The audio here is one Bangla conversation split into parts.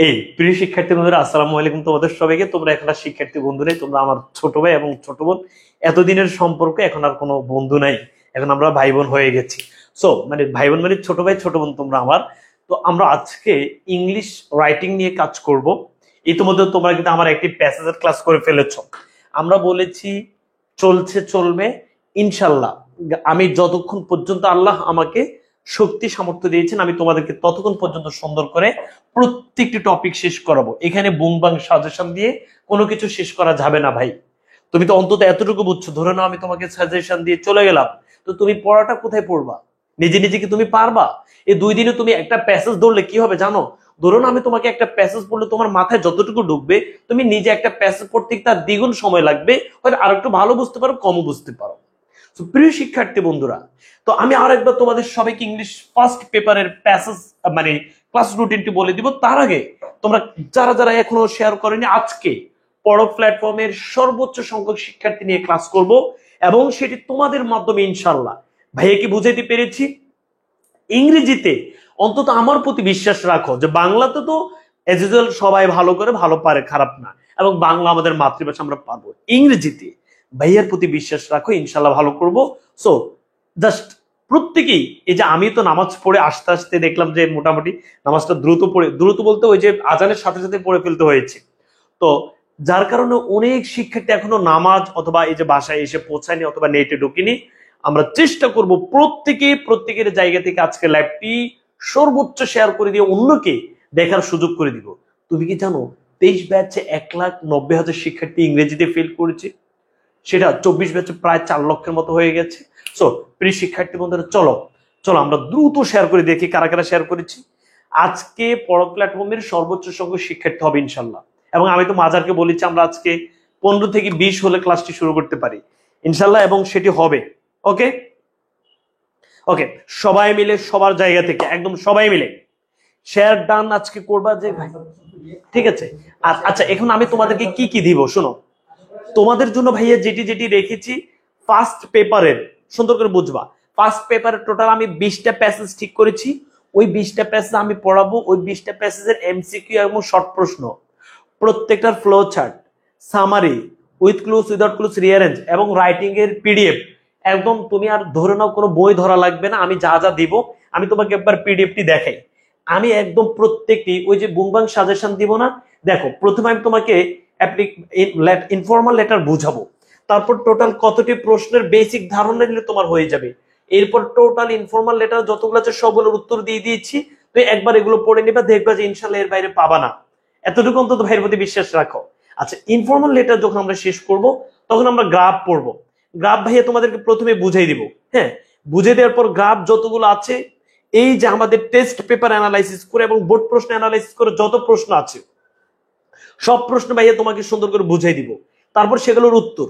এই প্রিয় শিক্ষার্থী বন্ধুরা, আসসালামু আলাইকুম তোমাদের সবাইকে। তোমরা এখন আর শিক্ষার্থী বন্ধু নেই, তোমরা আমার ছোট ভাই এবং ছোট বোন। এতদিনের সম্পর্ক এখন আর কোনো বন্ধু নাই, এখন আমরা ভাই বোন হয়ে গেছি। সো মানে ভাই বোন মানে ছোট ভাই ছোট বোন তোমরা আমার। তো আমরা আজকে ইংলিশ রাইটিং নিয়ে কাজ করব। ইতিমধ্যে তোমরা কিন্তু আমার একটি প্যাসেজের ক্লাস করে ফেলেছো। আমরা বলেছি চলছে চলবে ইনশাল্লাহ। আমি যতক্ষণ পর্যন্ত আল্লাহ আমাকে শক্তি সামর্থ্য দিয়েছেন, আমি তোমাদেরকে ততক্ষণ পর্যন্ত সুন্দর করে প্রত্যেকটি টপিক শেষ করাবো। এখানে বুংবাং সাজেশন দিয়ে কোনো কিছু শেষ করা যাবে না ভাই। তুমি তো অন্তত এতটুকু বুঝছো। ধরে নাও আমি তোমাকে সাজেশন দিয়ে চলে গেলাম, তো তুমি পড়াটা কোথায় পড়বা? নিজে নিজে কি তুমি পারবা? এই 2 দিনে তুমি একটা প্যাসেজ ধরলে কি হবে জানো? ধরুন আমি তোমাকে একটা প্যাসেজ পড়লে তোমার মাথায় যতটুকু ঢুকবে, তুমি নিজে একটা প্যাসেজ পড়তে তার দ্বিগুণ সময় লাগবে। হয়তো আর একটু ভালো বুঝতে পারো, কমও বুঝতে পারো। তো প্রিয় শিক্ষার্থী বন্ধুরা, তো আমি আরেকবার তোমাদের সবাইকে ইংলিশ ফার্স্ট পেপারের প্যাসেজ মানে ক্লাস রুটিনটি বলে দিব। তার আগে তোমরা যারা যারা এখনো শেয়ার করেনি, আজকে পড়ো প্ল্যাটফর্মের সর্বোচ্চ সংখ্যক শিক্ষার্থী নিয়ে ক্লাস করব এবং সেটি তোমাদের মাধ্যমে ইনশাআল্লাহ। ভাইয়া কি বুঝাইতে পেরেছি? ইংরেজিতে অন্তত আমার প্রতি বিশ্বাস রাখো, যে বাংলাতে তো এজ ইউজুয়াল সবাই ভালো করে ভালো পারে, খারাপ না, এবং বাংলা আমাদের মাতৃভাষা, আমরা পারবো। ইংরেজিতে ভাইয়ার প্রতি বিশ্বাস রাখো, ইনশাল্লাহ ভালো করব। সো জাস্ট প্রত্যেকেই, এই যে আমি তো নামাজ পড়ে আস্তে আস্তে দেখলাম যে মোটামুটি নামাজটা দ্রুত বলতে ওই যে আজানের সাথে সাথে পড়ে ফেলতে হয়েছে। তো যার কারণে অনেক শিক্ষার্থী এখনো নামাজ অথবা এই যে বাসায় এসে পৌঁছায়নি অথবা নেটে ঢুকিনি। আমরা চেষ্টা করব প্রত্যেকের জায়গা থেকে আজকে লাইভটি সর্বোচ্চ শেয়ার করে দিয়ে অন্যকে দেখার সুযোগ করে দিব। তুমি কি জানো 23 ব্যাচে 1,90,000 শিক্ষার্থী ইংরেজিতে ফেল করেছে, সেটা 24 ব্যাচে প্রায় 4 লক্ষের মতো হয়ে গেছে। সো প্রিয় শিক্ষার্থী বন্ধুরা, চলো আমরা দ্রুত শেয়ার করে দেখি কারা কারা শেয়ার করেছি। আজকে পড়ো প্ল্যাটফর্মের সর্বোচ্চ সংখ্যক শিক্ষার্থী হবে ইনশাল্লাহ। এবং আমি তো মাজারকে বলেছি আমরা আজকে 15 থেকে 20 হলে ক্লাসটি শুরু করতে পারি ইনশাল্লাহ, এবং সেটি হবে। ওকে ওকে, সবাই মিলে সবার জায়গা থেকে একদম সবাই মিলে শেয়ার ডান আজকে করবা যে ভাই, ঠিক আছে? আচ্ছা, এখন আমি তোমাদেরকে কি কি দিব শোনো। তোমাদের জন্য ভাইয়া যেটি যেটি রেখেছি ফার্স্ট পেপারের, সুন্দর করে বুঝবা। ফার্স্ট পেপারের টোটাল আমি 20টা প্যাসেজ ঠিক করেছি। ওই 20টা প্যাসেজ আমি পড়াবো। ওই 20টা প্যাসেজের এমসিকিউ এবং শর্ট প্রশ্ন, প্রত্যেকটার flow chart, summary, with clues without clues, rearrange এবং রাইটিং এর পিডিএফ। একদম তুমি আর ধরে নাও কোনো বই ধরা লাগবে না। আমি যা যা দিব আমি তোমাকে একবার পিডিএফটি দেখাই। আমি একদম প্রত্যেকটি ওই যে বুংবাং সাজেশন দিব না, দেখো প্রথমে আমি তোমাকে ইনফর্মাল লেটার বুঝাবো, তারপর টোটাল কতটি প্রশ্নের বেসিক ধারণা নিলে তোমার হয়ে যাবে। এরপর টোটাল ইনফর্মাল লেটার যতগুলো আছে সবগুলোর উত্তর দিয়ে দিয়েছি। তুই একবার এগুলো পড়ে নিবা, দেখবা যে ইনশাল্লাহ এর বাইরে পাবা না। এতটুকু অন্তত ভাইয়ের প্রতি বিশ্বাস রাখো। আচ্ছা, ইনফর্মাল লেটার যখন আমরা শেষ করব তখন আমরা গ্রাফ পড়বো। গ্রাফ ভাইয়া তোমাদেরকে প্রথমে বুঝাই দিব। হ্যাঁ, বুঝে দেওয়ার পর গ্রাফ যতগুলো আছে, এই যে আমাদের টেস্ট পেপার অ্যানালাইসিস করে এবং বোর্ড প্রশ্ন অ্যানালাইসিস করে যত প্রশ্ন আছে সব প্রশ্ন ভাইয়া তোমাকে সুন্দর করে বুঝাই দিব, তারপর সেগুলোর উত্তর।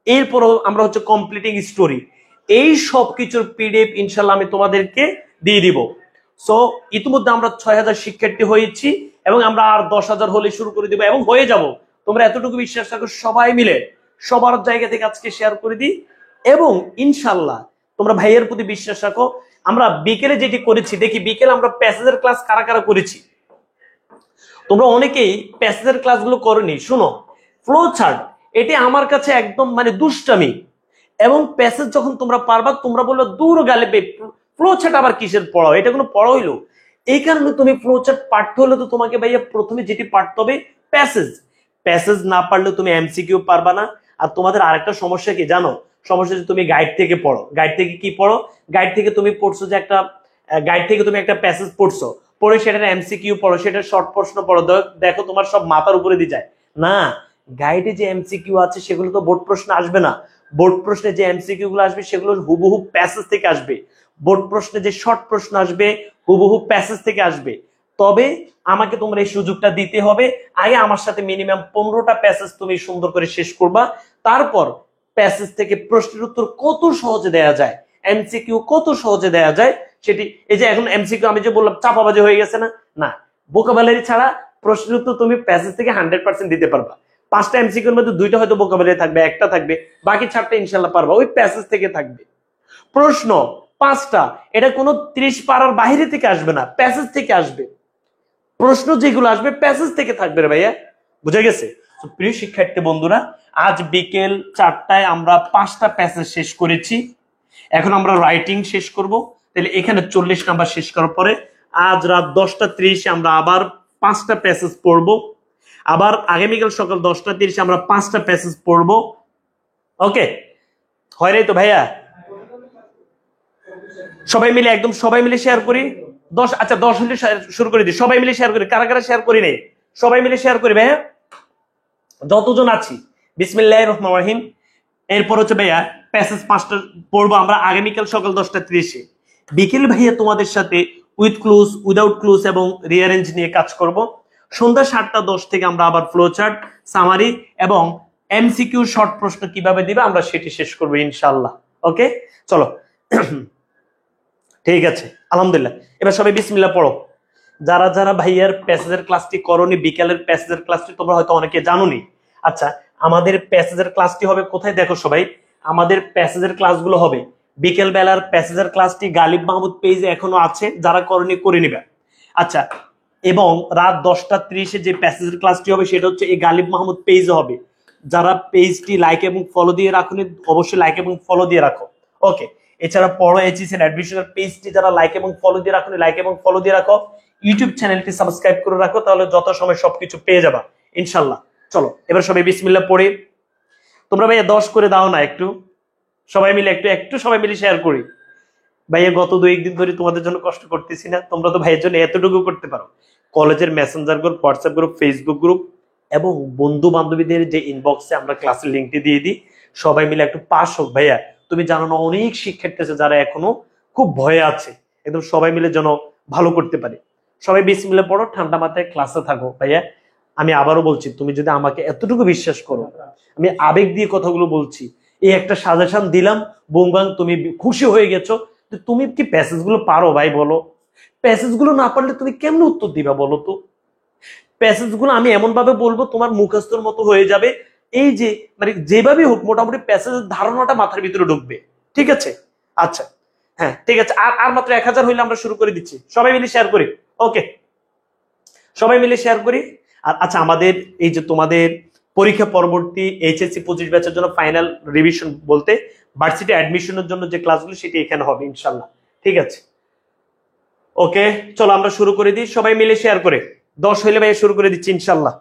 এরপর আমরা হচ্ছে কমপ্লিটিং স্টোরি, এই সব কিছুর পিডিএফ ইনশাল্লাহ আমি তোমাদেরকে দিয়ে দিব। সো ইতিমধ্যে আমরা 6000 শিক্ষার্থী হয়েছি এবং আমরা আর 10,000 হলে শুরু করে দিব এবং হয়ে যাব। তোমরা এতটুকু বিশ্বাস রাখো, সবাই মিলে সবার জায়গা থেকে আজকে শেয়ার করে দিই এবং ইনশাল্লাহ তোমরা ভাইয়ের প্রতি বিশ্বাস রাখো। আমরা বিকেলে যেটি করেছি, দেখি বিকেলে আমরা প্যাসেজের ক্লাস কারা কারা করেছি। তোমরা অনেকেই প্যাসেজের ক্লাসগুলো করনি। শুনো, ফ্লো চার্ট এটি আমার কাছে একদম মানে দুষ্টামি, এবং প্যাসেজ যখন তোমরা পারবা তোমরা বললো দূর গালে ফ্লো চার্ট আবার কিসের পড়াও, এটা কোনো পড়া হইলো? এই কারণে তুমি ফ্লো চার্ট পাঠতে হলে তো তোমাকে ভাইয়া প্রথমে যেটি পাঠতে হবে প্যাসেজ। প্যাসেজ না পারলে তুমি এমসিকিউ পারবা না। আর তোমাদের আরেকটা সমস্যা কি জানো? সমস্যা যে তুমি গাইড থেকে পড়ো। গাইড থেকে কি পড়ো? গাইড থেকে তুমি পড়ছো যে একটা গাইড থেকে তুমি একটা প্যাসেজ পড়ছো, পড়ে সেটার এমসিকিউ পড়ো, সেটার শর্ট প্রশ্ন পড়ো, দেখো তোমার সব মাথার উপরে দিয়ে যায় না। গাইডে যে এমসিকিউ আছে সেগুলো তো বোর্ড প্রশ্ন আসবে না। বোর্ড প্রশ্নে যে এমসিকিউ গুলো আসবে সেগুলো হুবহু প্যাসেজ থেকে আসবে। বোর্ড প্রশ্নে যে শর্ট প্রশ্ন আসবে হুবহু প্যাসেজ থেকে আসবে। তবে আমাকে তোমরা এই সুযোগটা দিতে হবে, আগে আমার সাথে মিনিমাম 15টা প্যাসেজ তুমি সুন্দর করে শেষ করবা। তারপর প্যাসেজ থেকে প্রশ্নের উত্তর কত সহজে দেয়া যায়, এমসিকিউ কত সহজে দেয়া যায় সেটি। এই যে এখন এমসিকিউ আমি যে বললাম চাপাবাজি হয়ে গেছে না, না, ভোকাবুলারি ছাড়া প্রশ্নের উত্তর তুমি প্যাসেজ থেকে 100% দিতে পারবা। 5টা এমসিকিউর মধ্যে 2টা হয়তো ভোকাবুলারি থাকবে, একটা থাকবে, বাকি 4টা ইনশাল্লাহ পারবা, ওই প্যাসেজ থেকে থাকবে। প্রশ্ন 5টা, এটা কোনো 30 পারার বাইরে থেকে আসবে না, প্যাসেজ থেকে আসবে। প্রশ্ন যেগুলো আসবে প্যাসেজ থেকে থাকবে রে ভাইয়া, বুঝে গেছে? প্রিয় শিক্ষার্থী বন্ধুরা, আজ বিকেল 4টায় আমরা 5টা প্যাসেজ শেষ করেছি। এখন আমরা রাইটিং শেষ করব। তাহলে এখানে 40 নাম্বার শেষ করার পরে আজ রাত 10টা 30 আমরা আবার 5টা প্যাসেজ পড়বো। আবার আগামীকাল সকাল 10টা 30 আমরা 5টা প্যাসেজ পড়বো। ওকে, হয় রে তো ভাইয়া? সবাই মিলে একদম সবাই মিলে শেয়ার করি। 10, আচ্ছা 10 হলে শুরু করে দিই। সবাই মিলে শেয়ার করি। কারা কারা শেয়ার করি নেই? সবাই মিলে শেয়ার করি ভাইয়া, যতজন আছি। বিসমিল্লাহির রহমানির রহিম। এরপর হচ্ছে ভাইয়া প্যাসেজ 5টা পড়বো আমরা আগামীকাল সকাল 10টা 30-এ। বিকেল ভাইয়া তোমাদের সাথে উইথ ক্লুজ, উইদাউট ক্লুজ এবং রিঅ্যারেঞ্জ নিয়ে কাজ করব। সন্ধ্যা 7টা 10 থেকে আমরা আবার ফ্লো চার্ট, সামারি এবং এমসিকিউ শর্ট প্রশ্ন কিভাবে দিবে আমরা সেটি শেষ করবো ইনশাআল্লাহ। ওকে, চলো। ঠিক আছে, আলহামদুলিল্লাহ। এবার সবাই বিসমিল্লাহ পড়ো। যারা যারা ভাইয়ার প্যাসেজের ক্লাসটি করনি, বিকেলের প্যাসেজের ক্লাসটি তোমরা হয়তো অনেকে জানোনি। আচ্ছা, আমাদের প্যাসেজের ক্লাসটি হবে কোথায় দেখো সবাই? আমাদের প্যাসেজের ক্লাসগুলো হবে বিকেল বেলার প্যাসেজের ক্লাসটি গালিব মাহমুদ পেজে এখনো আছে, যারা করনি করে নিবে। আচ্ছা, এবং রাত 10টা 30-এ যে প্যাসেজের ক্লাসটি হবে সেটা হচ্ছে এই গালিব মাহমুদ পেজে হবে। যারা পেজটি লাইক এবং ফলো দিয়ে রাখো অবশ্যই লাইক এবং ফলো দিয়ে রাখো। ওকে, এছাড়া পড়ো এইচএস এর অ্যাডমিশনের পেজটি যারা লাইক এবং ফলো দিয়ে রাখো লাইক এবং ফলো দিয়ে রাখো। ইউটিউব চ্যানেলটি সাবস্ক্রাইব করে রাখো, তাহলে যত সময় সবকিছু পেয়ে যাবা ইনশাল্লাহ। চলো এবার সবাই বিসমিল্লাহ পড়ে। তোমরা ভাইয়া 10 করে দাও না, একটু সবাই মিলে একটু সবাই মিলে শেয়ার করি। ভাইয়া গত 2-1 দিন ধরে তোমাদের জন্য কষ্ট করতেছি না? তোমরা তো ভাইয়ের জন্য এতটুকু করতে পারো। কলেজের Messenger group, WhatsApp group, Facebook group এবং বন্ধু বান্ধবীদের যে ইনবক্সে আমরা ক্লাসের লিঙ্কটি দিয়ে দিই, সবাই মিলে একটু পাস হোক। ভাইয়া তুমি জানো না, অনেক শিক্ষার্থী আছে যারা এখনো খুব ভয়ে আছে, একদম সবাই মিলে যেন ভালো করতে পারে। সবাই বিসমিল্লাহ পড়ো, ঠান্ডা মাথায় ক্লাসে থাকো। ভাইয়া আমি আবারও বলছি, তুমি যদি আমাকে এতটুকু বিশ্বাস করো, আমি আবেগ দিয়ে কথাগুলো বলছি, এই একটা সাজেশন দিলাম, বুমবাং তুমি খুশি হয়ে গেছো। তুমি কি প্যাসেজ গুলো পারো ভাই বলো? প্যাসেজ গুলো না পারলে তুমি কেমনে উত্তর দিবা বলো তো? প্যাসেজ গুলো আমি এমন ভাবে বলবো তোমার মুখস্থর মতো হয়ে যাবে। এই যে মানে যেভাবে হোক মোটামুটি প্যাসেজের ধারণাটা মাথার ভিতরে ঢুকবে। ঠিক আছে? আচ্ছা, হ্যাঁ ঠিক আছে। আর মাত্র 1000 হইলে আমরা শুরু করে দিচ্ছি। সবাই মিলে শেয়ার করি। ওকে, সবাই মিলে শেয়ার করি। আর আচ্ছা, আমাদের এই যে তোমাদের পরীক্ষা পরবর্তী এইচএসসি 25 ব্যাচের জন্য ফাইনাল রিভিশন বলতে ভার্সিটি অ্যাডমিশনের জন্য যে ক্লাসগুলো সেটি এখানে হবে ইনশাল্লাহ। ঠিক আছে? ওকে, চলো আমরা শুরু করে দিই। সবাই মিলে শেয়ার করে 10 হইলে ভাই শুরু করে দিচ্ছি ইনশাল্লাহ।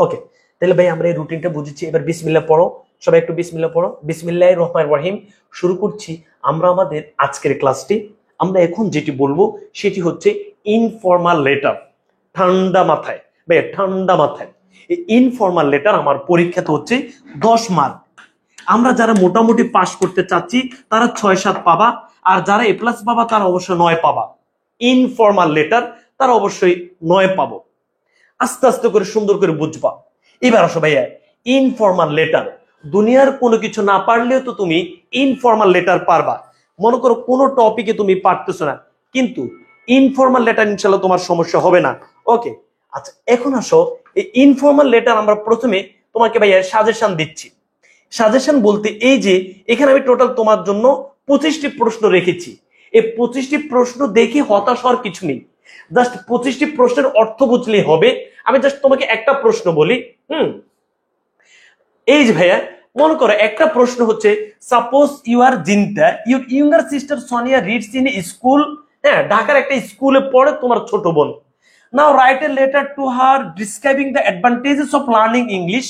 ওকে, তাহলে ভাই আমরা এই রুটিনটা বুঝেছি। এবার বিসমিল্লাহ পড়ো, সবাই একটু বিসমিল্লাহ পড়ো। বিসমিল্লাহির রহমানির রহিম। শুরু করছি আমরা আমাদের আজকের ক্লাসটি। আমরা এখন যেটি বলবো সেটি হচ্ছে ইনফর্মাল লেটার। ঠান্ডা মাথায় ভাইয়া, ঠান্ডা মাথায়, এই ইনফর্মাল লেটার আমার পরীক্ষাতে হচ্ছে 10 মার্ক। আমরা যারা মোটামুটি পাস করতে চাচ্ছি তারা 6-7 পাবা, আর যারা এ প্লাস পাবা তারা অবশ্যই 9 পাবা। ইনফর্মাল লেটার তারা অবশ্যই 9 পাবো। আস্তে আস্তে করে সুন্দর করে বুঝবা। এবার আসো ভাইয়া, ইনফর্মাল লেটার, দুনিয়ার কোনো কিছু না পারলেও তো তুমি ইনফর্মাল লেটার পারবা। মনে করো কোনো টপিকে তুমি পারতেছো না, কিন্তু ইনফর্মাল লেটার ইনশাল্লাহ তোমার সমস্যা হবে না। ওকে, আচ্ছা এখন আসো, এই ইনফর্মাল লেটার আমরা প্রথমে তোমাকে ভাইয়া সাজেশন দিচ্ছি। সাজেশন বলতে এই যে এখানে আমি টোটাল তোমার জন্য 25টি প্রশ্ন রেখেছি। এই 25টি প্রশ্ন দেখে হতাশ হওয়ার কিছু নেই, জাস্ট 25টি প্রশ্নের অর্থ বুঝলেই হবে। আমি জাস্ট তোমাকে একটা প্রশ্ন বলি। এই যে ভাইয়া, মনে করো একটা প্রশ্ন হচ্ছে, suppose you are Zinta, your younger sister Sonia reads in school. হ্যাঁ, ঢাকার একটা স্কুলে পড়ে তোমার ছোট বোন। Now write a letter to her describing the advantages of learning English.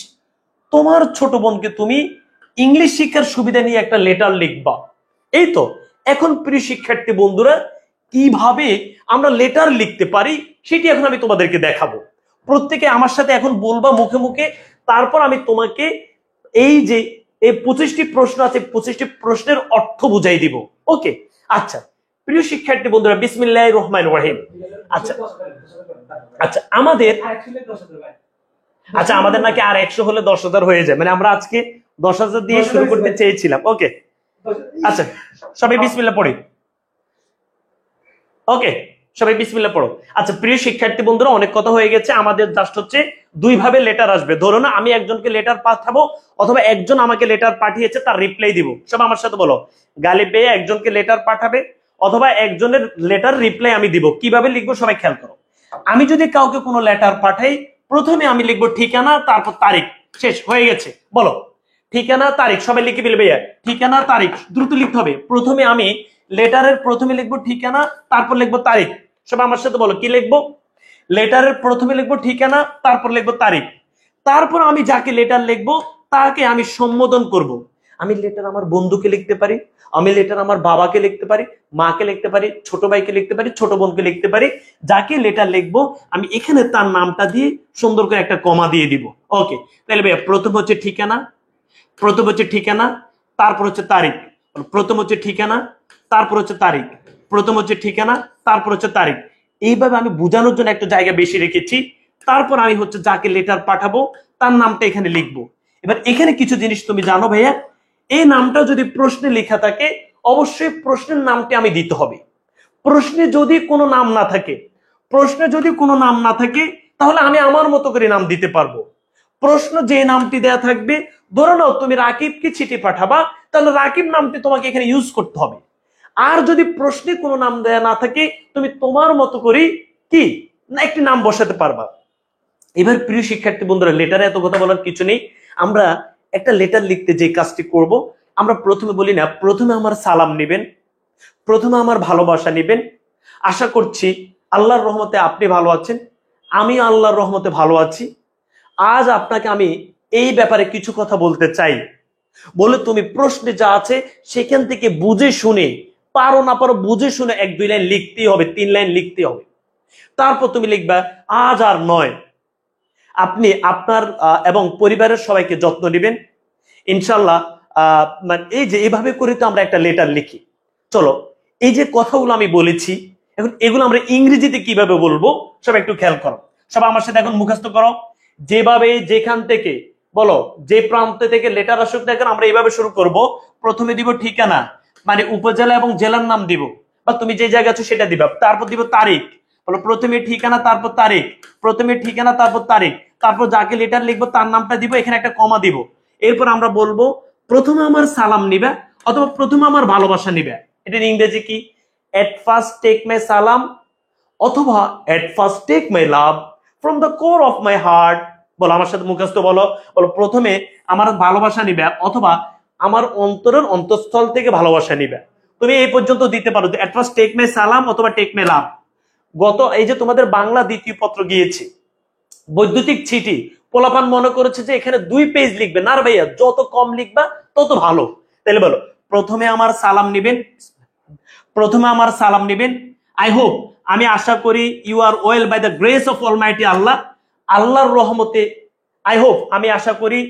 তোমার ছোট বোনকে তুমি ইংলিশ শিক্ষার সুবিধা নিয়ে একটা লেটার লিখবা। এই তো, এখন প্রিয় শিক্ষার্থী বন্ধুরা, কিভাবে আমরা লেটার লিখতে পারি সেটি এখন আমি তোমাদেরকে দেখাবো। প্রত্যেকে আমার সাথে এখন বলবা মুখে মুখে, তারপর আমি তোমাকে এই যে এই 25টি প্রশ্ন আছে, 25টি প্রশ্নের অর্থ বুঝাই দিব। ওকে, আচ্ছা প্রিয় শিক্ষার্থী বন্ধুরা, বিসমিল্লাহির রহমানির রহিম। আচ্ছা আচ্ছা আমাদের নাকি আর 100 হলে 10,000 হয়ে যায়, মানে আমরা আজকে 10,000 দিয়ে শুরু করতে চেয়েছিলাম। ওকে, আচ্ছা সবাই বিসমিল্লাহ পড়ি। ওকে, সবাই বিসমিল্লাহ পড়ো। আচ্ছা প্রিয় শিক্ষার্থী বন্ধুরা, অনেক কথা হয়ে গেছে, আমাদের জাস্ট হচ্ছে 2 ভাবে লেটার আসবে। ধরো না আমি একজনকে লেটার পাঠাবো, অথবা একজন আমাকে লেটার পাঠিয়েছে তার রিপ্লাই দিব। সব আমার সাথে বলো, গালিব ভাইয়া একজনকে লেটার পাঠাবে, অথবা একজনের লেটার রিপ্লাই আমি দিব। কিভাবে লিখবো সবাই খেয়াল করো। আমি যদি কাউকে কোনো লেটার পাঠাই, প্রথমে আমি লিখবো ঠিকানা, তারপর তারিখ। শেষ হয়ে গেছে, বলো ঠিকানা তারিখ। সবাই লিখে ফেলবে ভাইয়া, ঠিকানা তারিখ, দ্রুত লিখতে হবে। প্রথমে আমি লেটারের প্রথমে লিখবো ঠিকানা, তারপর লিখবো তারিখ। সবাই আমার সাথে বলো কি লিখবো। লেটারের প্রথমে লিখবো ঠিকানা, তারপর লিখবো তারিখ। তারপর আমি যাকে লেটার লিখবো তাকে আমি সম্বোধন করব। আমি লেটার আমার বন্ধুকে লিখতে পারি, আমি লেটার আমার বাবাকে লিখতে পারি, মাকে লিখতে পারি, ছোট ভাইকে লিখতে পারি, ছোট বোনকে লিখতে পারি। যাকে লেটার লিখবো আমি এখানে তার নামটা দিয়ে সুন্দর করে একটা কমা দিয়ে দিব। ওকে, তাহলে ভাইয়া প্রথম হচ্ছে ঠিকানা, প্রথম হচ্ছে ঠিকানা, তারপর হচ্ছে তারিখ। প্রথম হচ্ছে ঠিকানা, তারপর হচ্ছে তারিখ, প্রথম হচ্ছে ঠিকানা, তারপর হচ্ছে তারিখ। এইভাবে আমি বোঝানোর জন্য একটা জায়গা বেশি রেখেছি। তারপর আমি হচ্ছে যাকে লেটার পাঠাবো তার নামটা এখানে লিখবো। এবার এখানে কিছু জিনিস তুমি জানো ভাইয়া, এই নামটা যদি প্রশ্নে লেখা থাকে অবশ্যই প্রশ্নের নামটি আমি দিতে হবে। প্রশ্নে যদি কোনো নাম না থাকে, প্রশ্নে যদি কোনো নাম না থাকে তাহলে আমি আমার মতো করে নাম দিতে পারবো। প্রশ্ন যে নামটি দেয়া থাকবে, ধরে নাও তুমি রাকিবকে চিঠি পাঠাবা, তাহলে রাকিব নামটি তোমাকে এখানে ইউজ করতে হবে। আর যদি প্রশ্নে কোনো নাম দেয়া না থাকে, তুমি তোমার মতো করে কি না একটি নাম বসাতে পারবা। এবার প্রিয় শিক্ষার্থী বন্ধুরা, লেটারে এত কথা বলার কিছু নেই। আমরা একটা লেটার লিখতে যে কাজটি করব, আমরা প্রথমে বলি না, প্রথমে আমার সালাম নেবেন, প্রথমে আমার ভালোবাসা নেবেন। আশা করছি আল্লাহর রহমতে আপনি ভালো আছেন, আমি আল্লাহর রহমতে ভালো আছি। আজ আপনাকে আমি এই ব্যাপারে কিছু কথা বলতে চাই বলে তুমি প্রশ্নে যা আছে সেখান থেকে বুঝে শুনে, পারো না পারো বুঝে শুনে 1-2 লাইন লিখতেই হবে, 3 লাইন লিখতে হবে। তারপর তুমি লিখবা, আজ আর নয়। আপনি আপনার এবং পরিবারের সবাইকে যত্ন নেবেন ইনশাল্লাহ। মানে এই যে এভাবে করে তো আমরা একটা লেটার লিখি। চলো, এই যে কথাগুলো আমি বলেছি, এখন এগুলো আমরা ইংরেজিতে কিভাবে বলবো সব একটু খেয়াল করো। সব আমার সাথে এখন মুখস্থ করো। যেভাবে যেখান থেকে বলো, যে প্রান্ত থেকে লেটার আসুক না কেন, আমরা এইভাবে শুরু করব। প্রথমে দিব ঠিকানা, মানে উপজেলা এবং জেলার নাম দিব, বা তুমি যে জায়গা আছো সেটা দিবা। তারপর দিব তারিখ, বলো প্রথমে ঠিকানা তারপর তারিখ, প্রথমে ঠিকানা তারপর তারিখ। তারপর যাকে লেটার লিখবো তার নামটা দিব, এখানে একটা কমা দিব। এরপর আমরা বলবো প্রথমে আমার সালাম নিবে, অথবা প্রথমে আমার ভালোবাসা নিবে। এটার ইংরেজি কি? এট ফার্স্ট টেক মাই সালাম, অথবা at first take my love from the core of my heart. বলো আমার সাথে মুখস্থ বলো, বলো প্রথমে আমার ভালোবাসা নিবে, অথবা আমার অন্তরের অন্তঃস্থল থেকে ভালোবাসা নিবে। তুমি এই পর্যন্ত দিতে পারো, এট ফার্স্ট টেক মাই সালাম অথবা টেক মাই লাভ। গত এই যে তোমাদের বাংলা দ্বিতীয় পত্র গিয়েছে, বৈদ্যুতিক চিঠি, পোলাপান মনে করেছে যে এখানে 2 পেজ লিখবে। না ভাইয়া, যত কম লিখবা তত ভালো। তাহলে বলো প্রথমে আমার সালাম নিবেন, প্রথমে আমার সালাম নেবেন। আই হোপ, আমি আশা করি you are well by the grace of Almighty Allah, আল্লাহর রহমতে। আই হোপ, আমি আশা করি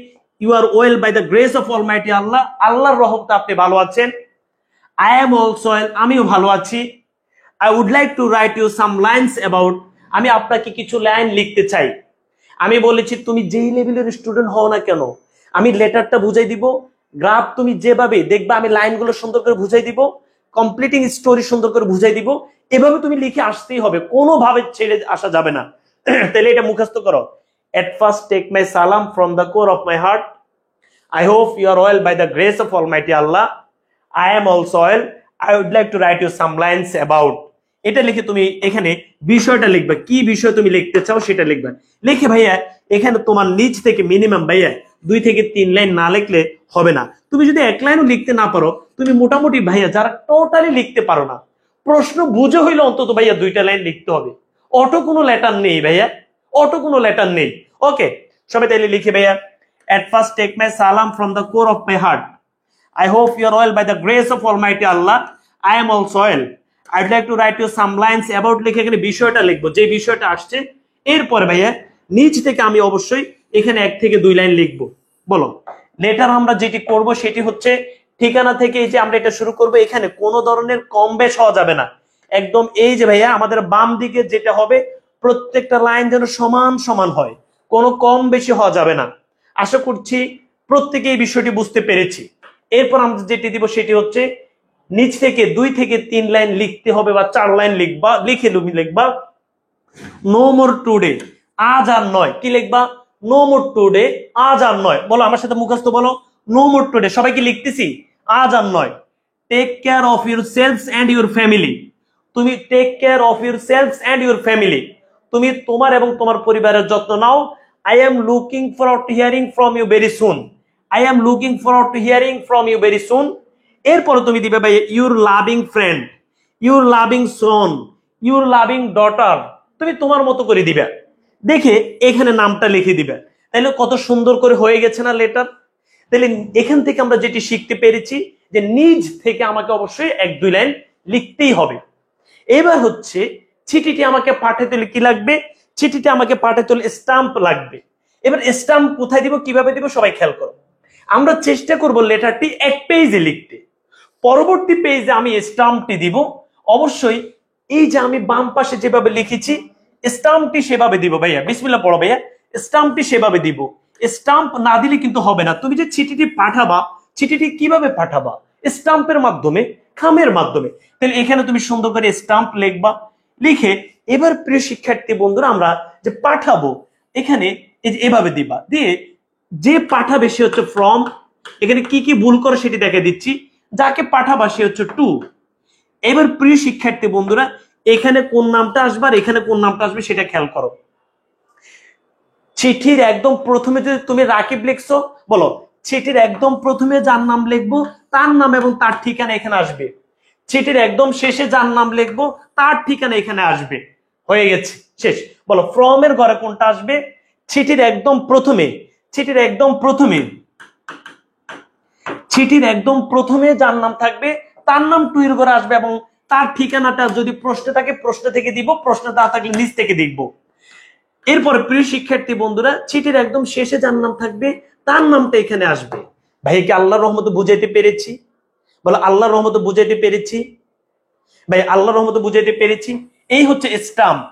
you are well by the grace of Almighty Allah, আল্লাহর রহমতে আপনি ভালো আছেন। আই এম অলসো ওয়েল, আমিও ভালো আছি। I would like to write you some lines about, আমি আপনাকে কিছু লাইন লিখতে চাই। আমি বলেছি তুমি যেই লেভেলের স্টুডেন্ট হও না কেন, আমি লেটারটা বুঝাই দিব, গ্রাফ তুমি যেভাবে দেখবা আমি লাইনগুলো সুন্দর করে বুঝাই দিব, কমপ্লিটিং স্টোরি সুন্দর করে বুঝাই দিব, এভাবে তুমি লিখে আসতেই হবে, কোনোভাবে ছেড়ে আসা যাবে না। তাহলে এটা মুখস্থ করো। এট ফার্স্ট টেক মাই সালাম from the core of my heart, I hope you are well by the grace of Almighty Allah, I am also well, I would like to write you some lines about. এটা লিখে তুমি এখানে বিষয়টা লিখবে, কি বিষয় তুমি লিখতে চাও সেটা লিখবে। লিখে ভাইয়া এখানে তোমার নিজ থেকে মিনিমাম ভাইয়া 2 থেকে 3 লাইন না লিখলে হবে না। তুমি যদি 1 লাইনও লিখতে না পারো, তুমি মোটামুটি ভাইয়া যারা টোটালি লিখতে পারো না, প্রশ্ন বুঝে হইলে অন্তত ভাইয়া 2টা লাইন লিখতে হবে। অটো কোনো লেটার নেই ভাইয়া, অটো কোনো লেটার নেই। ওকে, সবাই তাইলে লিখে ভাইয়া, এট ফার্স্ট টেক মাই সালাম from the core of my heart, I hope you are well by the grace of Almighty Allah. I am also well. I'd like to write you some lines about, লিখে এখানে বিষয়টা লিখবো, যে বিষয়টা আসছে। এরপরে ভাইয়া নিচ থেকে আমি অবশ্যই এখানে 1 থেকে 2 লাইন লিখবো। বলো, লেটার আমরা যেটি করব সেটি হচ্ছে ঠিকানা থেকে, এই যে আমরা এটা শুরু করব, এখানে কোনো ধরনের কম বেশ হওয়া যাবে না। একদম এই যে ভাইয়া আমাদের বাম দিকে যেটা হবে, প্রত্যেকটা লাইন যেন সমান সমান হয়, কোনো কম বেশি হওয়া যাবে না। আশা করছি প্রত্যেকে এই বিষয়টি বুঝতে পেরেছি। এরপর আমরা যেটি দিব সেটি হচ্ছে নিচ থেকে 2 থেকে 3 লাইন লিখতে হবে, বা 4 লাইন লিখবা, লিখবা নো মোর টুডে, আজ আর নয়। কি লিখবা? নো মোর টুডে, আজ আর নয়। বলো আমার সাথে মুখস্থ বলো, নো মোর টুডে। সবাইকে লিখতেছি, আজ আর নয়। Take care of your selfs and your family, তুমি take care of your selfs and your family, তুমি তোমার এবং তোমার পরিবারের যত্ন নাও। I am looking forward to hearing from you very soon, I am looking forward to hearing from you very soon. এরপরে তুমি দিবে ভাই your loving friend, your loving son, your loving daughter, তুমি তোমার মতো করে দিবে। দেখে এখানে নামটা লিখে দিবে। তাহলে কত সুন্দর করে হয়ে গেছে না লেটার? তাহলে এখান থেকে আমরা যেটি শিখতে পেরেছি যে নিজ থেকে আমাকে অবশ্যই 1-2 লাইন লিখতেই হবে। এবার হচ্ছে চিঠিটি আমাকে পাঠাতে হলে কি লাগবে? চিঠিটি আমাকে পাঠাতে হলে স্টাম্প লাগবে। এবার স্টাম্প কোথায় দিব, কিভাবে দিব, সবাই খেয়াল করো। আমরা চেষ্টা করব লেটারটি 1 পেজে লিখতে, পরবর্তী পেজে আমি স্টাম্পটি দিব। অবশ্যই এই যে আমি বাম পাশে যেভাবে লিখেছি স্টাম্পটি সেভাবে দিব। ভাইয়া বিসমিল্লাহ পড়ো ভাইয়া, স্টাম্পটি সেভাবে দিব। স্টাম্প না দিলে কিন্তু হবে না। তুমি যে চিঠিটি পাঠাবা, চিঠিটি কিভাবে পাঠাবা? স্টাম্পের মাধ্যমে, খামের মাধ্যমে। তাহলে এখানে তুমি সুন্দর করে স্টাম্প লিখবা। লিখে এবার প্রিয় শিক্ষার্থী বন্ধুরা আমরা যে পাঠাবো এখানে এভাবে দিবা। দিয়ে যে পাঠাবে সে হচ্ছে ফ্রম, এখানে কি কি ভুল করে সেটি দেখে দিচ্ছি। যাকে পাঠাবা সে হচ্ছে টু। এবার প্রিয় শিক্ষার্থী বন্ধুরা এখানে কোন নামটা আসবে আর এখানে কোন নামটা আসবে সেটা খেয়াল করো। চিঠির একদম প্রথমে যদি তুমি রাকিব লিখছো, বলো চিঠির একদম প্রথমে যার নাম লিখবো তার নাম এবং তার ঠিকানা এখানে আসবে। চিঠির একদম শেষে যার নাম লিখবো তার ঠিকানা এখানে আসবে। হয়ে গেছে, শেষ। বলো ফ্রম এর ঘরে কোনটা আসবে? চিঠির একদম প্রথমে, চিঠির একদম প্রথমে, চিঠির একদম প্রথমে যার নাম থাকবে তার নাম টু এর ঘরে আসবে, এবং তার ঠিকানাটা যদি প্রশ্নে থাকে প্রশ্ন থেকে দিব, প্রশ্ন না থাকলে নিচ থেকে দেখব। এরপরে প্রিয় শিক্ষার্থী বন্ধুরা চিঠির একদম শেষে যার নাম থাকবে তার নামটা এখানে আসবে। ভাই কি আল্লাহর রহমতে বুঝাইতে পেরেছি? বলো আল্লাহর রহমতে বুঝাইতে পেরেছি? ভাই আল্লাহর রহমতে বুঝাইতে পেরেছি। এই হচ্ছে স্টাম্প।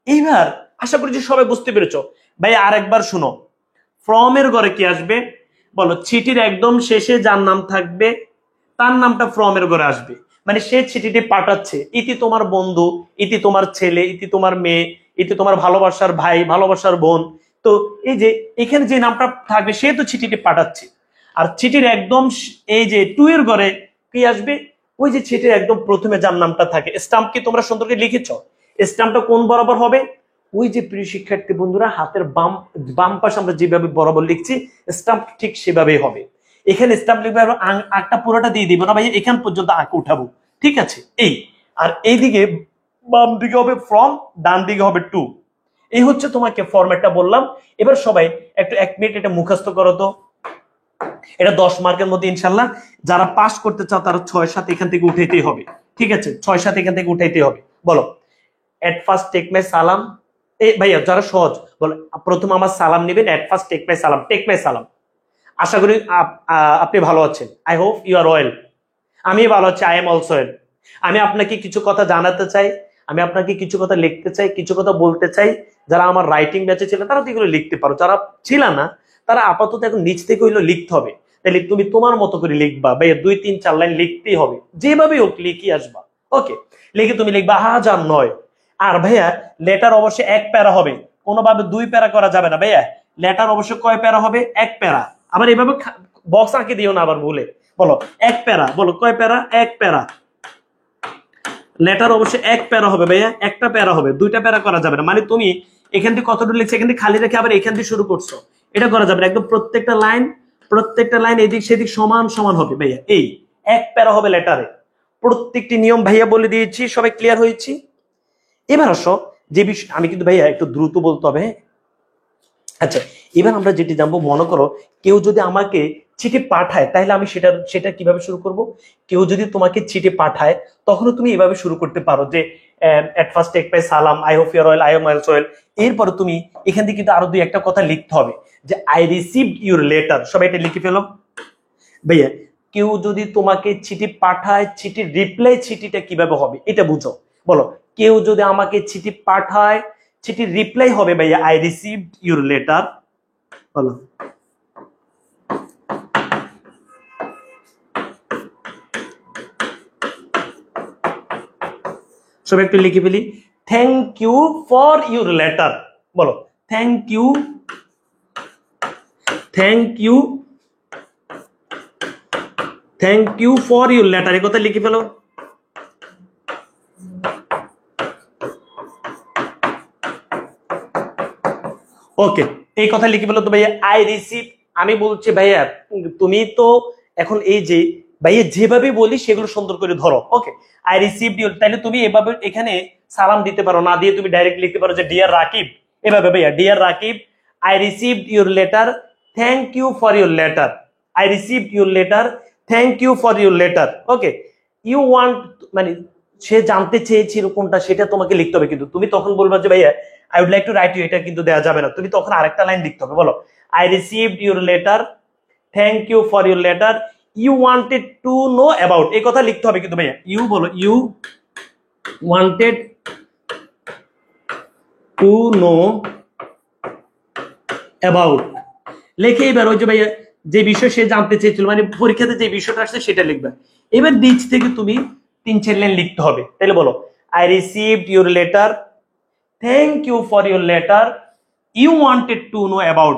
এইবার আশা করি যে সবাই বুঝতে পেরেছো। ভাই আরেকবার শুনো, ফ্রম এর ঘরে কি আসবে? বলো চিঠির একদম শেষে যার নাম থাকবে তার নামটা ফ্রম এর ঘরে আসবে। মানে সে চিঠিটি পাঠাচ্ছে, ইতি তোমার বন্ধু, ইতি তোমার ছেলে, ইতি তোমার মেয়ে, ইতি তোমার ভালোবাসার ভাই, ভালোবাসার বোন। তো এই যে এখানে যে নামটা থাকবে সে তো চিঠিটি পাঠাচ্ছে। আর চিঠির একদম এই যে টু এর ঘরে কি আসবে? ওই যে চিঠির একদম প্রথমে যার নামটা থাকে। স্টাম্প কি তোমরা সুন্দর করে লিখেছ? স্টাম্পটা কোন বরাবর হবে? ওই যে প্রিয় শিক্ষার্থী বন্ধুরা হাতের বাম বাম পাশে আমরা যেভাবে বরাবর লিখছি স্টাম্প ঠিক সেভাবেই হবে। এখানে স্টাম্প লিখবে, আঁকটা পুরোটা দিয়ে দিব না ভাই, এখান পর্যন্ত আঁক উঠাবো, ঠিক আছে? এই আর এইদিকে বাম দিকে হবে ফ্রম, ডান দিকে হবে টু। এই হচ্ছে তোমাকে ফরম্যাটটা বললাম। এবার সবাই একটু 1 মিনিট এটা মুখস্থ করো তো। এটা 10 মার্কের মধ্যে ইনশাল্লাহ যারা পাস করতে চাও তারা 6-7 এখান থেকে উঠাইতেই হবে, ঠিক ঠিক আছে, 6-7 এখান থেকে উঠাইতে হবে। বলো, এট ফার্স্ট টেক মাই সালাম। এই ভাইয়া যারা সহজ বলো, প্রথম আমার সালাম নেবেন, এট ফার্স্ট টেক মাই সালাম, টেক মাই সালাম। আশা করি আপনি ভালো আছেন। I hope you are well. আমি ভালো আছি, আই এম অলসো ওয়েল। আমি আপনাকে কিছু কথা জানাতে চাই, আমি আপনাকে কিছু কথা লিখতে চাই, কিছু কথা বলতে চাই। যারা আমার রাইটিং ব্যাচে ছিলেন তারা তো এগুলো লিখতে পারো, যারা ছিল না তারা আপাতত এখন নিচ থেকে হইলো লিখতে হবে। তাহলে তুমি তোমার মতো করে লিখবা ভাইয়া, 2-3-4 লাইন লিখতেই হবে, যেভাবে হোক লিখি আসবা। ওকে, লিখে তুমি লিখবা 1009। আর ভাইয়া লেটার অবশ্যই 1 প্যারা হবে, কোনোভাবে 2 প্যারা করা যাবে না ভাইয়া। লেটার অবশ্যই কয় প্যারা হবে? 1 প্যারা। আবার এভাবে বক্স আঁকে দিও না আবার ভুলে। বলো 1 প্যারা, বলো কয় প্যারা? 1 প্যারা। লেটার অবশ্যই 1 প্যারা হবে ভাইয়া, একটা প্যারা হবে, 2টা প্যারা করা যাবে না। মানে তুমি এখান থেকে কতটুকু লিখছো এখান থেকে খালি রেখে আবার এখান থেকে শুরু করছো, এটা করা যাবে না। একদম প্রত্যেকটা লাইন এদিক সেদিক সমান সমান হবে ভাইয়া। এই 1 প্যারা হবে লেটারে। প্রত্যেকটি নিয়ম ভাইয়া বলে দিয়েছি, সবাই ক্লিয়ার হয়েছি? এবার আসো যে বিষয়, আমি কিন্তু ভাইয়া একটু দ্রুত বলতে হবে। আচ্ছা, এবার আমরা যেটি জানবো, মনে করো কেউ যদি আমাকে চিঠি পাঠায় তাহলে আমি সেটা কিভাবে শুরু করব। কেউ যদি তোমাকে চিঠি পাঠায় তখনও তুমি এভাবে শুরু করতে পারো যে এট ফার্স্ট টেক মাই সালাম, I hope you are well, I am also well. এরপরে তুমি এখান থেকে কিন্তু আরো 2-1টা কথা লিখতে হবে যে আই রিসিভড ইউর লেটার। সবাই এটা লিখে ফেলো ভাইয়া। কেউ যদি তোমাকে চিঠি পাঠায়, চিঠির রিপ্লাই চিঠিটা কিভাবে হবে এটা বুঝো। বলো, কেউ যদি আমাকে চিঠি পাঠায়, চিঠির রিপ্লাই হবে ভাইয়া আই রিসিভড ইউর লেটার। বলো, সবাই একটু লিখে ফেলি, thank you for your letter. বলো, thank you, thank you, thank you for your letter. এই কথা লিখে ফেলো। ওকে, এই কথা লিখে ফেলো তো ভাইয়া। আই রিসিভ, আমি বলছি ভাইয়া তুমি তো এখন এই যে ভাইয়া যেভাবে বলি সেগুলো সুন্দর করে ধরো। ওকে, আই রিসিভড ইউর, তাহলে তুমি এভাবে এখানে সালাম দিতে পারো, না দিয়ে তুমি ডাইরেক্ট লিখতে পারো যে ডিয়ার রাকিব। এভাবে ভাইয়া, dear Rakib, I received your letter, thank you for your letter. I received your letter, thank you for your letter. Okay, you want, মানে সে জানতে চেয়েছিল কোনটা সেটা তোমাকে লিখতে হবে, কিন্তু তুমি তখন বলবা যে ভাইয়া I would like to write you, এটা কিন্তু দেওয়া যাবে না। তুমি তখন আরেকটা লাইন লিখতে হবে। বলো, I received your letter, thank you for your letter, you wanted to know about. এই কথা লিখতে হবে কিন্তু ভাইয়া। ইউ বলো, you wanted to know about. লিখেই বের ওই যে ভাইয়া যে বিষয় সে জানতে চেয়েছিল, মানে পরীক্ষাতে যে বিষয়টা আসছে সেটা লিখবে। এবার নিচ থেকে তুমি 3-4 লাইন লিখতে হবে। তাহলে বলো, I received your letter, thank you for your letter, you wanted to know about.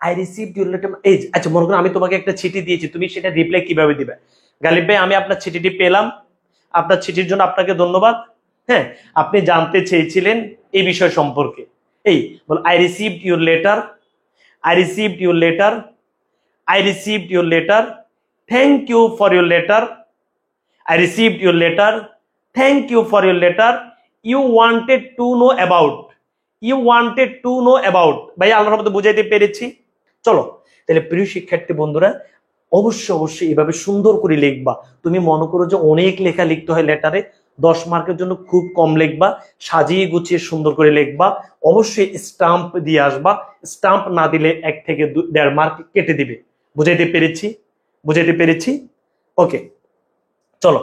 I received your letter. এই আচ্ছা, মনে করো আমি তোমাকে একটা চিঠি দিয়েছি, তুমি সেটা রিপ্লাই কিভাবে দিবে? গালিব ভাই, আমি আপনার চিঠিটি পেলাম, আপনার চিঠির জন্য আপনাকে ধন্যবাদ। হ্যাঁ, আপনি জানতে চেয়েছিলেন এই বিষয় সম্পর্কে। এই বল, I received your letter, I received your letter, I received your letter, thank you for your letter, I received your letter, thank you for your letter, you wanted to know about, you wanted to know about. ভাই আল্লাহর মধ্যে বুঝাইতে পেরেছি? চলো তাহলে প্রিয় শিক্ষার্থী বন্ধুরা, অবশ্যই এভাবে সুন্দর করে লিখবা। তুমি মনে করো যে অনেক লেখা লিখতে হয় লেটারে, 10 মার্কের জন্য খুব কম লিখবা, সাজিয়ে গুছিয়ে সুন্দর করে লিখবা। অবশ্যই স্টাম্প দিয়ে আসবা, স্টাম্প না দিলে 1 থেকে 1.5 মার্ক কেটে দিবে। বুঝাইতে পেরেছি? বুঝাইতে পেরেছি? ওকে, চলো।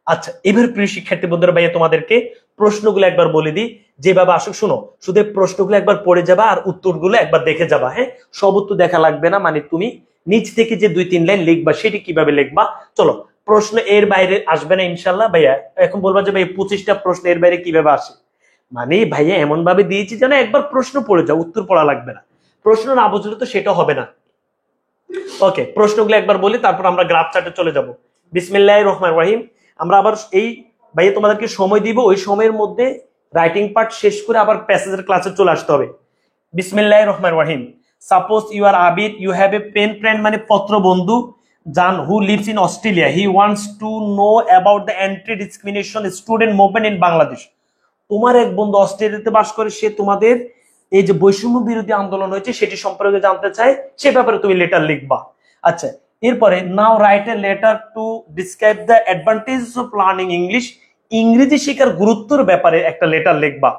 আচ্ছা, এবার প্রিয় শিক্ষার্থী বন্ধুরা, ভাইয়া তোমাদেরকে প্রশ্নগুলো একবার বলে দিই, যেভাবে আসুক শোনো। শুধু প্রশ্নগুলো একবার পড়ে যাবা আর উত্তরগুলো একবার দেখে যাবা। হ্যাঁ, সব উত্তর দেখা লাগবে না, মানে তুমি নিচ থেকে যে 2-3 লাইন লিখবা সেটি কিভাবে লিখবা। চলো, প্রশ্ন এর বাইরে আসবে না ইনশাল্লাহ। ভাইয়া এখন বলবা যে ভাই 25টা প্রশ্ন এর বাইরে কিভাবে আসে, মানে ভাইয়া এমন ভাবে দিয়েছি যেন একবার প্রশ্ন পড়ে যাও, উত্তর পড়া লাগবে না। প্রশ্ন না বুঝলে তো সেটা হবে না। ওকে, প্রশ্নগুলো একবার বলি, তারপর আমরা গ্রাফ চার্টে চলে যাব। বিসমিল্লাহির রহমানির রহিম। আমরা আবার এই ভাইয়া তোমাদেরকে সময় দিব, ওই সময়ের মধ্যে রাইটিং পার্ট শেষ করে আবার প্যাসেজের ক্লাসে চলে আসতে হবে। বিসমিল্লাহির রহমানির রহিম। Suppose you are Abir, you have a pen friend, মানে পত্র বন্ধু, John who lives in Australia, he wants to know about the anti discrimination student movement in Bangladesh. তোমার এক বন্ধু অস্ট্রেলিয়াতে বাস করে, সে তোমাদের এই যে বৈষম্য বিরোধী আন্দোলন হয়েছে সেটি সম্পর্কে জানতে চায়, সে ব্যাপারে তুমি লেটার লিখবা। আচ্ছা, এরপরে now write a letter to describe the advantages of learning English, ইংরেজি শেখার গুরুত্বের ব্যাপারে একটা লেটার লিখবা।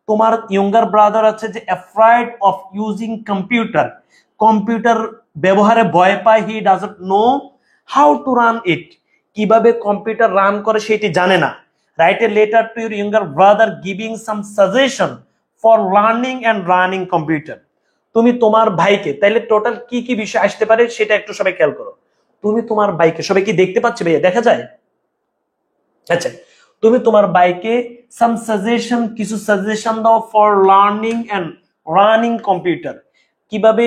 তোমার ইয়ঙ্গার ব্রাদার আছে যে afraid of using computer, computer ব্যবহারে ভয় পায়, he doesn't know how to run ইট, কিভাবে কম্পিউটার রান করে সেটি জানে না। Right a letter to your younger brother giving some suggestion for learning and running computer. তুমি তোমার ভাইকে, তাইলে টোটাল কি কি বিষয় আসতে পারে সেটা একটু সবাই খেয়াল করো। তুমি তোমার ভাইকে, সবাই কি দেখতে পাচ্ছে ভাইয়া, দেখা যায়? আচ্ছা, তুমি তোমার ভাইকে সাম সাজেশন, কিছু সাজেশন দাও for learning and running computer, কিভাবে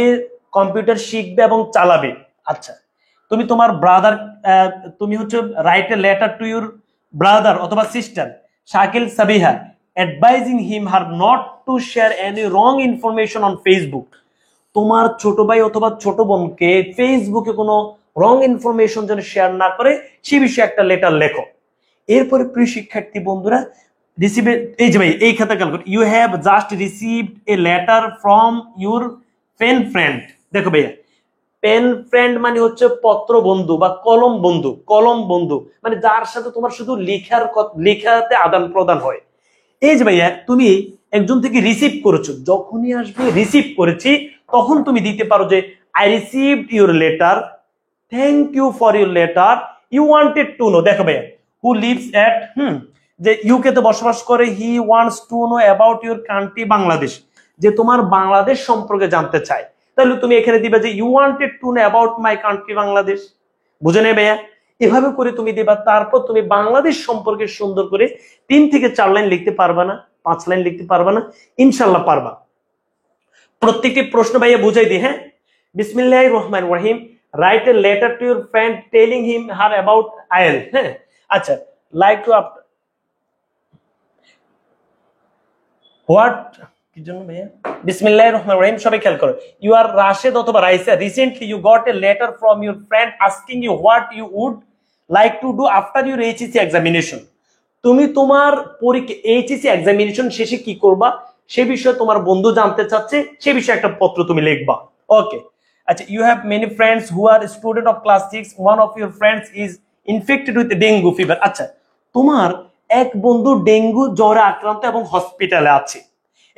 কম্পিউটার শিখবে এবং চালাবে। আচ্ছা, তুমি তোমার ব্রাদার, তুমি হচ্ছে write a letter to your brother অথবা sister Shakil Sabiha advising him her not to share any wrong information on Facebook. তোমার ছোট ভাই অথবা ছোট বোনকে ফেসবুকে কোনো রং ইনফরমেশন যেন শেয়ার না করে সে বিষয়ে একটা লেটার লেখো। এরপরে প্রিয় শিক্ষার্থী বন্ধুরা, রিসিভে, এই যে ভাই এই খাতা খেয়াল করো, you have just received a letter from your pen friend. দেখো ভাইয়া, পেন ফ্রেন্ড মানে হচ্ছে পত্র বন্ধু বা কলম বন্ধু, কলম বন্ধু মানে যার সাথে তোমার শুধু লেখাতে আদান প্রদান হয়। এই যে ভাইয়া, তুমি একজন থেকে রিসিভ করেছো, যখনই আসবে রিসিভ করেছি তখন তুমি দিতে পারো যে I received your letter, thank you for your letter, you wanted to know. দেখো ভাইয়া, হু লিভস এট, যে ইউকে তে বসবাস করে, হি wants to know about your country Bangladesh, যে তোমার বাংলাদেশ সম্পর্কে জানতে চায়। তাহলে তুমি এখানে দিবে যে you wanted to know about my country Bangladesh. বুঝে নেবে ভাইয়া? এভাবে করে তুমি দিবা। তারপর তুমি বাংলাদেশ সম্পর্কে সুন্দর করে 3 থেকে 4 লাইন লিখতে পারবা না? 5 লাইন লিখতে পারবা না? ইনশাল্লাহ পারবা। প্রত্যেকটি প্রশ্ন ভাইয়া বুঝাই দিই। হ্যাঁ, বিসমিল্লাহির রহমানির রহিম, write a letter to your friend telling him her about IL. হ্যাঁ, আচ্ছা, লাইক টু হোয়াট, কি জন্য ভাইয়া? বিসমিল্লাহির রহমানির রহিম, সবাই খেয়াল করো। ইউ আর রাশেদ অথবা Raisa, recently you got a letter from your friend asking you what you would like to do after your HSC examination. তুমি তোমার পরীক্ষা এইচএসসি এক্সামিনেশন শেষে কি করবা সে বিষয়ে তোমার বন্ধু জানতে চাচ্ছে, সে বিষয়ে একটা পত্র তুমি লিখবা। ওকে, আচ্ছা, you have many friends who are student of class 6, one of your friends is infected with dengue fever. আচ্ছা, তোমার এক বন্ধু ডেঙ্গু জ্বরে আক্রান্ত এবং হসপিটালে আছে।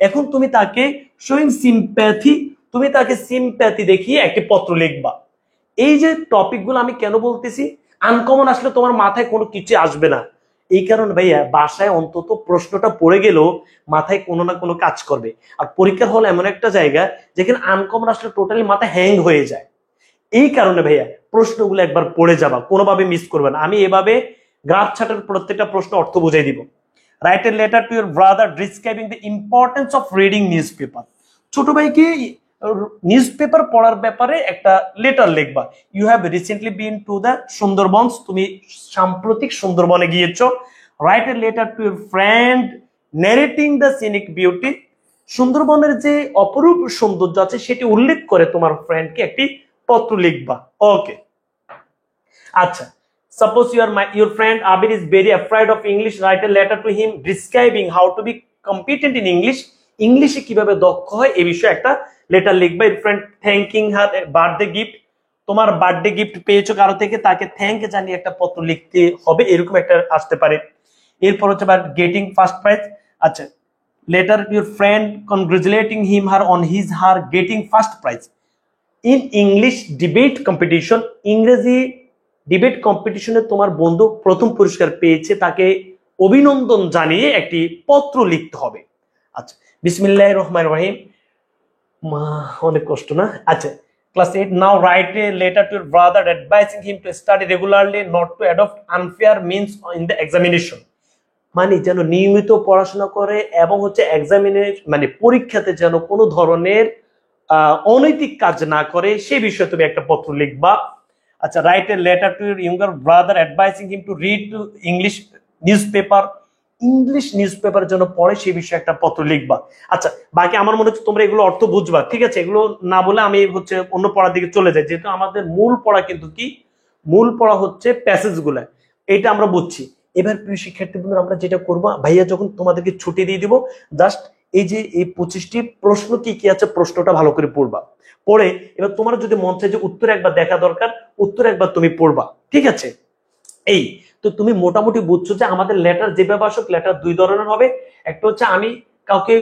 এখন তুমি তাকে শোয়িং সিম্প্যাথি, তুমি তাকে সিম্প্যাথি দেখিয়ে একটি পত্র লিখবা। এই যে টপিকগুলো আমি কেন বলতেছি, আনকমন আসলে তোমার মাথায় কোনো কিছু আসবে না। এই কারণে ভাইয়া বাসায় অন্তত প্রশ্নটা পড়ে গেলেও মাথায় কোনো না কোনো কাজ করবে। আর পরীক্ষার হল এমন একটা জায়গা যেখানে আনকমন আসলে টোটালি মাথা হ্যাং হয়ে যায়। এই কারণে ভাইয়া প্রশ্নগুলো একবার পড়ে যাবা, কোনোভাবে মিস করবে না। আমি এভাবে গ্রাফ ছাটের প্রত্যেকটা প্রশ্ন অর্থ বুঝাই দিব। Write a letter to your brother describing the importance of reading news paper. ছোট ভাইকে নিউজ পেপার পড়ার ব্যাপারে একটা লেটার লিখবা। You have recently been to the Sundarbans, তুমি সাম্প্রতিক সুন্দরবনে গিয়েছো। Write a letter to your friend narrating the scenic beauty, সুন্দরবনের যে অপরূপ সৌন্দর্য আছে সেটি উল্লেখ করে তোমার ফ্রেন্ডকে একটি পত্র লিখবা। ওকে, আচ্ছা, suppose your friend Abir is very afraid of English, write a letter to him describing how to be competent in English, ইংলিশে কিভাবে দক্ষ হয় এই বিষয়ে একটা লেটার লিখবা। your friend thanking her birthday gift, তোমার বার্থডে গিফট পেয়েছো কারো থেকে, তাকে থ্যাংক জানিয়ে একটা পত্র লিখতে হবে, এরকম একটা আসতে পারে। এরপর হচ্ছে গেটিং ফার্স্ট প্রাইজ। আচ্ছা, letter your friend congratulating him her on his her getting first prize in English debate competition, ইংরেজি ডিবেট কম্পিটিশনে তোমার বন্ধু প্রথম পুরস্কার পেয়েছে, তাকে অভিনন্দন জানিয়ে একটি পত্র লিখতে হবে। আচ্ছা, বিসমিল্লাহির রহমানির রহিম, অনেক কষ্ট না? আচ্ছা, class 8, now write a letter to your brother advising him to study regularly, not to adopt unfair means in the examination. মানে যেন নিয়মিত পড়াশোনা করে এবং হচ্ছে এক্সামিনেশন মানে পরীক্ষাতে যেন কোনো ধরনের অনৈতিক কাজ না করে সে বিষয়ে তুমি একটা পত্র লিখবা। আচ্ছা, right a letter to your younger brother advising him to read English news paper, English news paper যেন পড়ে সে বিষয়ে একটা পত্র লিখবা। আচ্ছা, বাকি আমার মনে হচ্ছে তোমরা এগুলো অর্থ বুঝবা, ঠিক আছে? এগুলো না বলে আমি হচ্ছে অন্য পড়ার দিকে চলে যাই, যেহেতু আমাদের মূল পড়া কিন্তু কি, মূল পড়া হচ্ছে প্যাসেজ গুলা, এটা আমরা বুঝছি। এবার প্রিয় শিক্ষার্থী বন্ধুরা, আমরা যেটা করবো, ভাইয়া যখন তোমাদেরকে ছুটি দিয়ে দিব, জাস্ট এই যে এই 25টি প্রশ্ন কি কি আছে, প্রশ্নটা ভালো করে পড়বা। পড়ে এবার তোমার যদি মন চায় যে উত্তর একবার দেখা দরকার, উত্তর একবার তুমি পড়বা, ঠিক আছে? এই তো তুমি মোটামুটি বুঝছো যে আমাদের লেটার যেভাবে আসুক, লেটার দুই ধরনের হবে। একটা হচ্ছে আমি কাউকে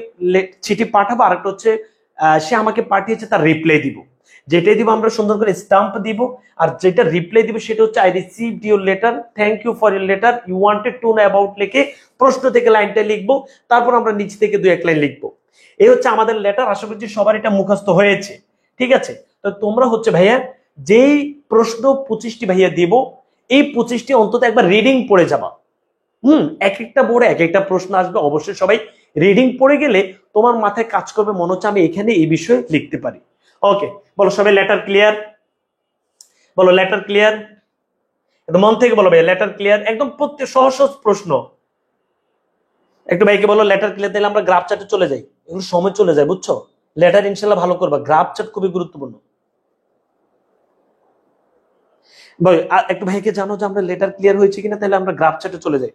চিঠি পাঠাবো, আর একটা হচ্ছে সে আমাকে পাঠিয়েছে তার রিপ্লাই দিব। যেটাই দিব আমরা সুন্দর করে স্টাম্প দিব, আর যেটা রিপ্লাই দিব সেটা হচ্ছে I received your letter, thank you for your letter, you wanted to know about লিখে প্রশ্ন থেকে লাইনটা লিখবো, তারপর আমরা নিচ থেকে দুই এক লাইন লিখবো। এই হচ্ছে আমাদের লেটার। আশা করছি সবার এটা মুখস্থ হয়েছে, ঠিক আছে? তো তোমরা হচ্ছে ভাইয়া যেই প্রশ্ন 25টি ভাইয়া দিব, এই 25টি অন্তত একবার রিডিং পড়ে যাবা। এক একটা বোর্ডে এক একটা প্রশ্ন আসবে, অবশ্যই সবাই রিডিং পড়ে গেলে তোমার মাথায় কাজ করবে, মনে হচ্ছে আমি এখানে এই বিষয়ে লিখতে পারি। ওকে, বলো সবাই লেটার ক্লিয়ার? বলো লেটার ক্লিয়ার? মন থেকে বলো ভাই লেটার ক্লিয়ার। একদম প্রত্যেক সহজ সহজ প্রশ্ন। একটু ভাইকে বলো লেটার ক্লিয়ার, তাহলে আমরা গ্রাফ চার্টে চলে যাই, এগুলো সময় চলে যায়, বুঝছো? লেটার ইনশাল্লাহ ভালো করবা, গ্রাফ চার্ট খুবই গুরুত্বপূর্ণ। ভাই একটু ভাইকে জানো যে আমরা লেটার ক্লিয়ার হয়েছে কিনা, তাহলে আমরা গ্রাফ চার্টে চলে যাই।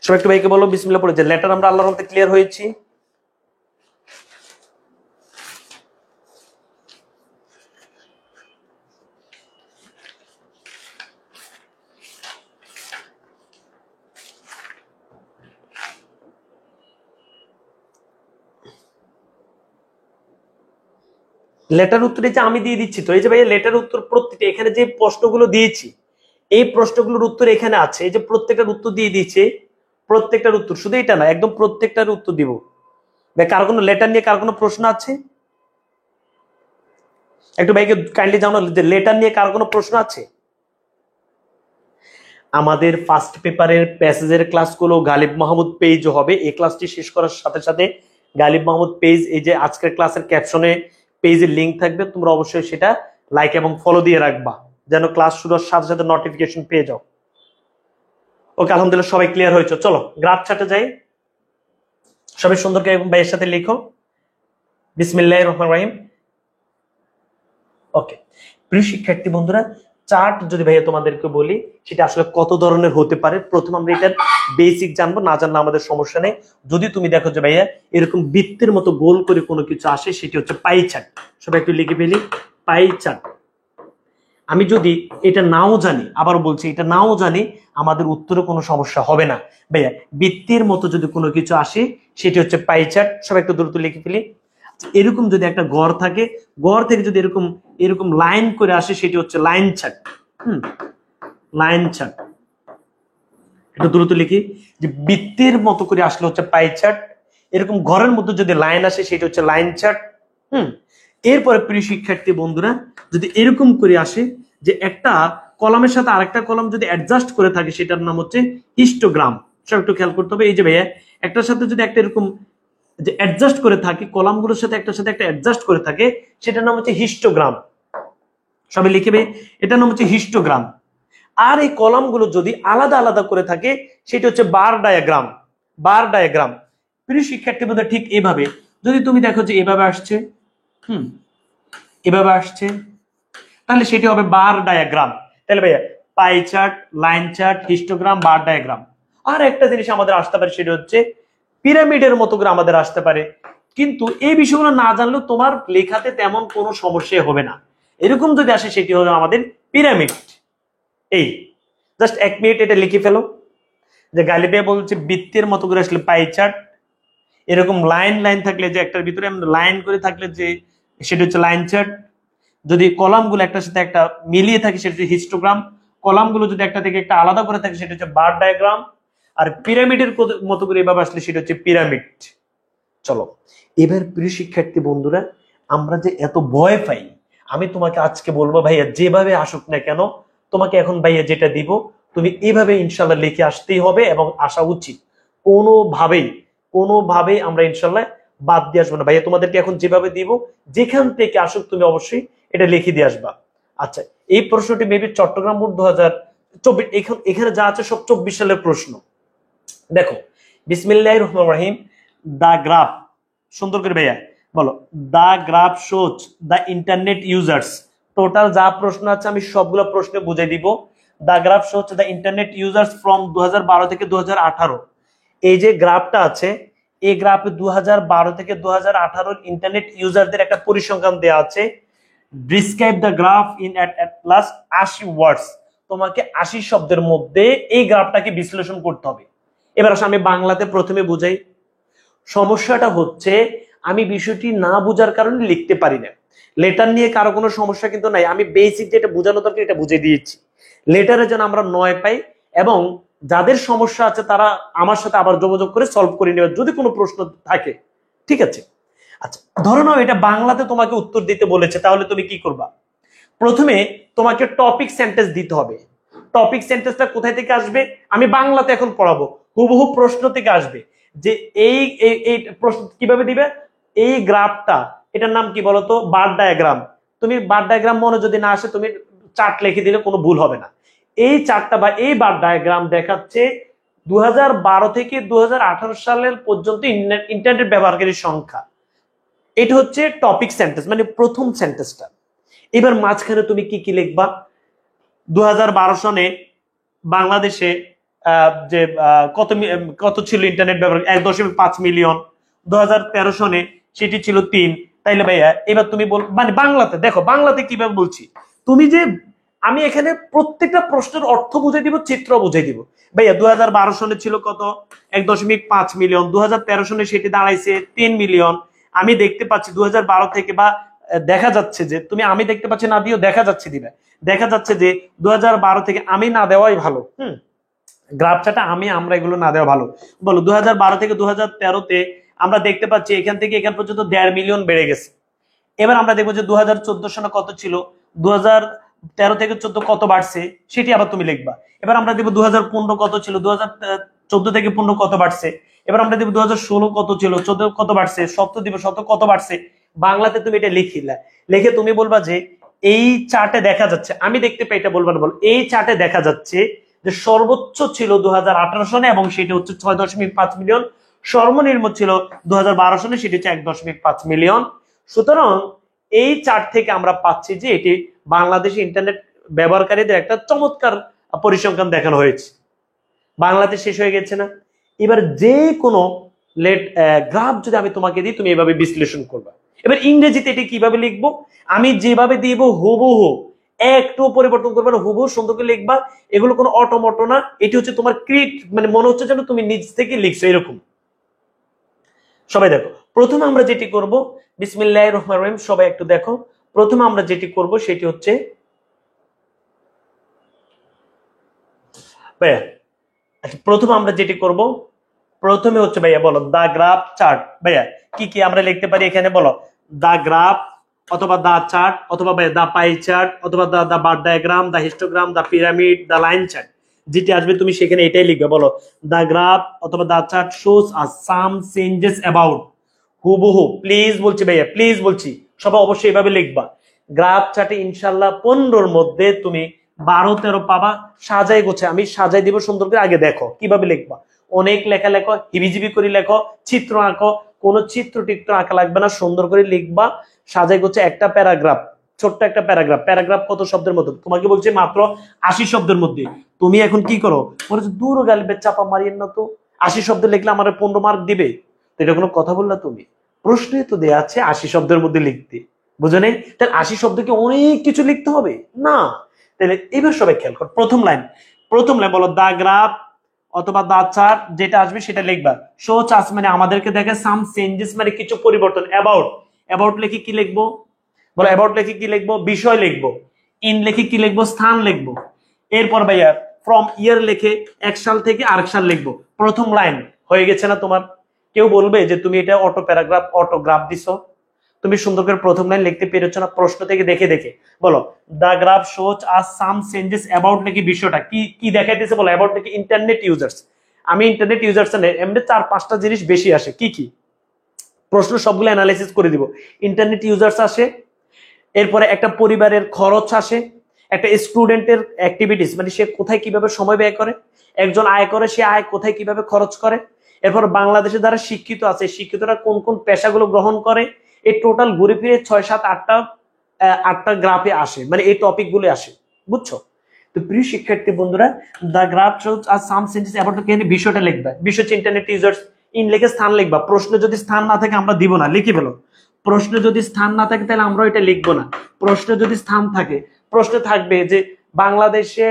সবাই একটু ভাইকে বলো বিসমিল্লাহ পড়ে যে লেটার আমরা আল্লাহর রহমতে ক্লিয়ার হয়েছি। লেটার উত্তর এই যে আমি দিয়ে দিচ্ছি, তো এই যে ভাইয়া লেটার উত্তর প্রত্যেকটা এখানে যে প্রশ্নগুলো দিয়েছি, এই প্রশ্নগুলোর উত্তর এখানে আছে, এই যে প্রত্যেকটার উত্তর দিয়ে দিয়েছে, প্রত্যেকটার উত্তর, শুধু এটা না একদম প্রত্যেকটার উত্তর দিব। ভাই কার কোনো লেটার নিয়ে কার কোনো প্রশ্ন আছে? একটু ভাইকে কাইন্ডলি জানানো যে লেটার নিয়ে কার কোনো প্রশ্ন আছে? আমাদের ফার্স্ট পেপারের প্যাসেজের ক্লাসগুলো গালিব মাহমুদ পেজ হবে। এই ক্লাসটি শেষ করার সাথে সাথে গালিব মাহমুদ পেজ, এই যে আজকের ক্লাসের ক্যাপশনে পেজের লিংক থাকবে, তোমরা অবশ্যই সেটা লাইক এবং ফলো দিয়ে রাখবা, যেন ক্লাস শুরুর সাথে সাথে নোটিফিকেশন পেয়ে যাও। ওকে, আলহামদুলিল্লাহ সবাই ক্লিয়ার হয়েছে। চলো গ্রাফ চার্টে যাই, সবাই সুন্দর করে ভাইয়ের সাথে লিখো বিসমিল্লাহির রহমানির রহিম। ওকে, প্রিয় শিক্ষার্থী বন্ধুরা, চার্ট যদি ভাইয়া তোমাদেরকে বলি সেটা আসলে কত ধরনের হতে পারে, প্রথম আমরা এটার বেসিক জানবো, না জানলে আমাদের সমস্যা নেই। যদি তুমি দেখো যে ভাইয়া এরকম বৃত্তের মতো গোল করে কোনো কিছু আসে, সেটি হচ্ছে পাই চার্ট। সবাই একটু লিখে ফেলি, পাই চার্ট। আমি যদি এটা নাও জানি, আবার বলছি এটা নাও জানি, আমাদের উত্তরে কোনো সমস্যা হবে না। ভাইয়া বৃত্তের মতো যদি কোনো কিছু আসে সেটি হচ্ছে পাই চার্ট। সবাই একটু দ্রুত লিখে ফেলি। এরকম যদি একটা গড় থাকে, গড় থেকে যদি এরকম এরকম লাইন করে আসে সেটি হচ্ছে লাইন চার্ট। Line chart. একটু দ্রুত লিখি যে বৃত্তের মতো করে আসলে হচ্ছে পাই চার্ট, এরকম ঘরের মধ্যে যদি লাইন আসে সেটা হচ্ছে লাইন চার্ট। এরপরে প্রিয় শিক্ষার্থী বন্ধুরা, যদি এরকম করে আসে যে একটা কলামের সাথে আরেকটা কলাম যদি অ্যাডজাস্ট করে থাকে, সেটার নাম হচ্ছে হিস্টোগ্রাম। সব একটু খেয়াল করতে হবে। এই যে ভাইয়া একটার সাথে যদি একটা এরকম যে অ্যাডজাস্ট করে থাকে, কলামগুলোর সাথে একটার সাথে একটা অ্যাডজাস্ট করে থাকে, সেটার নাম হচ্ছে হিস্টোগ্রাম। সবাই লিখবে, এটার নাম হচ্ছে হিস্টোগ্রাম। আর এই কলামগুলো যদি আলাদা আলাদা করে থাকে সেটা হচ্ছে বার ডায়াগ্রাম। বার ডায়াগ্রাম। প্রিয় শিক্ষার্থী বন্ধুরা, ঠিক এভাবে যদি তুমি দেখো যে এভাবে আসছে, এভাবে আসছে, তাহলে সেটি হবে বার ডায়াগ্রাম। তাহলে ভাইয়া pie chart, line chart, histogram, bar diagram. আর একটা জিনিস আমাদের আসতে পারে, সেটা হচ্ছে পিরামিডের মতো করে আমাদের আসতে পারে। কিন্তু এই বিষয়গুলো না জানলেও তোমার লেখাতে তেমন কোনো সমস্যা হবে না। এরকম যদি আসে সেটি হলো আমাদের পিরামিড। এই জাস্ট 1 মিনিট এটা লিখে ফেলো যে গালিবে বলছে বৃত্তের মতো করে আসলে পাই চার্ট, এরকম লাইন লাইন থাকলে যে একটার ভিতরে লাইন করে থাকলে যে সেটা হচ্ছে লাইন চার্ট। যদি কলামগুলো একটার সাথে একটা মিলিয়ে থাকে সেটা হচ্ছে হিস্টোগ্রাম। কলামগুলো যদি একটা থেকে একটা আলাদা করে থাকে সেটা হচ্ছে বার ডায়াগ্রাম। আর পিরামিডের মতো করে এভাবে আসলে সেটা হচ্ছে পিরামিড। চলো এবার প্রিয় শিক্ষার্থী বন্ধুরা, আমরা যে এত ভয় পাই, আমি তোমাকে আজকে বলবো ভাইয়া যেভাবে আসুক না কেন, তোমাকে এখন ভাইয়া যেটা দিব তুমি এভাবে ইনশাল্লাহ লিখে আসতেই হবে এবং আসা উচিত। কোনোভাবেই আমরা ইনশাল্লাহ বাদ দিয়ে আসবো না। ভাইয়া তোমাদেরকে এখন যেভাবে দিব, যেখান থেকে আসুক তুমি অবশ্যই এটা লিখে দিয়ে আসবা। আচ্ছা, এই প্রশ্নটি মেবি চট্টগ্রাম বোর্ড 2024, এখানে যা আছে সব 24 সালের প্রশ্ন। দেখো বিসমিল্লাহির রহমানির রহিম, দা গ্রাফ, সুন্দর করে ভাইয়া বলো, the graph shows the internet users. Total যা প্রশ্ন আছে আমি সবগুলো প্রশ্নে বুঝাই দিব। দ্য গ্রাফ শো হচ্ছে দ্য ইন্টারনেট ইউজার্স ফ্রম 2012 থেকে 2018। এই যে গ্রাফটা আছে, এই গ্রাফে 2012 থেকে 2018 ইন্টারনেট ইউজারদের একটা পরিসংখ্যান দেওয়া আছে। Describe the graph in at last 80 ওয়ার্ডস। তোমাকে 80 শব্দের মধ্যে এই গ্রাফটাকে বিশ্লেষণ করতে হবে। এবার আসলে আমি বাংলাতে প্রথমে বুঝাই। সমস্যাটা হচ্ছে আমি বিষয়টি না বোঝার কারণে লিখতে পারি না। লেটার নিয়ে কারো কোনো সমস্যা কিন্তু নাই, আমি বেসিক যেটা বোঝানো দরকার এটা বুঝিয়ে দিয়েছি। লেটারে যেন আমরা 9 পাই, এবং যাদের সমস্যা আছে তারা আমার সাথে আবার যোগাযোগ করে সলভ করে নেবে যদি কোনো প্রশ্ন থাকে। ঠিক আছে, আচ্ছা ধরো নাও এটা বাংলাতে তোমাকে উত্তর দিতে বলেছে, তাহলে তুমি কি করবা? প্রথমে তোমাকে টপিক সেন্টেন্স দিতে হবে। টপিক সেন্টেন্সটা কোথায় থেকে আসবে? আমি বাংলাতে এখন পড়াবো, হুবহু প্রশ্ন থেকে আসবে যে এই এই প্রশ্ন কিভাবে দিবে। এই গ্রাফটা, এটার নাম কি বলতো? বার ডায়াগ্রাম। তুমি বার ডায়াগ্রাম মনে যদি না আসে, তুমি চার্ট লিখে দিলে কোনো ভুল হবে না। এই চার্টটা বা এই বার ডায়াগ্রাম দেখাচ্ছে 2012 থেকে 2018 সালের পর্যন্ত ইন্টারনেট ব্যবহারকারীর সংখ্যা। এটা হচ্ছে টপিক সেন্টেন্স, মানে প্রথম সেন্টেন্সটা। এবার মাঝখানে তুমি কি কি লিখবা? 2012 সনে বাংলাদেশে যে কত ছিল ইন্টারনেট ব্যবহার? 1.5 মিলিয়ন। 2013 সনে সেটি ছিল 3। তাইলে ভাইয়া এবার তুমি বল, মানে বাংলাতে দেখো, বাংলাতে কিভাবে বলছি তুমি যে আমি এখানে প্রত্যেকটা প্রশ্নের অর্থ বুঝাই দিব, চিত্র বুঝাই দিব। ভাইয়া 2012 সনে ছিল কত? 1.5 মিলিয়ন। 2013 সনে সেটি দাঁড়াইছে 3 মিলিয়ন। আমি দেখতে পাচ্ছি 2012 থেকে, বা দেখা যাচ্ছে যে তুমি আমি দেখতে পাচ্ছি না দিও, দেখা যাচ্ছে দিবে, দেখা যাচ্ছে যে 2012 থেকে আমি না দেওয়াই ভালো। গ্রাফ চাটা আমরা এগুলো না দেওয়া ভালো। বলো 2012 থেকে 2013-তে আমরা দেখতে পাচ্ছি এখান থেকে এখান পর্যন্ত 1.5 মিলিয়ন বেড়ে গেছে। এবার আমরা দেখবো যে 2014 সনে কত ছিল, 2013 থেকে 14 কত বাড়ছে সেটি আবার তুমি লিখবা। এবার আমরা দেখবো 2015 কত ছিল, 2014 থেকে 15 কত বাড়ছে। এবার আমরা দেখবো 2016 কত ছিল, 14 কত বাড়ছে, 17 দিব 17 কত বাড়ছে। বাংলাতে তুমি এটা লিখিলা, লিখে তুমি বলবা যে এই চার্টে দেখা যাচ্ছে, আমি দেখতে পাই এটা বলবা না, বল এই চার্টে দেখা যাচ্ছে যে সর্বোচ্চ ছিল 2018 সনে এবং সেটা হচ্ছে 6.5 মিলিয়ন। সর্বনিম্ন ছিল 2012 সনে, সেটি হচ্ছে 1.5 মিলিয়ন। সুতরাং এই চার্ট থেকে আমরা পাচ্ছি যে এটি বাংলাদেশে ইন্টারনেট ব্যবহারকারীদের একটা চমৎকার পরিসংখ্যান দেখানো হয়েছে। বাংলাতে শেষ হয়ে গেছে না? এবার যে কোনো গ্রাফ যদি আমি তোমাকে দিই, তুমি এভাবে বিশ্লেষণ করবা। এবার ইংরেজিতে এটি কিভাবে লিখবো? আমি যেভাবে দিব হুবহু, একটু পরিবর্তন করবে না, হুবহু সুন্দর করে লিখবা। এগুলো কোনো অটোমটো না, এটি হচ্ছে তোমার ক্রিয়েট, মানে মনে হচ্ছে যেন তুমি নিজ থেকে লিখছো এরকম। সবাই দেখো, প্রথমে আমরা যেটি করব, বিসমিল্লাহির রহমানির রহিম, সবাই একটু দেখো। প্রথমে আমরা যেটি করব সেটি হচ্ছে ভাইয়া, আচ্ছা প্রথমে আমরা যেটি করব, প্রথমে হচ্ছে ভাইয়া বলো দা গ্রাফ চার্ট। ভাইয়া কি কি আমরা লিখতে পারি এখানে? বলো দা গ্রাফ, অথবা দা চার্ট, অথবা ভাইয়া দা পাই চার্ট, অথবা the bar diagram, the histogram, the pyramid, the line chart. যেটি আসবে তুমি সেখানে এটাই লিখবে। বলো দা গ্রাফ অথবা the chart shows us some changes about. হুবহু প্লিজ বলছি ভাইয়া, প্লিজ বলছি, সবাই অবশ্যই এভাবে লিখবা। গ্রাফ চার্টে ইনশাল্লাহ 15-র মধ্যে তুমি 12-13 পাবা। সাজাই গোছে আমি সাজাই দিব সুন্দর করে, আগে দেখো কিভাবে লিখবা। অনেক লেখা লেখো, হিবিজিবি করে লেখো, চিত্র আঁকো, কোনো চিত্র টিত্র আঁকা লাগবে না, সুন্দর করে লিখবা। সাজাই গোছে একটা প্যারাগ্রাফ, ছোট্ট একটা প্যারাগ্রাফ। প্যারাগ্রাফ কত শব্দের মধ্যে? তোমাকে বলছে মাত্র 80 শব্দের মধ্যে। তুমি এখন কি করো? মনে হচ্ছে দূর গালিবে চাপা মারিয়েন না তো, 80 শব্দ লিখলে আমার 15 মার্ক দিবে? তো এটা কোনো কথা বললা তুমি? প্রশ্নে তো দেয়া আছে 80 শব্দের মধ্যে লিখতে, বুঝো নেই? তাহলে 80 শব্দকে অনেক কিছু লিখতে হবে না। তাহলে এবার সবাই খেয়াল কর, প্রথম লাইন বলো দা গ্রাফ অথবা দা চার্ট, যেটা আসবে সেটা লিখবা। শো চার্ট মানে আমাদেরকে দেখে, সাম চেঞ্জেস মানে কিছু পরিবর্তন, অ্যাবাউট লিখে কি লিখবো? বলো অ্যাবাউট লিখে কি লিখবো? বিষয় লিখবো। ইন লিখে কি লিখবো? স্থান লিখবো। এরপর ভাইয়া ফ্রম ইয়ার লিখে এক সাল থেকে আরেক সাল লিখবো। প্রথম লাইন হয়ে গেছে না তোমার? কেউ বলবে যে তুমি এটা অটোগ্রাফ দিছো? তুমি সুন্দর করে প্রথম লাইন লিখতে পেরেছো না প্রশ্ন থেকে দেখে দেখে? বলো the graph shows us some changes about নাকি বিষয়টা কি কি দেখাইতেছে? বলো অ্যাবাউট নাকি ইন্টারনেট ইউজার্স। আমি ইন্টারনেট ইউজার্স এমনি 4-5টা জিনিস বেশি আসে। কি কি প্রশ্ন সবগুলো অ্যানালাইসিস করে দিব। ইন্টারনেট ইউজার্স আসে, এরপরে একটা পরিবারের খরচ আসে, একটা স্টুডেন্টের অ্যাক্টিভিটিস মানে সে কোথায় কিভাবে সময় ব্যয় করে, একজন আয় করে সে আয় কোথায় কিভাবে খরচ করে, এরপর বাংলাদেশে যারা শিক্ষিত আছে শিক্ষিতরা কোন কোন পেশাগুলো গ্রহণ করে। এই টোটাল ঘুরে ফিরে 6, 7, 8টা গ্রাফে আসে, মানে এই টপিক গুলো আসে, বুঝছো? তো তো প্রিয় শিক্ষার্থী বন্ধুরা, দ্য গ্রাফ শোজ আর সাম সেন্টেন্স অ্যাবাউট এখানে বিষয়টা লিখবা, বিষয় হচ্ছে ইন্টারনেট ইউজার্স, ইন লিখে স্থান লিখবা। প্রশ্ন যদি স্থান না থাকে আমরা দিব না, লিখে ফেলো। প্রশ্ন যদি স্থান না থাকে তাহলে আমরা এটা লিখবো না। প্রশ্ন যদি স্থান থাকে, প্রশ্ন থাকবে যে বাংলাদেশে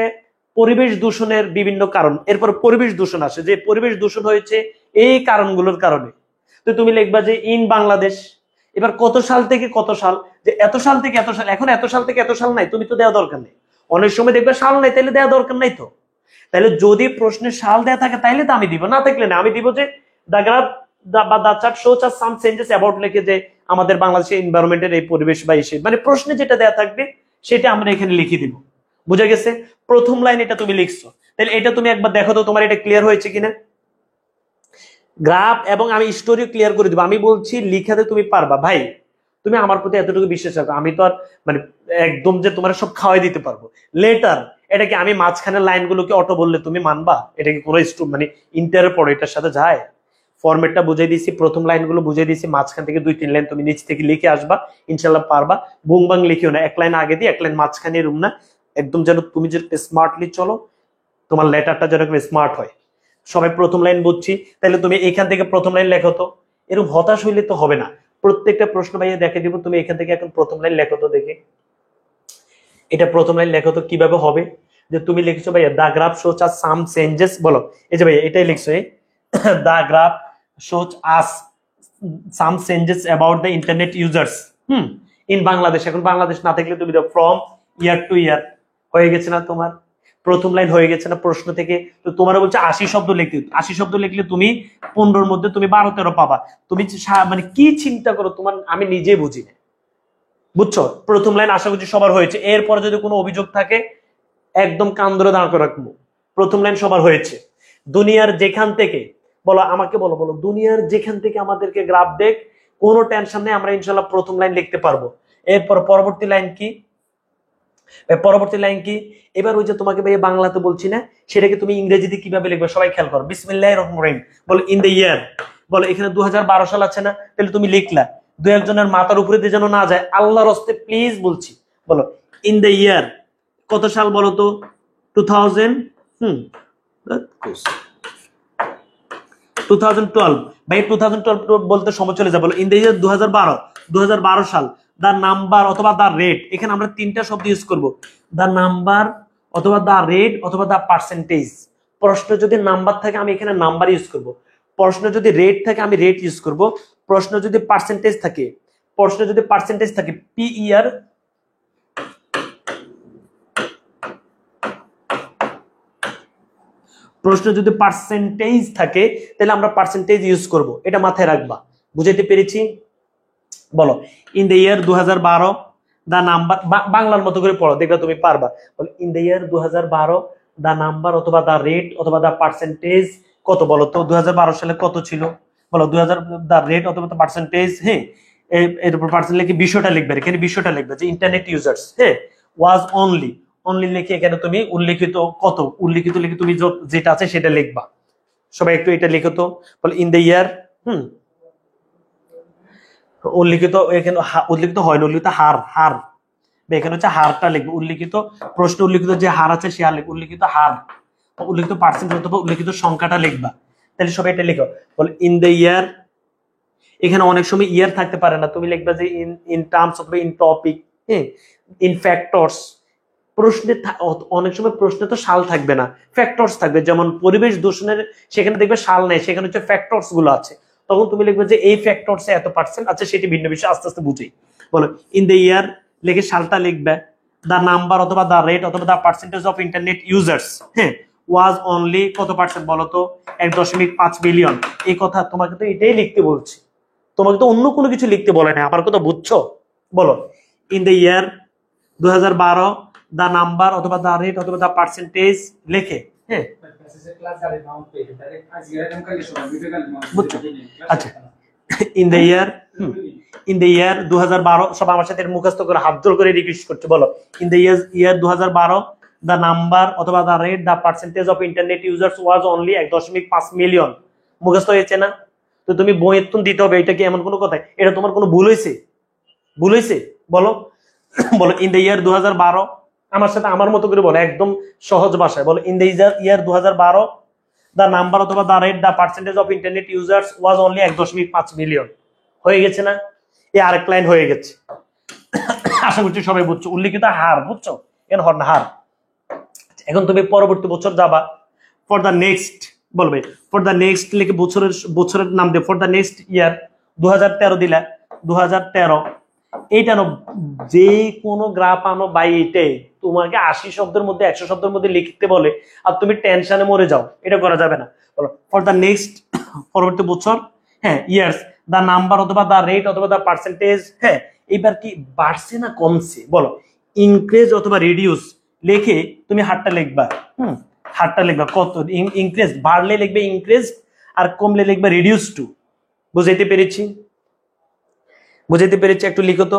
পরিবেশ দূষণের বিভিন্ন কারণ, এরপর পরিবেশ দূষণ আসে, যে পরিবেশ দূষণ হয়েছে এই কারণগুলোর কারণে। তো তুমি লিখবা যে ইন বাংলাদেশ, এবার কত সাল থেকে কত সাল, যে এত সাল থেকে এত সাল। এখন এত সাল থেকে এত সাল নাই, তুমি তো দেওয়া দরকার নেই। অনেক সময় দেখবে সাল নাই, তাহলে দেওয়া দরকার নাই। তো তাহলে যদি প্রশ্নের সাল দেয়া থাকে তাইলে তো আমি দিব, না থাকলে না। আমি দিব যে দ্য গ্রাফ বা the chart shows us some changes about লিখে যে আমাদের বাংলাদেশের এনভায়রনমেন্টের এই পরিবেশ বা এসে, মানে প্রশ্নে যেটা দেয়া থাকবে সেটা আমরা এখানে লিখে দিব। বুঝা গেছে? প্রথম লাইন এটা তুমি লিখছো, তাহলে এটা তুমি একবার দেখো তো তোমার এটা ক্লিয়ার হয়েছে কিনা। গ্রাফ এবং আমি স্টোরি ক্লিয়ার করে দিব। আমি বলছি লিখাতে তুমি পারবা ভাই, তুমি আমার প্রতি এতটুকু বিশ্বাস রাখো। আমি তো আর মানে একদম যে তোমার সব খাওয়াই দিতে পারবো। লেটার এটা কি আমি মাঝখানে লাইনগুলোকে অটো বললে তুমি মানবা? এটা কি কোনো মানে ইন্টারের পরে এটার সাথে যায়? ফরম্যাটটা বুঝাই দিয়েছি, প্রথম লাইনগুলো বুঝাই দিয়েছি, মাঝখান থেকে 2-3 লাইন তুমি নিচ থেকে লিখে আসবা, ইনশাল্লাহ পারবা। বুং বাং লিখিও না, এক লাইন আগে দিয়ে এক লাইন মাঝখানে এরকম না, একদম যেন তুমি যে স্মার্টলি চলো, তোমার লেটারটা যেন স্মার্ট হয়। সবাই প্রথম লাইন বুঝছি, তাহলে তুমি এখান থেকে প্রথম লাইন লেখো তো। এরকম হতাশ হইলে তো হবে না। প্রত্যেকটা প্রশ্ন ভাইয়া দেখে দিব, তুমি এখান থেকে এখন প্রথম লাইন লেখো তো দেখে। এটা প্রথম লাইন লেখো তো কিভাবে হবে। যে তুমি লিখছো ভাইয়া the graph shows us some changes, বলো এই যে ভাইয়া এটাই লিখছো, the graph shows us some changes about the internet users in Bangladesh. এখন বাংলাদেশ না থাকলে তুমি ফ্রম ইয়ার টু ইয়ার হয়ে গেছে না তোমার? প্রথম লাইন হয়ে গেছে না প্রশ্ন থেকে? তো তোমার বলছে 80 শব্দ লিখতে, 80 শব্দ লিখলে তুমি 15-র মধ্যে তুমি 12-13 পাবা। তুমি মানে কি চিন্তা করো তোমার, আমি নিজে বুঝি না। বুঝছো? প্রথম লাইন আশা করছি সবার হয়েছে। এরপর যদি কোনো অভিযোগ থাকে একদম কান ধরে দাঁড় করে রাখবো। প্রথম লাইন সবার হয়েছে। দুনিয়ার যেখান থেকে, বলো আমাকে, বলো বলো, দুনিয়ার যেখান থেকে আমাদেরকে গ্রাফ দেখ, কোনো টেনশন নেই, আমরা ইনশাল্লাহ প্রথম লাইন লিখতে পারবো। এরপর পরবর্তী লাইন কি? পরবর্তী লাইন কি? এবার ওই যে তোমাকে ভাই বাংলাতে বলছি না, সেটাকে তুমি ইংরেজিতে কিভাবে লিখবে সবাই খেয়াল করো। বিসমিল্লাহির রহমানির রহিম, বলো ইন দ্য ইয়ার। বলো এখানে 2012 সাল আছে না, তাহলে তুমি লিখলা, দু একজনের মাথার উপরে দিয়ে যেন না যায়, আল্লাহর হস্তে প্লিজ বলছি। বলো ইন দ্য ইয়ার, কত সাল বলো তো? 2000 2012। ভাই 2012 বলতে সময় চলে যায়। বলো ইন দ্য ইয়ার 2012 সাল। দা নাম্বার অথবা দা রেট, এখানে আমরা তিনটা শব্দ ইউজ করব, দা নাম্বার অথবা দা রেট অথবা দা পার্সেন্টেজ। প্রশ্ন যদি নাম্বার থাকে আমি এখানে নাম্বার ইউজ করব, প্রশ্ন যদি রেট থাকে আমি রেট ইউজ করব, প্রশ্ন যদি পার্সেন্টেজ থাকে PER, প্রশ্ন যদি পার্সেন্টেজ থাকে তাহলে আমরা পার্সেন্টেজ ইউজ করব। এটা মাথায় রাখবা। বুঝাইতে পেরেছি? বলো in the year 2012 the number, বাংলার মতো করে পড়ো, দেখবে তুমি পারবা। বলো in the year 2012 the number অথবা দা রেট অথবা দা পার্সেন্টেজ কত বলো তো? 2012 সালে কত ছিল? বলো 2000 দা রেট অথবা দা পার্সেন্টেজ। হ্যাঁ, এর উপর পার্সেন্ট লিখে বিষয়টা লিখবে, এখানে বিষয়টা লিখবে যে ইন্টারনেট ইউজার্স। হ্যাঁ, ওয়াজ অনলি, অনলি লিখে এখানে তুমি উল্লেখিত কত, উল্লেখিত লিখে তুমি যেটা আছে সেটা লিখবা। সবাই একটু এটা লিখো তো। বলো ইন দ্য ইয়ার, উল্লিখিত, এখানে উল্লিখিত হয় না, উল্লিখিত হার, হার এখানে হচ্ছে হারটা লিখবে। উল্লিখিত প্রশ্ন উল্লিখিত যে হার আছে সে হার লিখবে, উল্লিখিত হার, উল্লিখিত পার্সেন্ট অথবা উল্লিখিত সংখ্যাটা লিখবা। তাহলে সবাই এটা লিখো। বল ইন দ্য ইয়ার, এখানে অনেক সময় ইয়ার থাকতে পারে না, তুমি লিখবা যে ইন টার্মস অথবা ইন টপিক, হ্যাঁ, ইন ফ্যাক্টরস। প্রশ্নে অনেক সময় প্রশ্নে তো সাল থাকবে না, ফ্যাক্টরস থাকবে। যেমন পরিবেশ দূষণের, সেখানে দেখবে সাল নেই, সেখানে হচ্ছে ফ্যাক্টরস গুলো আছে। তখন তুমি লিখবে যে এই ফ্যাক্টরসে এত পার্সেন্ট আছে, সেটি ভিন্ন বিষয়, আস্তে আস্তে বুঝি। বলো ইন দ্য ইয়ার লিখে সালটা লিখবে, দা নাম্বার অথবা দা রেট অথবা the percentage of internet users, হ্যাঁ, ওয়াজ অনলি কত পার্সেন্ট বলো তো? 1.5 বিলিয়ন। এই কথা তোমাকে তো এটাই লিখতে বলছি, তোমাকে তো অন্য কোনো কিছু লিখতে বলে না, আমার কথা বুঝছো? বলো in the year 2012 the number অথবা দা রেট অথবা দা পার্সেন্টেজ লিখে, হ্যাঁ, আচ্ছা। In the year, in the year 2012, সব আমার সাথে মুখস্থ করে হাত জোর করে রিকোয়েস্ট করছে। বলো in the year 2012 the number অথবা the rate the percentage of internet users was only 1.5 million. মুখস্থ হয়েছে না? তো তুমি বইয়ের তুন দিতে হবে, এটা কি এমন কোনো কথা? এটা তোমার কোনো ভুল হয়েছে? ভুল হয়েছে? বলো বলো ইন দ্য ইয়ার 2012 আমার সাথে আমার মতো করে বলো, একদম সহজ ভাষায় বলো। In the year 2012 the number অথবা the rate the percentage of internet users was only 1.5 million. হয়ে গেছে না? এই আরেক লাইন হয়ে গেছে। আশা করছি সবাই বুঝছো। উল্লিখিত হার, বুঝছো? এন হর না হার। এখন তুমি পরবর্তী বছর যাবা, ফর দ্য নেক্সট বলবে, ফর দ্য নেক্সট লিখে বছরের নাম দিয়ে ফর দ্য নেক্সট ইয়ার 2013 দিলা, 2013 এইটা আনো, যে কোনো গ্রাফ আনো বাই, এইটাই তোমাকে 80 শব্দের মধ্যে 100 শব্দের মধ্যে লিখতে বলে আর তুমি টেনশনে মরে যাও, এটা করা যাবে না। বলো ফর দ্য নেক্সট, পরবর্তী বছর, হ্যাঁ, ইয়ার্স, দ্য নাম্বার অথবা দ্য রেট অথবা দ্য পার্সেন্টেজ, হ্যাঁ, এবার কি বাড়ছে না কমছে, বলো ইনক্রিজ অথবা রিডিউস লিখে তুমি হারটা লিখবা। হারটা লিখবা কত, ইনক্রিজ বাড়লে লিখবে ইনক্রিজ, আর কমলে লিখবে রিডিউস টু। বুঝাইতে পেরেছি? বুঝাইতে পেরেছি? একটু লিখো তো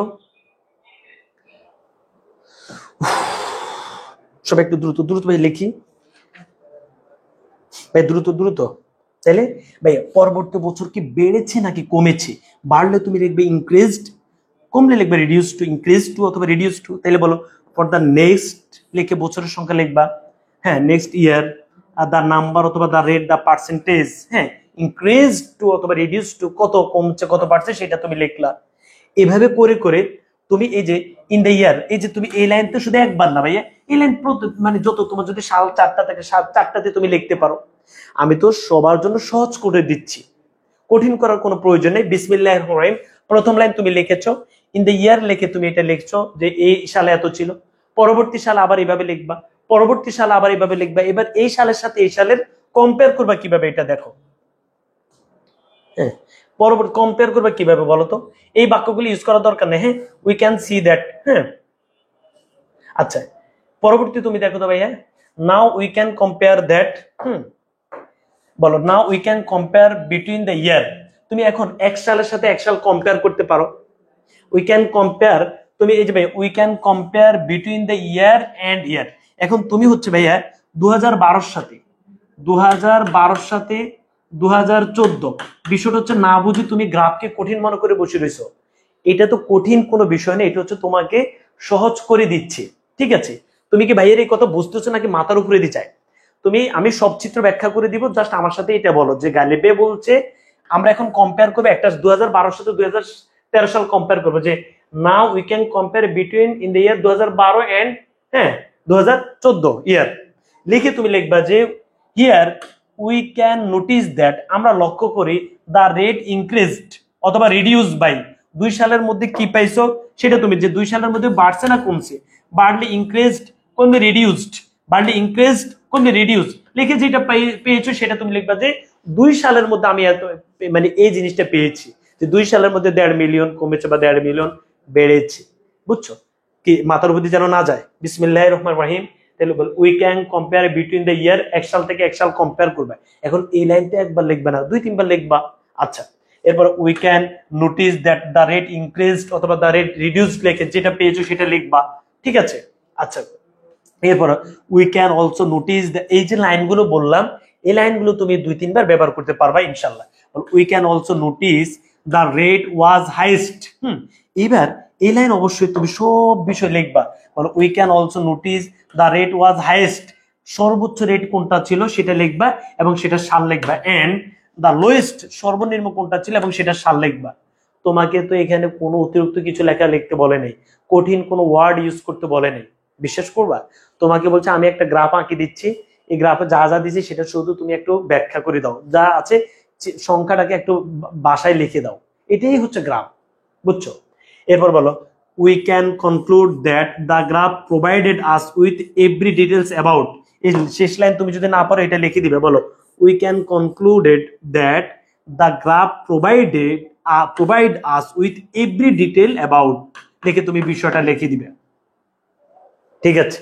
সবাই, একটু দ্রুত দ্রুত ভাই লিখি ভাই, দ্রুত দ্রুত। তাইলে ভাই পরবর্তী বছর কি বেড়েছে নাকি কমেছে? বাড়লে তুমি লিখবে ইনক্রিজড, কমলে লিখবে রিডিউস টু, ইনক্রিজ টু অথবা রিডিউস টু। তাইলে বলো ফর দ্য নেক্সট লিখে বছরের সংখ্যা লিখবা, হ্যাঁ, next year, are the number অথবা দ্য রেট দ্য পার্সেন্টেজ, হ্যাঁ, ইনক্রিজ টু অথবা রিডিউস টু, কত কমছে কত বাড়ছে সেটা তুমি লিখলা। এভাবে করে করে তুমি এই যে ইন দ্য ইয়ার, এই যে তুমি এই লাইন তো শুধু একবার না ভাইয়া, এই লাইন মানে যত তোমার যদি সাল 4টা থাকে, সাল 4টাতে তুমি লিখতে পারো। আমি তো সবার জন্য সহজ করে দিচ্ছি, কঠিন করার কোনো প্রয়োজন নেই। বিসমিল্লাহির রহমানির রহিম, প্রথম লাইন তুমি লিখেছো, ইন দ্য ইয়ার লিখে তুমি এটা লিখছো যে এই সালে এত ছিল, পরবর্তী সাল আবার এইভাবে লিখবা, পরবর্তী সাল আবার এইভাবে লিখবা। এবার এই সালের সাথে এই সালের কম্পেয়ার করবা কিভাবে, এটা দেখো। হ্যাঁ, পরবর্তী কম্পেয়ার করবা কিভাবে বলো তো? এই বাক্যগুলি ইউজ করার দরকার নেই। হ্যাঁ, উই ক্যান সি দ্যাট। হ্যাঁ, আচ্ছা, পরবর্তী তুমি দেখো তো ভাইয়া, now we can compare that. বলো now we can compare between the year. তুমি এখন এক সালের সাথে এক সাল কম্পেয়ার করতে পারো। উই ক্যান কম্পেয়ার, তুমি এই যে ভাই we can compare between the year and year. এখন তুমি হচ্ছে ভাইয়া 2012 সাথে 2012 সাথে 2014, বিষয়টা হচ্ছে না বুঝি তুমি গ্রাফকে কঠিন মনে করে বসে রয়েছো। এটা তো কঠিন কোনো বিষয় না, এটা হচ্ছে তোমাকে সহজ করে দিচ্ছে। ঠিক আছে, তুমি কি ভাইয়ের এই কথা বুঝতেছো নাকি মাথার উপরে দিয়ে চাই? তুমি, আমি সব চিত্র ব্যাখ্যা করে দিব, জাস্ট আমার সাথে এটা বলো যে গালিবে বলছে আমরা এখন কম্পেয়ার করবো একটা 2012 সাথে 2013 সাল কম্পেয়ার করবো, যে now we can compare between in the year 2012 and, হ্যাঁ, 2014 ইয়ার। লিখে তুমি লিখবা যে here we can notice that, আমরা লক্ষ্য করি দ্য রেট ইনক্রিজড অথবা রিডিউস বাই, 2 সালের মধ্যে কি পাইছো সেটা তুমি, যে 2 সালের মধ্যে বাড়ছে না কমছে, বাড়লে ইনক্রিজড, কমবে রিডিউসড, বাড়লে ইনক্রিজড, কমবে রিডিউস। লিখে যেটা পেয়েছো সেটা তুমি লিখবা যে 2 সালের মধ্যে আমি এত, মানে এই জিনিসটা পেয়েছি, যে 2 সালের মধ্যে 1.5 মিলিয়ন কমেছে বা 1.5 মিলিয়ন বেড়েছে। বুঝছো? কি মাথার উপর যেন না যায়। বিসমিল্লাহির রহমানির রহিম। তাহলে বল we can compare between the year, এক সাল থেকে এক সাল কম্পেয়ার করবে। এখন এই লাইনটা একবার লিখবে না, 2-3 বার লিখবা। আচ্ছা, এরপর we can notice that the rate increased অথবা দ্য রেট রিডিউসড লিখে যেটা পেয়েছো সেটা লিখবা। ঠিক আছে? আচ্ছা, এরপর উই ক্যান অলসো নোটিস, এই যে লাইনগুলো বললাম এই লাইনগুলো তুমি 2-3 বার ব্যবহার করতে পারবা ইনশাল্লাহ। We can also notice the rate was highest. এবার এই লাইন অবশ্যই তুমি সব বিষয় লিখবা। বলো we can also notice the rate was highest, সর্বোচ্চ রেট কোনটা ছিল সেটা লিখবা এবং সেটা সাল লিখবা। এন্ড দ্য লোয়েস্ট, সর্বনিম্ন কোনটা ছিল এবং সেটা সাল লিখবা। তোমাকে তো এখানে কোনো অতিরিক্ত কিছু লেখা লিখতে বলে নেই, কঠিন কোনো ওয়ার্ড ইউজ করতে বলে নেই। বিশ্বাস করবা? তোমাকে বলছে আমি একটা গ্রাফ আঁকি দিচ্ছি, এই গ্রাফে যা যা দিচ্ছি সেটা শুধু তুমি একটু ব্যাখ্যা করে দাও, যা আছে সংখ্যাটাকে একটু ভাষায় লিখে দাও, এটাই হচ্ছে গ্রাফ। বুঝছো? এরপর বলো we can conclude that the graph provided us with every details about, এই শেষ লাইন তুমি যদি না পারো এটা লিখে দিবে। বলো we can concluded that the graph provide us with every detail about, লিখে তুমি বিষয়টা লিখে দিবে। ঠিক আছে?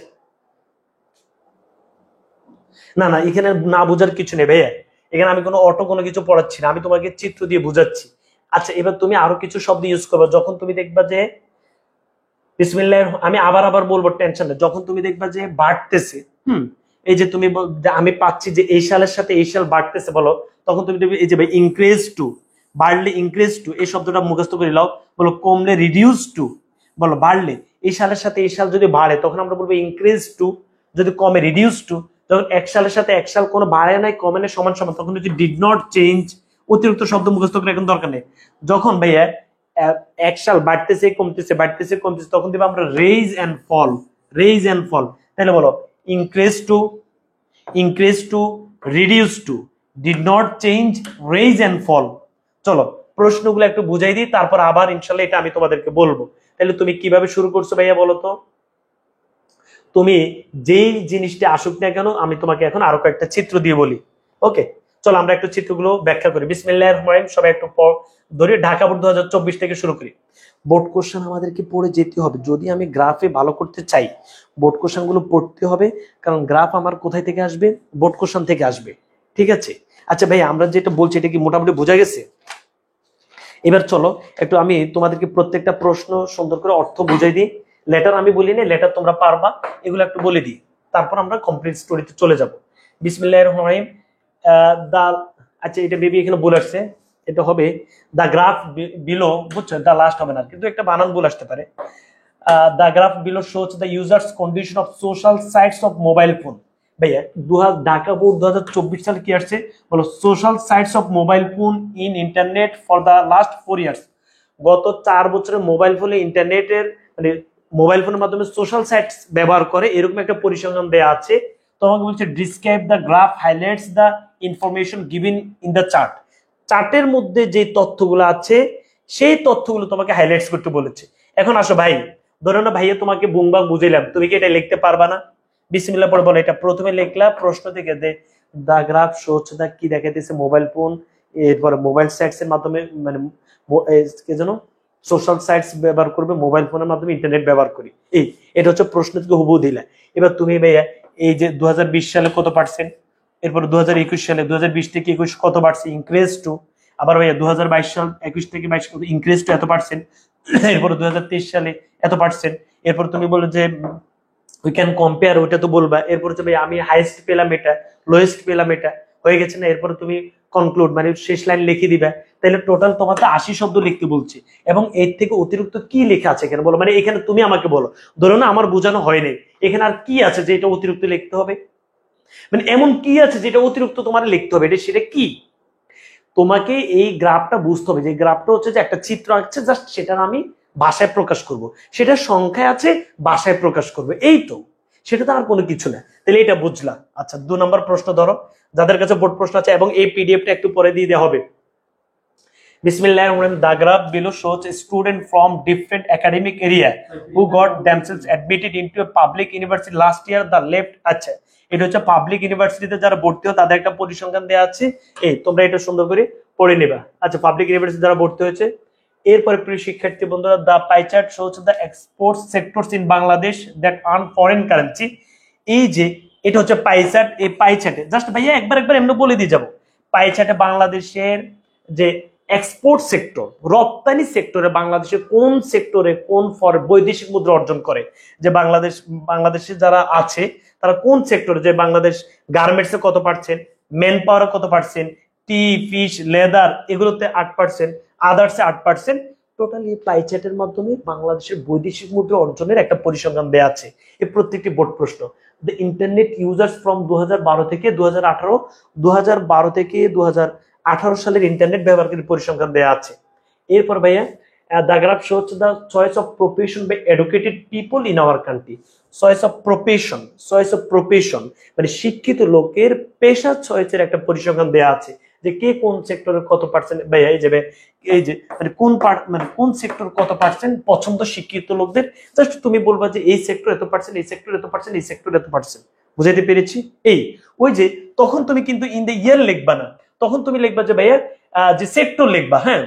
না না, এখানে না বোঝার কিছু নেই ভাইয়া, এখানে আমি কোনো অটো কোনো কিছু পড়াচ্ছি না, আমি তোমাকে চিত্র দিয়ে বুঝাচ্ছি। আচ্ছা, এবার তুমি আরো কিছু শব্দ ইউজ করবে যখন তুমি দেখবা যে বিসমিল্লাহ, আমি আবার বলবো, টেনশন নেই, যখন তুমি দেখবা যে বাড়তেছে, এই যে তুমি আমি পাচ্ছি যে এই সালের সাথে এই সাল বাড়তেছে, বলো তখন তুমি দেখবে এই যে ভাই ইনক্রিজ টু, বাড়লে ইনক্রিজ টু, এই শব্দটা মুখস্থ করে নাও। বলো কমলে রিডিউস টু, বলো বাড়লে, এই সালের সাথে এই সাল যদি বাড়ে তখন আমরা বলবো ইনক্রিজ টু, যদি কমে রিডিউস টু। যখন এক সালের সাথে এক সাল কোনো বাড়ে নাই কমে নাই সমান সমান, তখন হচ্ছে ডিড নট চেঞ্জ। অতিরিক্ত শব্দ মুখস্থ করে এখন দরকার নেই। যখন ভাইয়া এক সাল বাড়তেছে কমতেছে বাড়তেছে কমতেছে তখন দিব আমরা raise and fall, raise and fall. তাহলে বলো increase to, reduce to, did not change, raise and fall. চলো প্রশ্নগুলো একটু বুঝাই দিই, তারপর আবার ইনশাল্লাহ এটা আমি তোমাদেরকে বলবো। তাহলে তুমি কিভাবে শুরু করছো ভাইয়া বলো তো? তুমি যেই জিনিসটা আসুক না কেন আমি তোমাকে এখন আরো কয়েকটা চিত্র দিয়ে বলি। ওকে, চলো আমরা একটু চিত্রগুলো ব্যাখ্যা করি। বিসমিল্লাহির রহমানির রহিম। সবাই একটু ধরে ঢাকা বোর্ড 2024 থেকে শুরু করি। বোর্ড কোশ্চেন আমাদেরকে পড়ে যেতে হবে। যদি আমি গ্রাফে ভালো করতে চাই বোর্ড কোশ্চেন গুলো পড়তে হবে, কারণ গ্রাফ আমার কোথায় থেকে আসবে? বোর্ড কোশ্চেন থেকে আসবে। ঠিক আছে? আচ্ছা ভাই আমরা যেটা বলছি এটা কি মোটামুটি বোঝা গেছে? এবার চলো একটু আমি তোমাদেরকে প্রত্যেকটা প্রশ্ন সুন্দর করে অর্থ বুঝাই দিই। লেটার আমি বলি না, লেটার তোমরা পারবা, এগুলো একটু বলে দিই, তারপর আমরা কমপ্লিট স্টোরিতে চলে যাব। বিসমিল্লাহির রহমানির রহিম। আচ্ছা এটা বেবি এখানে বলে আসছে, এটা হবে দা গ্রাফ বিলো, বুঝছো? দা লাস্ট হবে না, কিন্তু একটা বানান বলে আসতে পারে। The graph below shows the users condition of social sites of mobile phone. ভাইয়া ঢাকা বোর্ড 2024 সালে কি আসছে বলো? Social sites of mobile phone in internet for the last 4 years. গত 4 বছরে মোবাইল ফোনে ইন্টারনেটের মানে মোবাইল ফোনের মাধ্যমে সোশ্যাল সাইটস ব্যবহার করে এরকম একটা পরিসংখ্যান দেয়া আছে। তোমাকে বলছে describe the graph highlights the information given in the chart. চার্টের মধ্যে যে তথ্যগুলো আছে সেই তথ্যগুলো তোমাকে হাইলাইটস করতে বলেছে। এখন আসো ভাই, ধরো না ভাইয়া তোমাকে বুংবাং বুঝাইলাম, তুমি কি এটা লিখতে পারবা না? বিসমিল্লাহ পড়ে বলো। এটা প্রথমে লিখলা প্রশ্ন থেকে দে দা গ্রাফ শোজ দা কি দেখাইতেছে মোবাইল ফোন, এরপরে মোবাইল সাইটস এর মাধ্যমে মানে কি জানো সোশ্যাল সাইটস ব্যবহার করবে, মোবাইল ফোনের মাধ্যমে ইন্টারনেট ব্যবহার করি। এটা হচ্ছে প্রশ্ন থেকে হুবহু দিলা। এবার তুমি ভাইয়া এই যে 2020 সালে কত পার্সেন্ট, এরপর 2021 সালে 2020 থেকে 21 কত বাড়ছে ইনক্রিজ টু, আবার ভাইয়া 2022 সাল 21 থেকে 22 কত ইনক্রিজ টু এত পার্সেন্ট, এরপর 2023 সালে এত পার্সেন্ট। এরপর তুমি বলো যে উই ক্যান কম্পেয়ার, ওইটা তো বলবা। এরপর হচ্ছে ভাই আমি হাইয়েস্ট পেলাম এটা, লোয়েস্ট পেলাম এটা, হয়ে গেছে না? এরপর তুমি কনক্লুড মানে শেষ লাইন লিখে দিবা। তাহলে টোটাল তোমাকে 80 শব্দ লিখতে বলছে, এবং এর থেকে অতিরিক্ত কি লেখা আছে এখানে বলো। মানে এখানে তুমি আমাকে বলো, ধরো না আমার বোঝানো হয়নি, এখানে আর কি আছে যে এটা অতিরিক্ত লিখতে হবে? মানে এমন কি আছে যেটা অতিরিক্ত তোমার লিখতে হবে, এটা সেটা কি? তোমাকে এই গ্রাফটা বুঝতে হবে যে গ্রাফটা হচ্ছে যে একটা চিত্র আঁকছে, জাস্ট সেটার আমি ভাষায় প্রকাশ করব, সেটা সংখ্যায় আছে ভাষায় প্রকাশ করবে, এই তো, সেটা তো আর কোনো কিছু না। তাহলে এটা বুঝলা? আচ্ছা 2 নম্বর প্রশ্ন ধরো, যাদের কাছে বোর্ড প্রশ্ন আছে, এবং এই পিডিএফটা একটু পরে দিয়ে দেওয়া হবে। Bismillahir Rahmanir Rahim. The graph below shows a student from different academic area who got themselves admitted into a public university last year. The left, আচ্ছা এটা হচ্ছে পাবলিক ইউনিভার্সিটিতে যারা ভর্তি হয় তাদের একটা পরিসংখ্যান দেওয়া আছে, তোমরা এটা সুন্দর করে পড়ে নেবা। আচ্ছা পাবলিক ইউনিভার্সিটি যারা ভর্তি হয়েছে। এরপরে প্রিয় শিক্ষার্থী বন্ধুরা, the pie chart shows the export sectors in Bangladesh that earn foreign currency. এই যে এটা হচ্ছে পাই চার্ট, এই পাই চার্টে জাস্ট ভাইয়া একবার এমনি বলে দিয়ে যাবো। পাই চার্টে বাংলাদেশের যে এক্সপোর্ট সেক্টর, রপ্তানি সেক্টরে বাংলাদেশের কোন সেক্টরে কোন বৈদেশিক মুদ্রা অর্জন করে, যে বাংলাদেশে যারা আছে তারা কোন সেক্টরে, যে বাংলাদেশ গার্মেন্টসে কত পার্সেন্ট, ম্যান পাওয়ারে কত পার্সেন্ট, টি ফিশ লেদার এগুলোতে 8%, আদার্সে 8%। টোটালি পাই চার্টের মাধ্যমে বাংলাদেশের বৈদেশিক মুদ্রা অর্জনের একটা পরিসংখ্যান দেওয়া আছে। এই প্রত্যেকটি বোর্ড প্রশ্ন। দ্য ইন্টারনেট ইউজার্স ফ্রম 2012 থেকে 2018, 2012 থেকে 2018 সালের ইন্টারনেট ব্যবহারকারীর পরিসংখ্যান দেওয়া আছে। এরপর ভাইয়া the graph shows the choice of profession by educated people in our country. Choice of profession মানে শিক্ষিত লোকের পেশা চয়েসের একটা পরিসংখ্যান দেওয়া আছে, যে কে কোন সেক্টরের কত পার্সেন্ট ভাইয়া এই যে মানে কোন সেক্টর কত পার্সেন্ট পছন্দ শিক্ষিত লোকদের। জাস্ট তুমি বলবা যে এই সেক্টর এত পার্সেন্ট, এই সেক্টর এত পার্সেন্ট, এই সেক্টর এত পার্সেন্ট। বুঝাইতে পেরেছি? ওই যে তখন তুমি কিন্তু ইন দ্য ইয়ার লিখবা না, তখন তুমি লিখবা যে ভাইয়া যে সেক্টর লিখবা। হ্যাঁ,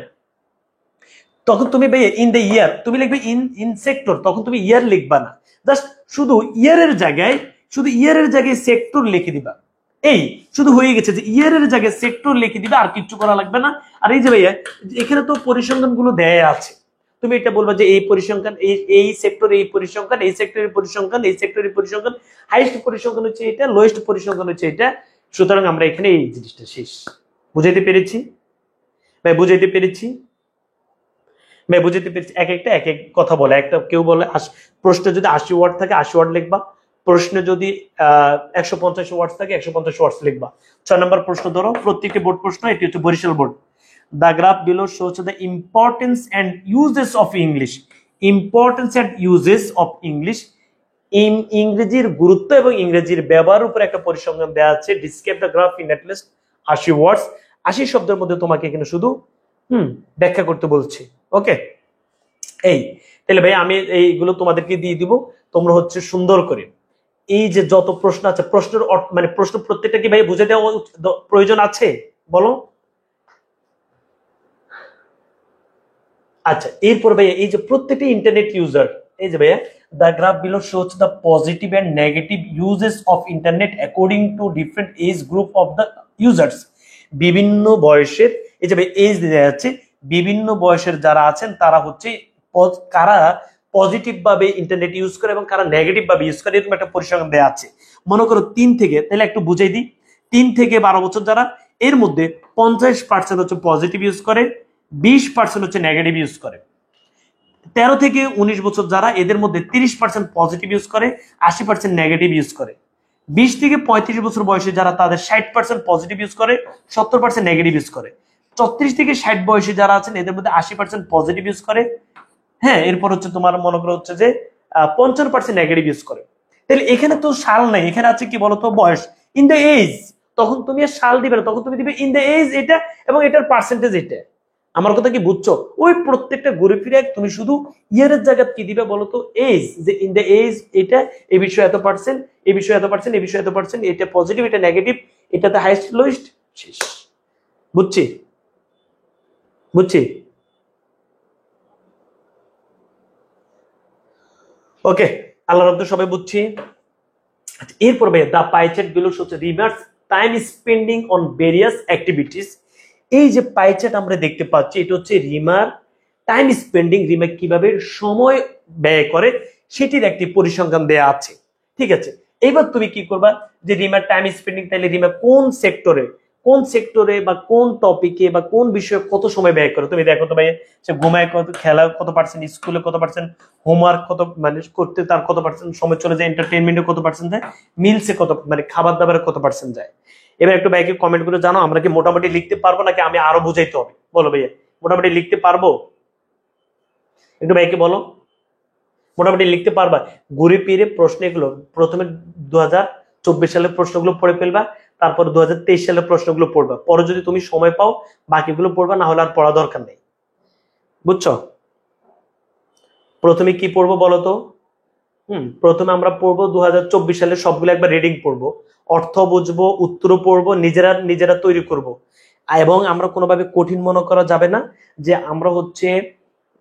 তখন তুমি ভাইয়া ইন দ্য ইয়ার তুমি লিখবে ইন সেক্টর, তখন তুমি ইয়ার লিখবা না। জাস্ট শুধু ইয়ারের জায়গায় সেক্টর লিখে দিবা। শুধু হয়ে গেছে যে ইয়ারের জায়গায় সেক্টর লিখে দিবা, আর কিচ্ছু করা লাগবে না। আর এই যে ভাইয়া এখানে তো পরিসংখ্যান গুলো দেয়া আছে, তুমি এটা বলবা যে এই পরিসংখ্যান, এই সেক্টর এই পরিসংখ্যান, এই সেক্টরের পরিসংখ্যান, এই সেক্টরের পরিসংখ্যান, হাইয়েস্ট পরিসংখ্যান হচ্ছে এটা, লোয়েস্ট পরিসংখ্যান হচ্ছে এটা। সুতরাং আমরা এখানে এই জিনিসটা শেষ। বুঝাইতে পেরেছি ভাই? বুঝাইতে পেরেছি ভাই বুঝতে পেরেছি, এক একটা এক এক কথা বলে। একটা কেউ বলে প্রশ্নে যদি 80 ওয়ার্ড থাকে 80 ওয়ার্ড লিখবা, প্রশ্নে যদি 150 ওয়ার্ড থাকে 150 ওয়ার্ড লিখবা। 6 নম্বর প্রশ্ন ধরো, প্রত্যেকটি বোর্ড প্রশ্ন, এটি হচ্ছে Barishal board. The graph below shows the importance and uses of English. Importance and uses of English, ইংরেজির গুরুত্ব এবং ইংরেজির ব্যবহার উপর একটা পরিসংখ্যান দেওয়া আছে। Describe the graph in at least 80 ওয়ার্ডস। 80 শব্দের মধ্যে তোমাকে এখানে শুধু ব্যাখ্যা করতে বলছি। ওকে, এই তাহলে ভাই আমি এইগুলো তোমাদেরকে দিয়ে দিব, তোমরা হচ্ছে সুন্দর করে এই যে যত প্রশ্ন আছে প্রশ্নের মানে প্রশ্ন প্রত্যেকটা কি ভাই বুঝে দেওয়া প্রয়োজন আছে বলো? আচ্ছা, এরপর ভাইয়া এই যে প্রত্যেকটা ইন্টারনেট ইউজার, এই যে ভাইয়া the graph below shows the positive and negative uses of internet according to different age group of the users. বিভিন্ন বয়সের, এই যে ভাই এজ দেওয়া যাচ্ছে, বিভিন্ন বয়সের যারা আছেন তারা হচ্ছে কারা পজিটিভ ভাবে ইন্টারনেট ইউজ করে এবং কারা নেগেটিভ ভাবে ইউজ করে, এরকম একটা পরিসংখ্যান দেওয়া আছে। মনে করো 3 থেকে, তাহলে একটু বুঝাই দিই, 3 থেকে 12 বছর যারা, এর মধ্যে 50% হচ্ছে পজিটিভ ইউজ করে, 20% হচ্ছে নেগেটিভ ইউজ করে। 13 থেকে 19 বছর যারা, এদের মধ্যে 30% পজিটিভ ইউজ করে, 80% নেগেটিভ ইউজ করে। 20 থেকে 35 বছর বয়সে যারা, তাদের 60% পজিটিভ ইউজ করে, 70% নেগেটিভ ইউজ করে। 34 থেকে 60 বয়সে যারা আছেন, এদের মধ্যে 80% পজিটিভ ইউজ করে, হ্যাঁ, এরপর হচ্ছে তোমার মনে করো হচ্ছে যে 55% নেগেটিভ ইউজ করে। তাহলে এখানে তো সাল নাই, এখানে আছে কি বলতো বয়স, ইন দ্য এজ। তখন তুমি আর সাল দিবে না, তখন তুমি দিবে ইন দ্য এজ এটা, এবং এটার পার্সেন্টেজ এটা। আমার কথা কি বুঝছো? ওই প্রত্যেকটা ঘুরে ফিরে তুমি শুধু ইয়ারের জায়গা কি দিবে বলতো, এজ, যে ইন দ্য এজ এটা, এই বিষয়ে এত পার্সেন্ট, এই বিষয়ে এত পার্সেন্ট, এই বিষয়ে এত পার্সেন্ট, এটা পজিটিভ, এটা নেগেটিভ, এটাতে হাইস্ট লোয়েস্ট, শেষ। বুঝছি বুঝছি ওকে, আল্লাহ রব্দ সবাই বুঝছি। এরপর ভাই দা পাই চার্ট বিলো হচ্ছে remarks time spending on various activities. এই যে পাই চার্ট আমরা দেখতে পাচ্ছি, এটা হচ্ছে রিমার টাইম স্পেন্ডিং, রিমা কিভাবে সময় ব্যয় করে সেটির একটি পরিসংখ্যান দেয়া আছে। ঠিক আছে, এবার তুমি কি করবা, যে রিমার টাইম স্পেন্ডিং, তাহলে রিমা কোন সেক্টরে বা কোন টপিকে বা কোন বিষয়ে কত সময় ব্যয় করে। তুমি দেখো তো ভাই, সে ঘুমায় কত, খেলা কত পার্সেন্ট, স্কুলে কত পার্সেন্ট, হোমওয়ার্ক কত মানে করতে তার কত পার্সেন্ট সময় চলে যায়, এন্টারটেইনমেন্টে কত পার্সেন্ট যায়, মিলসে কত মানে খাবার দাবারে কত পার্সেন্ট যায়। এবার একটু ভাইকে কমেন্ট করে জানো, আমরা কি মোটামুটি লিখতে পারবো নাকি আমি আরো বুঝাইতে হবে? বলো ভাইয়া, মোটামুটি লিখতে পারবো? একটু ভাইকে বলো, মোটামুটি লিখতে পারবা? ঘুরে ফিরে প্রশ্ন এগুলো প্রথমে 2024 সালের প্রশ্নগুলো পড়ে ফেলবা, তারপর 2023 সালের প্রশ্নগুলো পড়বা, পরে যদি তুমি সময় পাও বাকিগুলো পড়বা, না হলে আর পড়া দরকার নেই। বুঝছো? প্রথমে কি পড়বো বলো তো? প্রথমে আমরা পড়বো 2024 সালের সবগুলো একবার রিডিং পড়বো, অর্থ বুঝবো, উত্তর পড়বো, নিজেরা তৈরি করব। এবং আমরা কোনোভাবে কঠিন মনে করা যাবে না যে আমরা হচ্ছে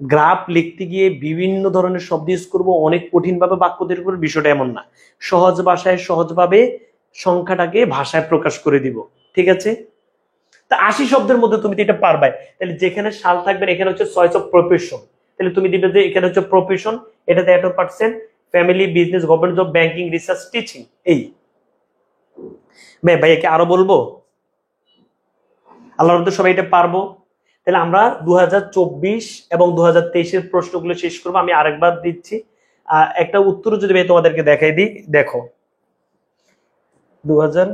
গ্রাফ লিখতে গিয়ে বিভিন্ন ধরনের শব্দ ইউজ করবো, অনেক কঠিন ভাবে বাক্য তৈরি করবো, বিষয়টা এমন না। সহজ ভাষায় সহজভাবে সংখ্যাটাকে ভাষায় প্রকাশ করে দিব। ঠিক আছে, তা 80 শব্দের মধ্যে তুমি এটা পারবে। তাহলে যেখানে সাল থাকবে এখানে হচ্ছে চয়েস অফ প্রফেশন, তাহলে তুমি দিবে যে এখানে হচ্ছে প্রফেশন, এটাতে 8%, family, business, government job, banking, research, teaching. এই ভাইয়াকে আরো বলবো, আল্লাহর মধ্যে সবাই এটা পারবো। তাহলে আমরা 2024 এবং 2023 প্রশ্নগুলো শেষ করবো। আমি আরেকবার দিচ্ছি, একটা উত্তর যদি ভাই তোমাদেরকে দেখাই দিই, দেখো 2000,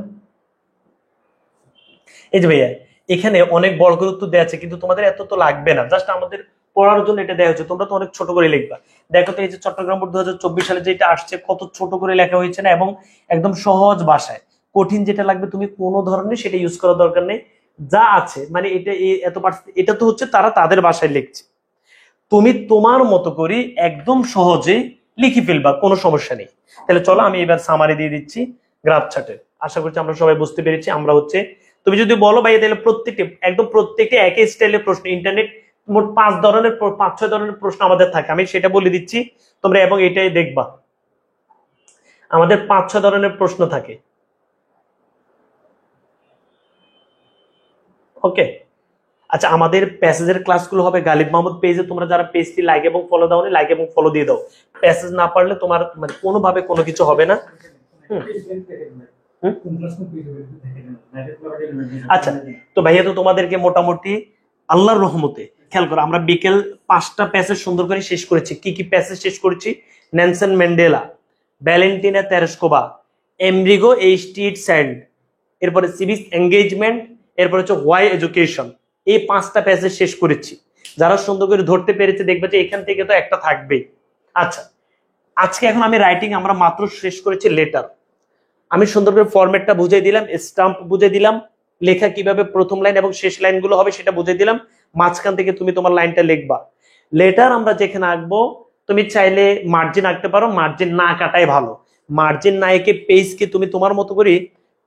এই যে ভাইয়া এখানে অনেক বড় করে উত্তর দেওয়া আছে, কিন্তু তোমাদের এত তো লাগবে না, জাস্ট আমাদের পড়ার জন্য এটা দেওয়া হচ্ছে, তোমরা তো অনেক ছোট করে লিখবা। দেখো তো এই যে চট্টগ্রাম বোর্ড 2024 সালে যেটা আসছে, কত ছোট করে লেখা হয়েছে না, এবং একদম সহজ ভাষায়। কঠিন যেটা লাগবে তুমি কোনো ধরনের সেটা ইউজ করার দরকার নেই, যা আছে মানে এটা এত এটা তো হচ্ছে তারা তাদের ভাষায় লিখছে, তুমি তোমার মতো করে একদম সহজে লিখে ফেলবা, কোনো সমস্যা নেই। তাহলে চলো আমি এবার সামারি দিয়ে দিচ্ছি গ্রাফ চার্টের। আশা করছি আমরা সবাই বুঝতে পেরেছি। আমরা হচ্ছে, তুমি যদি বলো ভাই তাহলে প্রত্যেকটি একই স্টাইলের প্রশ্ন, ইন্টারনেট মোট 5-6 ধরনের প্রশ্ন আমাদের থাকে, আমি সেটা বলে দিচ্ছি তোমরা, এবং এটাই দেখবা আমাদের 5-6 ধরনের প্রশ্ন থাকে। ওকে, আচ্ছা, আমাদের প্যাসেজের ক্লাসগুলো হবে গালিব মাহমুদ পেজে, তোমরা যারা পেজটি লাইক এবং ফলো দাও, লাইক এবং ফলো দিয়ে দাও। প্যাসেজ না পারলে তোমার মানে কোনোভাবে কোনো কিছু হবে না। আচ্ছা, তো ভাইয়া তো তোমাদেরকে মোটামুটি আল্লাহর রহমতে খেয়াল করো, আমরা বিকেল 5টা প্যাসেজ সুন্দর করে শেষ করেছি। কি কি প্যাসেজ শেষ করেছি? নেলসন ম্যান্ডেলা, ভ্যালেন্টিনা তেরেস্কোভা, এমরিগো এইচটিট স্যান্ড, এরপরে সিভিক এঙ্গেজমেন্ট, এরপর হচ্ছে ওয়াই এডুকেশন। এই 5টা প্যাসেজ শেষ করেছি। যারা সুন্দর করে ধরতে পেরেছে দেখবে যে এখান থেকে তো একটা থাকবেই। আচ্ছা, আজকে এখন আমি রাইটিং আমরা মাত্র শেষ করেছি লেটার। আমি সুন্দর করে ফরম্যাটটা বুঝিয়ে দিলাম, স্টাম্প বুঝিয়ে দিলাম, লেখা কিভাবে প্রথম লাইন এবং শেষ লাইনগুলো হবে সেটা বুঝিয়ে দিলাম। মাঝখান থেকে তুমি তোমার লাইনটা লিখবা। লেটার আমরা যেখানে আঁকবো তুমি চাইলে মার্জিন আঁকতে পারো, মার্জিন না কাটাই ভালো। মার্জিন না এঁকে পেজকে তুমি তোমার মতো করে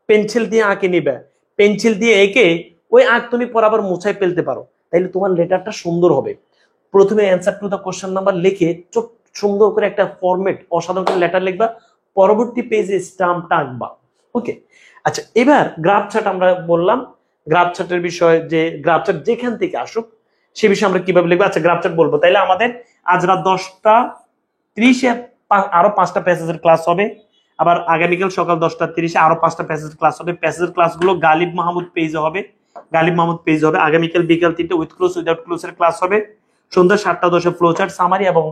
পেন্সিল দিয়ে আঁকে নিবে, পেন্সিল দিয়ে এঁকে ওই আঁক তুমি পর আবার মুছাই ফেলতে পারো, তাইলে তোমার লেটারটা সুন্দর হবে। প্রথমে answer to the question number লিখে চোখ সুন্দর করে একটা ফরম্যাট অসাধারণ করে লেটার লিখবা, পরবর্তী পেজে স্টাম্পটা আঁকবা। ওকে, আচ্ছা এবার গ্রাফ চার্ট আমরা বললাম। গ্রাফ চার্টের বিষয়, যে গ্রাফ চার্ট যেখান থেকে আসুক সে বিষয়ে আমরা কিভাবে লিখবো। আচ্ছা গ্রাফ চার্ট বলবো, তাইলে আমাদের আজ রাত 10টা 30-এ আরো 5টা প্যাসেজের ক্লাস হবে। আবার আগামীকাল সকাল 10টা 30-এ আরো 5টা প্যাসেজের ক্লাস হবে। প্যাসেজের ক্লাসগুলো গালিব মাহমুদ পেজে হবে, গালিব মাহমুদ পেজ হবে। আগামীকাল বিকাল 3টে উইথ ক্লোজ উইদাউট ক্লোজের ক্লাস হবে। সন্ধ্যা 7টা 10-এ ফ্লো চার্ট সামারি এবং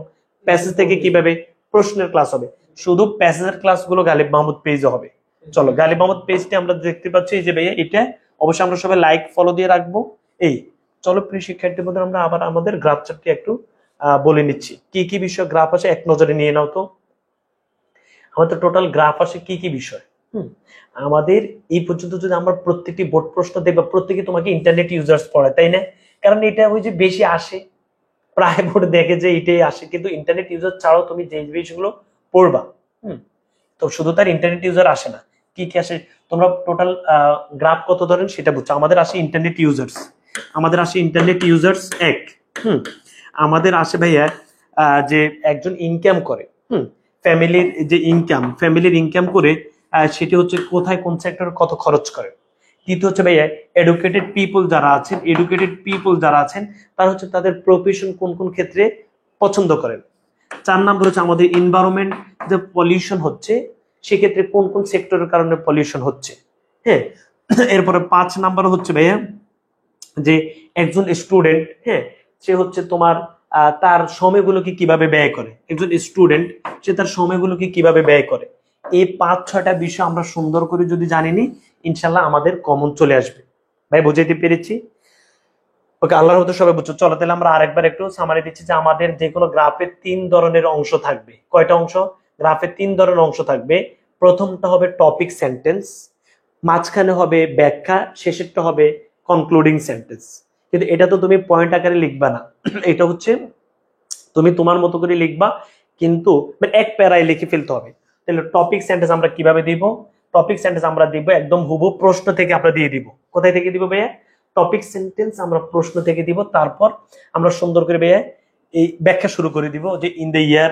প্যাসেজ থেকে কিভাবে প্রশ্নের ক্লাস হবে। শুধু প্যাসেজের ক্লাসগুলো গালিব মাহমুদ পেজে হবে। চলো, গালিব মাহমুদ পেজটি আমরা দেখতে পাচ্ছি যে ভাইয়া এটা অবশ্যই আমরা সবাই লাইক ফলো দিয়ে রাখবো। এই চলো প্রিয় শিক্ষার্থী বন্ধুরা, আমরা আবার আমাদের গ্রাফ চার্টটি একটু বলে নিচ্ছি। কি কি বিষয় গ্রাফ আছে এক নজরে নিয়ে নাও তো। আমাদের টোটাল গ্রাফ আসে কি কি বিষয়। আমাদের এই পর্যন্ত যদি আমরা প্রত্যেকটি বোর্ড প্রশ্ন দেখবো, প্রত্যেকে তোমাকে ইন্টারনেট ইউজার্স পড়ে, তাই না? কারণ এটা ওই যে বেশি আসে, প্রায় বোর্ড দেখে যে এটাই আসে, কিন্তু ইন্টারনেট ইউজার ছাড়াও তুমি যে বিষয়গুলো পড়বা, তো শুধু তার ইন্টারনেট ইউজার আসে না, কি কি আসে তোমরা টোটাল গ্রাফ কত ধরেন সেটা বুঝছো। আমাদের আসে ইন্টারনেট ইউজার্স, আমাদের আসে ইন্টারনেট ইউজার্স 1। আমাদের আসে ভাইয়া যে একজন ইনকাম করে, ফ্যামিলির যে ইনকাম, ফ্যামিলির ইনকাম করে সেটি হচ্ছে কোথায় কোন সেক্টরে কত খরচ করে। দ্বিতীয় হচ্ছে ভাইয়া এডুকেটেড পিপল যারা আছেন, এডুকেটেড পিপল যারা আছেন তারা হচ্ছে তাদের প্রফেশন কোন কোন ক্ষেত্রে পছন্দ করেন। 4 নাম্বার হচ্ছে আমাদের এনভায়রনমেন্ট, যে পলিউশন হচ্ছে সেক্ষেত্রে কোন কোন সেক্টরের কারণে পলিউশন হচ্ছে। হ্যাঁ, এরপরে 5 নাম্বার হচ্ছে ভাইয়া যে একজন স্টুডেন্ট, হ্যাঁ সে হচ্ছে তোমার তার সময়গুলোকে কিভাবে ব্যয় করে। একজন স্টুডেন্ট সে তার সময়গুলোকে কিভাবে ব্যয় করে। এই 5-6টা বিষয় আমরা সুন্দর করে যদি জানিনি, ইনশাল্লাহ আমাদের কমন চলে আসবে। ভাই বুঝাইতে পেরেছি? ওকে, আল্লাহর মতো সবাই বুঝছো। চলো তাহলে আমরা আরেকবার একটু সামারি দিচ্ছি যে আমাদের যে কোনো গ্রাফে 3 ধরনের অংশ থাকবে। কয়টা অংশ? গ্রাফে 3 ধরনের অংশ থাকবে। প্রথমটা হবে টপিক সেন্টেন্স, মাঝখানে হবে ব্যাখ্যা, শেষেরটা হবে কনক্লুডিং সেন্টেন্স। কিন্তু এটা তো তুমি পয়েন্ট আকারে লিখবা না, এটা হচ্ছে তুমি তোমার মতো করে লিখবা, কিন্তু এক প্যারায় লিখে ফেলতে হবে। তাহলে টপিক সেন্টেন্স আমরা কিভাবে দিব? টপিক সেন্টেন্স আমরা দিব একদম হুবহু প্রশ্ন থেকে আমরা দিয়ে দিব। কোথায় থেকে দিব ভাইয়া? টপিক সেন্টেন্স আমরা প্রশ্ন থেকে দিব। তারপর আমরা সুন্দর করে ভাইয়া এই ব্যাখ্যা শুরু করে দিব যে in the year,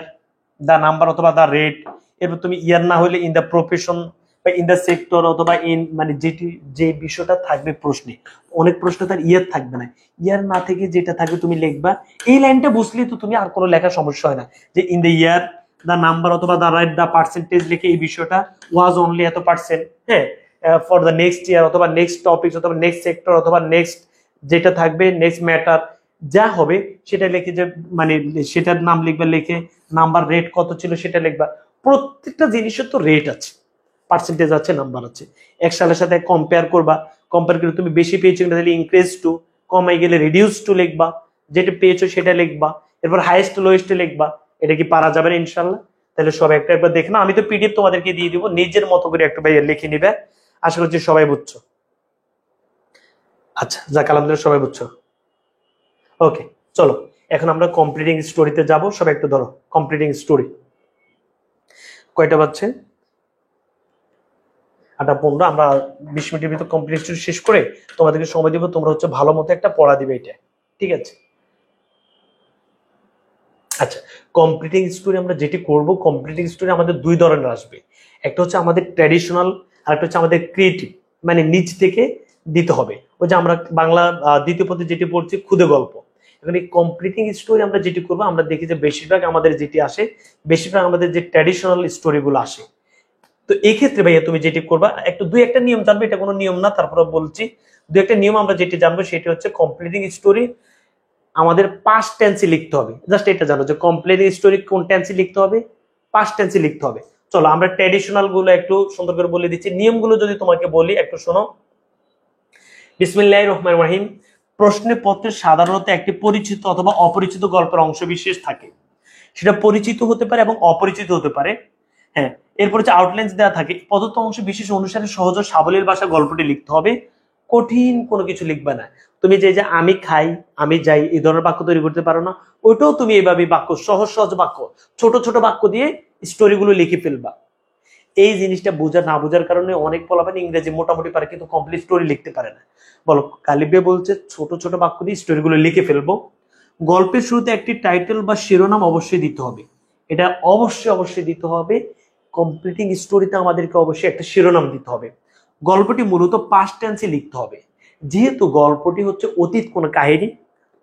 the number অথবা দা রেট। এরপর তুমি ইয়ার না হলে ইন দ্য প্রফেশন বা ইন দ্য সেক্টর অথবা ইন, মানে যেটি যে বিষয়টা থাকবে প্রশ্নে। অনেক প্রশ্ন তার ইয়ার থাকবে না, ইয়ার না থেকে যেটা থাকবে তুমি লিখবা। এই লাইনটা বুঝলেই তো তুমি আর কোনো লেখার সমস্যা হয় না, যে in the year, the number অথবা দা রাইট, দা পার্সেন্টেজ লিখে এই বিষয়টা ওয়াজ অনলি এত পার্সেন্ট, হ্যাঁ ফর দ্য নেক্সট ইয়ার অথবা নেক্সট টপিক অথবা নেক্সট সেক্টর অথবা নেক্সট যেটা থাকবে নেক্সট ম্যাটার যা হবে সেটা লিখে, যে মানে সেটার নাম লিখবে, লিখে নাম্বার রেট কত ছিল সেটা লিখবা। প্রত্যেকটা জিনিসের তো রেট আছে, পার্সেন্টেজ আছে, নাম্বার আছে। এক সালের সাথে কম্পেয়ার করবা, কম্পেয়ার করে তুমি বেশি পেয়েছো তাহলে ইনক্রিজ টু, কমাই গেলে রিডিউস টু লিখবা, যেটা পেয়েছো সেটা লিখবা। এরপর হাইয়েস্ট লোয়েস্ট লিখবা। এটা কি পারা যাবে না ইনশাল্লাহ? তাহলে সবাই একবার দেখে না, আমি তো পিডিএফ তোমাদেরকে দিয়ে দিব, নিজের মতো করে একটু ভাই লিখে নিবে। আশা করছি সবাই বুঝছো। আচ্ছা যাক, আলহামদুলিল্লাহ সবাই বুঝছো। ওকে চলো এখন আমরা কমপ্লিটিং স্টোরিতে যাব। সবাই একটু ধরো কমপ্লিটিং স্টোরি। কয়টা বাজছে? 8:15। আমরা 20 মিনিটের ভিতর কমপ্লিট স্টোরি শেষ করে তোমাদেরকে সময় দিব, তোমরা হচ্ছে ভালো মতো একটা পড়া দিবে, এটা ঠিক আছে? আচ্ছা, কমপ্লিটিং স্টোরি আমরা যেটি করব, কমপ্লিটিং স্টোরি আমাদের 2 ধরনের আসবে। একটা হচ্ছে আমাদের ট্র্যাডিশনাল, আর একটা হচ্ছে আমাদের ক্রিয়েটিভ, মানে নিজ থেকে দিতে হবে। ওই যে আমরা বাংলা দ্বিতীয় পত্রে যেটি পড়ছি খুদে গল্প। এখন এই কমপ্লিটিং স্টোরি আমরা যেটি করব, আমরা দেখি যে বেশিরভাগ আমাদের যেটি আসে, বেশিরভাগ আমাদের যে ট্র্যাডিশনাল স্টোরিগুলো আসে। তো এই ক্ষেত্রে ভাইয়া তুমি যেটি করবা, একটু 2-1টা নিয়ম জানবে, এটা কোনো নিয়ম না, তারপরে বলছি 2-1টা নিয়ম আমরা যেটি জানবো সেটি হচ্ছে কমপ্লিটিং স্টোরি আমাদের পাস্ট টেন্সে লিখতে হবে। জাস্ট এটা জানো যে কমপ্লেনিং স্টোরি কোন টেন্সে লিখতে হবে, পাস্ট টেন্সে লিখতে হবে। চলো আমরা ট্র্যাডিশনাল গুলো একটু সুন্দর করে বলে দিচ্ছি। নিয়মগুলো যদি তোমাকে বলি একটু শোনো। বিসমিল্লাহির রহমানির রহিম। প্রশ্নে পত্রে সাধারণত একটি পরিচিত অথবা অপরিচিত গল্পের অংশ বিশেষ থাকে, সেটা পরিচিত হতে পারে এবং অপরিচিত হতে পারে। হ্যাঁ, এরপর হচ্ছে আউটলাইন্স দেওয়া থাকে। প্রদত্ত অংশ বিশেষ অনুসারে সহজ ও সাবলীল ভাষা গল্পটি লিখতে হবে, কঠিন কোনো কিছু লিখবে না। তুমি যে যে আমি খাই, আমি যাই, এই ধরনের বাক্য তৈরি করতে পারো না, ওইটাও তুমি এইভাবে বাক্য, সহজ সহজ বাক্য, ছোট ছোট বাক্য দিয়ে স্টোরিগুলো লিখে ফেলবা। এই জিনিসটা বোঝা না বোঝার কারণে অনেক পোলাপান ইংরেজি মোটামুটি পারে কিন্তু কমপ্লিট স্টোরি লিখতে পারে না। বলো, গালিব বলছে ছোট ছোট বাক্য দিয়ে স্টোরিগুলো লিখে ফেলবো। গল্পের শুরুতে একটি টাইটেল বা শিরোনাম অবশ্যই দিতে হবে, এটা অবশ্যই অবশ্যই দিতে হবে। কমপ্লিটিং স্টোরিতে আমাদেরকে অবশ্যই একটা শিরোনাম দিতে হবে। গল্পটি মূলত পাস্ট টেন্সে লিখতে হবে, যেহেতু গল্পটি হচ্ছে অতীত কোন কাহিনী,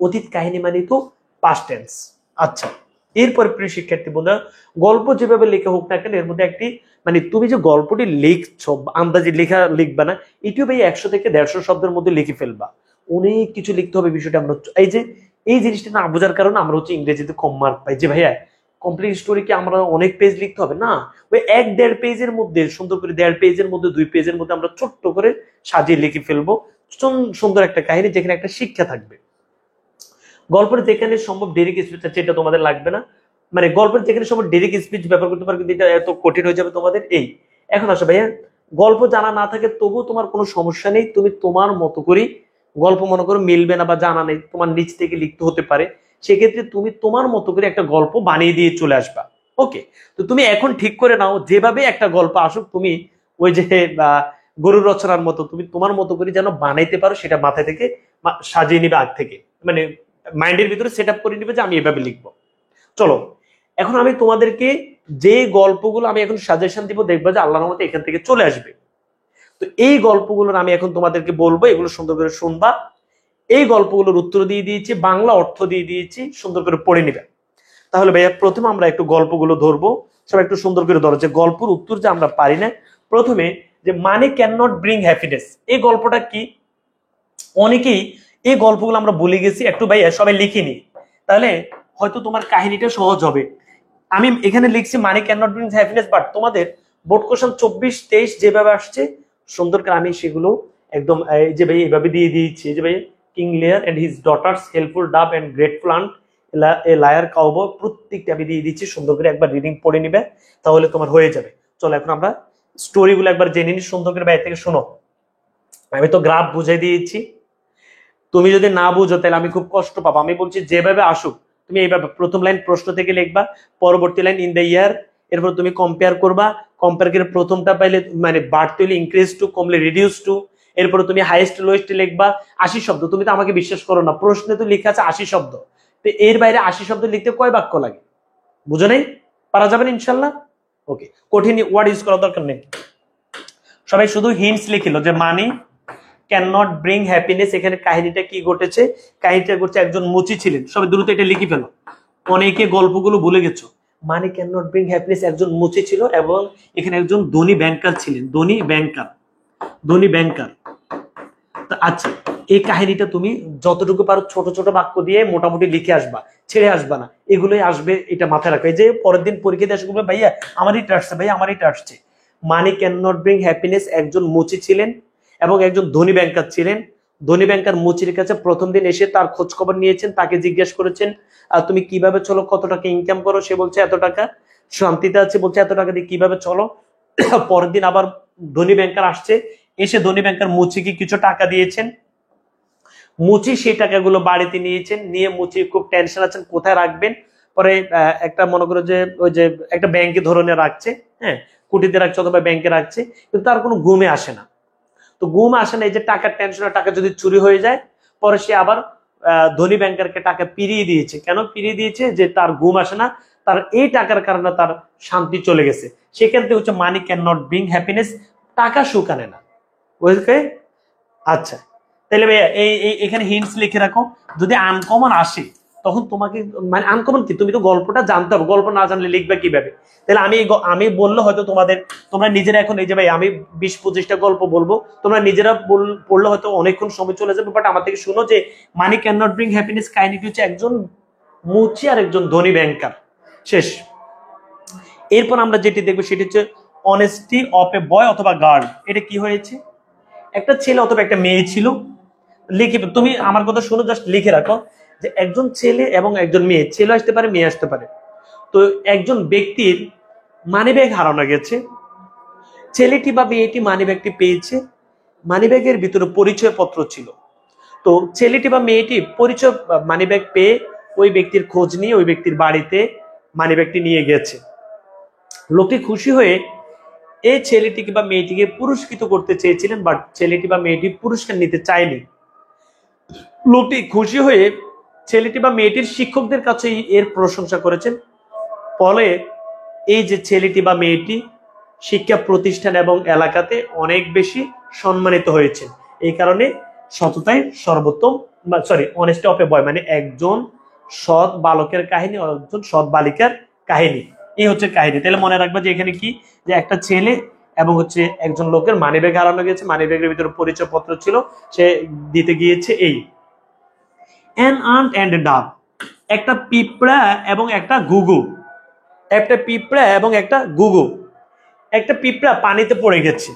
অতীত কাহিনী মানে তো পাস্ট টেন্স। আচ্ছা, এরপর প্রিয় শিক্ষার্থী বন্ধুরা, গল্প যেভাবে লেখা হোক না কেন এর মধ্যে একটি মানে তুমি যে গল্পটি লিখছো আন্দাজে লেখা লিখবা না, এটিও ভাই 100 থেকে 150 শব্দের মধ্যে লিখে ফেলবা। অনেক কিছু লিখতে হবে। বিষয়টা আমরা এই জিনিসটা না বোঝার কারণে আমরা হচ্ছে ইংরেজিতে কম মার্ক পাই, যে ভাইয়া কমপ্লিট স্টোরি কি আমরা অনেক পেজ লিখতে হবে না, ওই 1-1.5 পেজের মধ্যে সুন্দর করে 1.5 পেজের মধ্যে 2 পেজের মধ্যে আমরা ছোট্ট করে সাজিয়ে লিখে ফেলবো সুন্দর একটা কাহিনী, যেখানে একটা শিক্ষা থাকবে। গল্পের যেখানে সম্ভব ডেরিক স্পিচ আছে, এটা তোমাদের লাগবে না। মানে গল্পের যেখানে সম্ভব ডেরিক স্পিচ ব্যবহার করতে পারো, কিন্তু এটা এত কঠিন হয়ে যাবে তোমাদের। এই এখন আসো ভাইয়া, গল্প জানা না থাকে তবুও তোমার কোনো সমস্যা নেই, তুমি তোমার মতো করে গল্প মনে করো মিলবে না বা জানা নেই, তোমার নিচ থেকে লিখতে হতে পারে, সেক্ষেত্রে তুমি তোমার মতো করে একটা গল্প বানিয়ে দিয়ে চলে আসবা। ওকে, তো তুমি এখন ঠিক করে নাও যেভাবে একটা গল্প আসুক, তুমি ওই যে গরুর রচনার মতো তুমি তোমার মতো করে যেন বানাইতে পারো, সেটা মাথায় থেকে সাজিয়ে নিবে আগ থেকে, মানে মাইন্ডের ভিতরে সেট আপ করে নিবে যে আমি এভাবে লিখবো। চলো, এখন আমি তোমাদেরকে যে গল্পগুলো আমি এখন সাজেশন দিব, দেখবা যে আল্লাহর রহমতে এখান থেকে চলে আসবে। তো এই গল্পগুলোর আমি এখন তোমাদেরকে বলবো, এগুলো সুন্দর করে শুনবা। এই গল্পগুলোর উত্তর দিয়ে দিয়েছি, বাংলা অর্থ দিয়ে দিয়েছি, সুন্দর করে পড়ে নিবে। তাহলে ভাইয়া প্রথমে আমরা একটু গল্পগুলো ধরবো, সবাই একটু সুন্দর করে ধরো যে গল্পের উত্তর যে আমরা পারি না। প্রথমে যে money can not bring happiness, এই গল্পটা কি? অনেকেই এই গল্পগুলো আমরা বলে গেছি, একটু ভাইয়া সবাই লিখিনি, তাহলে হয়তো তোমার কাহিনীটা সহজ হবে। আমি এখানে লিখছি মানি can not bring happiness, but তোমাদের বোর্ড কোশ্চেন 24-23 যেভাবে আসছে সুন্দর করে আমি সেগুলো একদম এই যে ভাই এইভাবে দিয়ে দিয়েছি, যে ভাই King Lear and his daughters, helpful dove and grateful ant, a liar cowboy, প্রত্যেকটা আমি দিয়ে দিচ্ছি। সুন্দর করে একবার রিডিং পড়ে নিবে, তাহলে তোমার হয়ে যাবে। চলো এখন আমরা স্টোরিগুলো একবার জেনে নিই সুন্দর করে, বাইরে থেকে শোনো। আমি তো গ্রাফ বুঝাই দিয়েছি, তুমি যদি না বুঝো তাহলে আমি খুব কষ্ট পাবো। আমি বলছি যেভাবে আসুক তুমি এইভাবে প্রথম লাইন প্রশ্ন থেকে লিখবা, পরবর্তী লাইন ইন দ্য ইয়ার, এরপর তুমি কম্পেয়ার করবা, কম্পেয়ার করে প্রথমটা পাইলে মানে বাড়তে হলে ইনক্রিজ টু, কমলে রিডিউস টু, এরপর তুমি হাইয়েস্ট লোয়েস্ট লিখবা। 80 শব্দ, তুমি তো আমাকে বিশ্বাস করো না, প্রশ্নে তো লেখা আছে 80 শব্দ, তো এর বাইরে 80 শব্দ লিখতে কয় বাক্য লাগে? বুঝো নাই? পারা যাবে না ইনশাল্লাহ? ওকে, কঠিন ওয়ার্ড ইউজ করার দরকার নেই, সবাই শুধু হিন্টস লিখিল যে money can not bring happiness. এখানে কাহিনীটা কি ঘটেছে? কাহিনীটা ঘটছে একজন মুচি ছিলেন, সবাই দ্রুত এটা লিখে ফেলো, অনেকে গল্পগুলো ভুলে গেছো। মানি ক্যান নট ব্রিং হ্যাপিনেস, একজন মুচি ছিল এবং এখানে একজন ধনী ব্যাংকার ছিলেন, ধনী ব্যাংকার। আচ্ছা, এই কাহিনীটা তুমি যতটুকু পারো ছোট ছোট বাক্য দিয়ে মোটামুটি লিখে আসবা, ছেড়ে আসবা না, এগুলোই আসবে, এটা মাথায় রাখবে। যে পরের দিন পরীক্ষা দিয়ে আসবে ভাইয়া আমার এটা আসছে, ভাইয়া আমার এটা আসছে। মানি ক্যান নট ব্রিং হ্যাপিনেস, একজন মুচি ছিলেন এবং একজন ধনী ব্যাংকার ছিলেন। ধনী ব্যাংকার মুচির কাছে প্রথম দিন এসে তার খোঁজ খবর নিয়েছেন, তাকে জিজ্ঞেস করেছেন তুমি কিভাবে চলো, কত টাকা ইনকাম করো? সে বলছে এত টাকা। শান্তিতে আছে, বলছে এত টাকা দিয়ে কিভাবে চলো? পরের দিন আবার ধনী ব্যাংকার আসছে, এসে ধনী ব্যাংকার মুচিকে কিছু টাকা দিয়েছেন। মুচি সেই টাকাগুলো বাড়িতে নিয়েছেন, নিয়ে মুচি খুব টেনশন আছেন কোথায় রাখবেন। পরে একটা মনে করো যে ওই যে একটা ব্যাংকে ধরনের রাখছে, হ্যাঁ কুটিতে রাখছে অথবা ব্যাংকে রাখছে, কিন্তু তার কোনো ঘুমে আসে না। তো ঘুম আসে না, এই যে টাকার টেনশনে টাকা যদি চুরি হয়ে যায়, পরে সে আবার ধনী ব্যাংকারকে টাকা ফিরিয়ে দিয়েছে। কেন ফিরিয়ে দিয়েছে? যে তার ঘুম আসে না, তার এই টাকার কারণে তার শান্তি চলে গেছে। সেখান থেকে হচ্ছে মানি ক্যান নট ব্রিং হ্যাপিনেস, টাকা সুখ আনে না। ওকে, আচ্ছা তাহলে ভাইয়া এখানে হিন্টস লিখে রাখো, যদি আনকমন আসে তখন তোমাকে মানে আনকমন কি, তুমি তো গল্পটা জানতে হবে, গল্প না জানলে লিখবে কিভাবে? তাহলে আমি বললে হয়তো তোমরা নিজেরা এখন এই যে ভাই আমি 20-25টা গল্প বলবো, তোমরা নিজেরা পড়লে হয়তো অনেকক্ষণ সময় চলে যাবে, বাট আমার থেকে শুনো যে money can not bring happiness কাহিনীটি হচ্ছে একজন মুচি আর একজন ধনী ব্যাংকার, শেষ। এরপর আমরা যেটি দেখবো সেটি হচ্ছে অনেস্টি অফ এ বয় অথবা গার্ল। এটা কি হয়েছে, একটা ছেলে অথবা একটা মেয়ে ছিল, লিখে তুমি আমার কথা শুনো, জাস্ট লিখে রাখো যে একজন ছেলে এবং একজন মেয়ে, ছেলে আসতে পারে মেয়ে আসতে পারে। তো একজন ব্যক্তির মানিব্যাগ হারানো গেছে, ছেলেটি বা মেয়েটি মানিব্যাগটি পেয়েছে, মানিব্যাগের ভিতরে পরিচয় পত্র ছিল। তো ছেলেটি বা মেয়েটি পরিচয় মানিব্যাগ পেয়ে ওই ব্যক্তির খোঁজ নিয়ে ওই ব্যক্তির বাড়িতে মানিব্যাগটি নিয়ে গেছে। লোকটি খুশি হয়ে এই ছেলেটিকে বা মেয়েটিকে পুরস্কৃত করতে চেয়েছিলেন, বাট ছেলেটি বা মেয়েটি পুরস্কার নিতে চায়নি। লোকটি খুশি হয়ে ছেলেটি বা মেয়েটির শিক্ষকদের কাছে এর প্রশংসা করেছেন। ফলে এই যে ছেলেটি বা মেয়েটি শিক্ষা প্রতিষ্ঠান এবং এলাকাতে অনেক বেশি সম্মানিত হয়েছে। এই কারণে সততাই সর্বোত্তম, অনেস্টি অফ এ বয় মানে একজন সৎ বালকের কাহিনী, একজন সৎ বালিকার কাহিনী, এই হচ্ছে কাহিনী। তাহলে মনে রাখবা যে এখানে কি, যে একটা ছেলে এবং হচ্ছে একজন লোকের মানিব্যাগ হারানো গেছে, মানিব্যাগের ভিতরে পরিচয় পত্র ছিল, সে দিতে গিয়েছে। এই অ্যান আন্ট অ্যান্ড এ ডাব, একটা পিঁপড়া এবং একটা ঘুঘু, একটা পিঁপড়া এবং একটা ঘুঘু। একটা পিঁপড়া পানিতে পড়ে গেছে।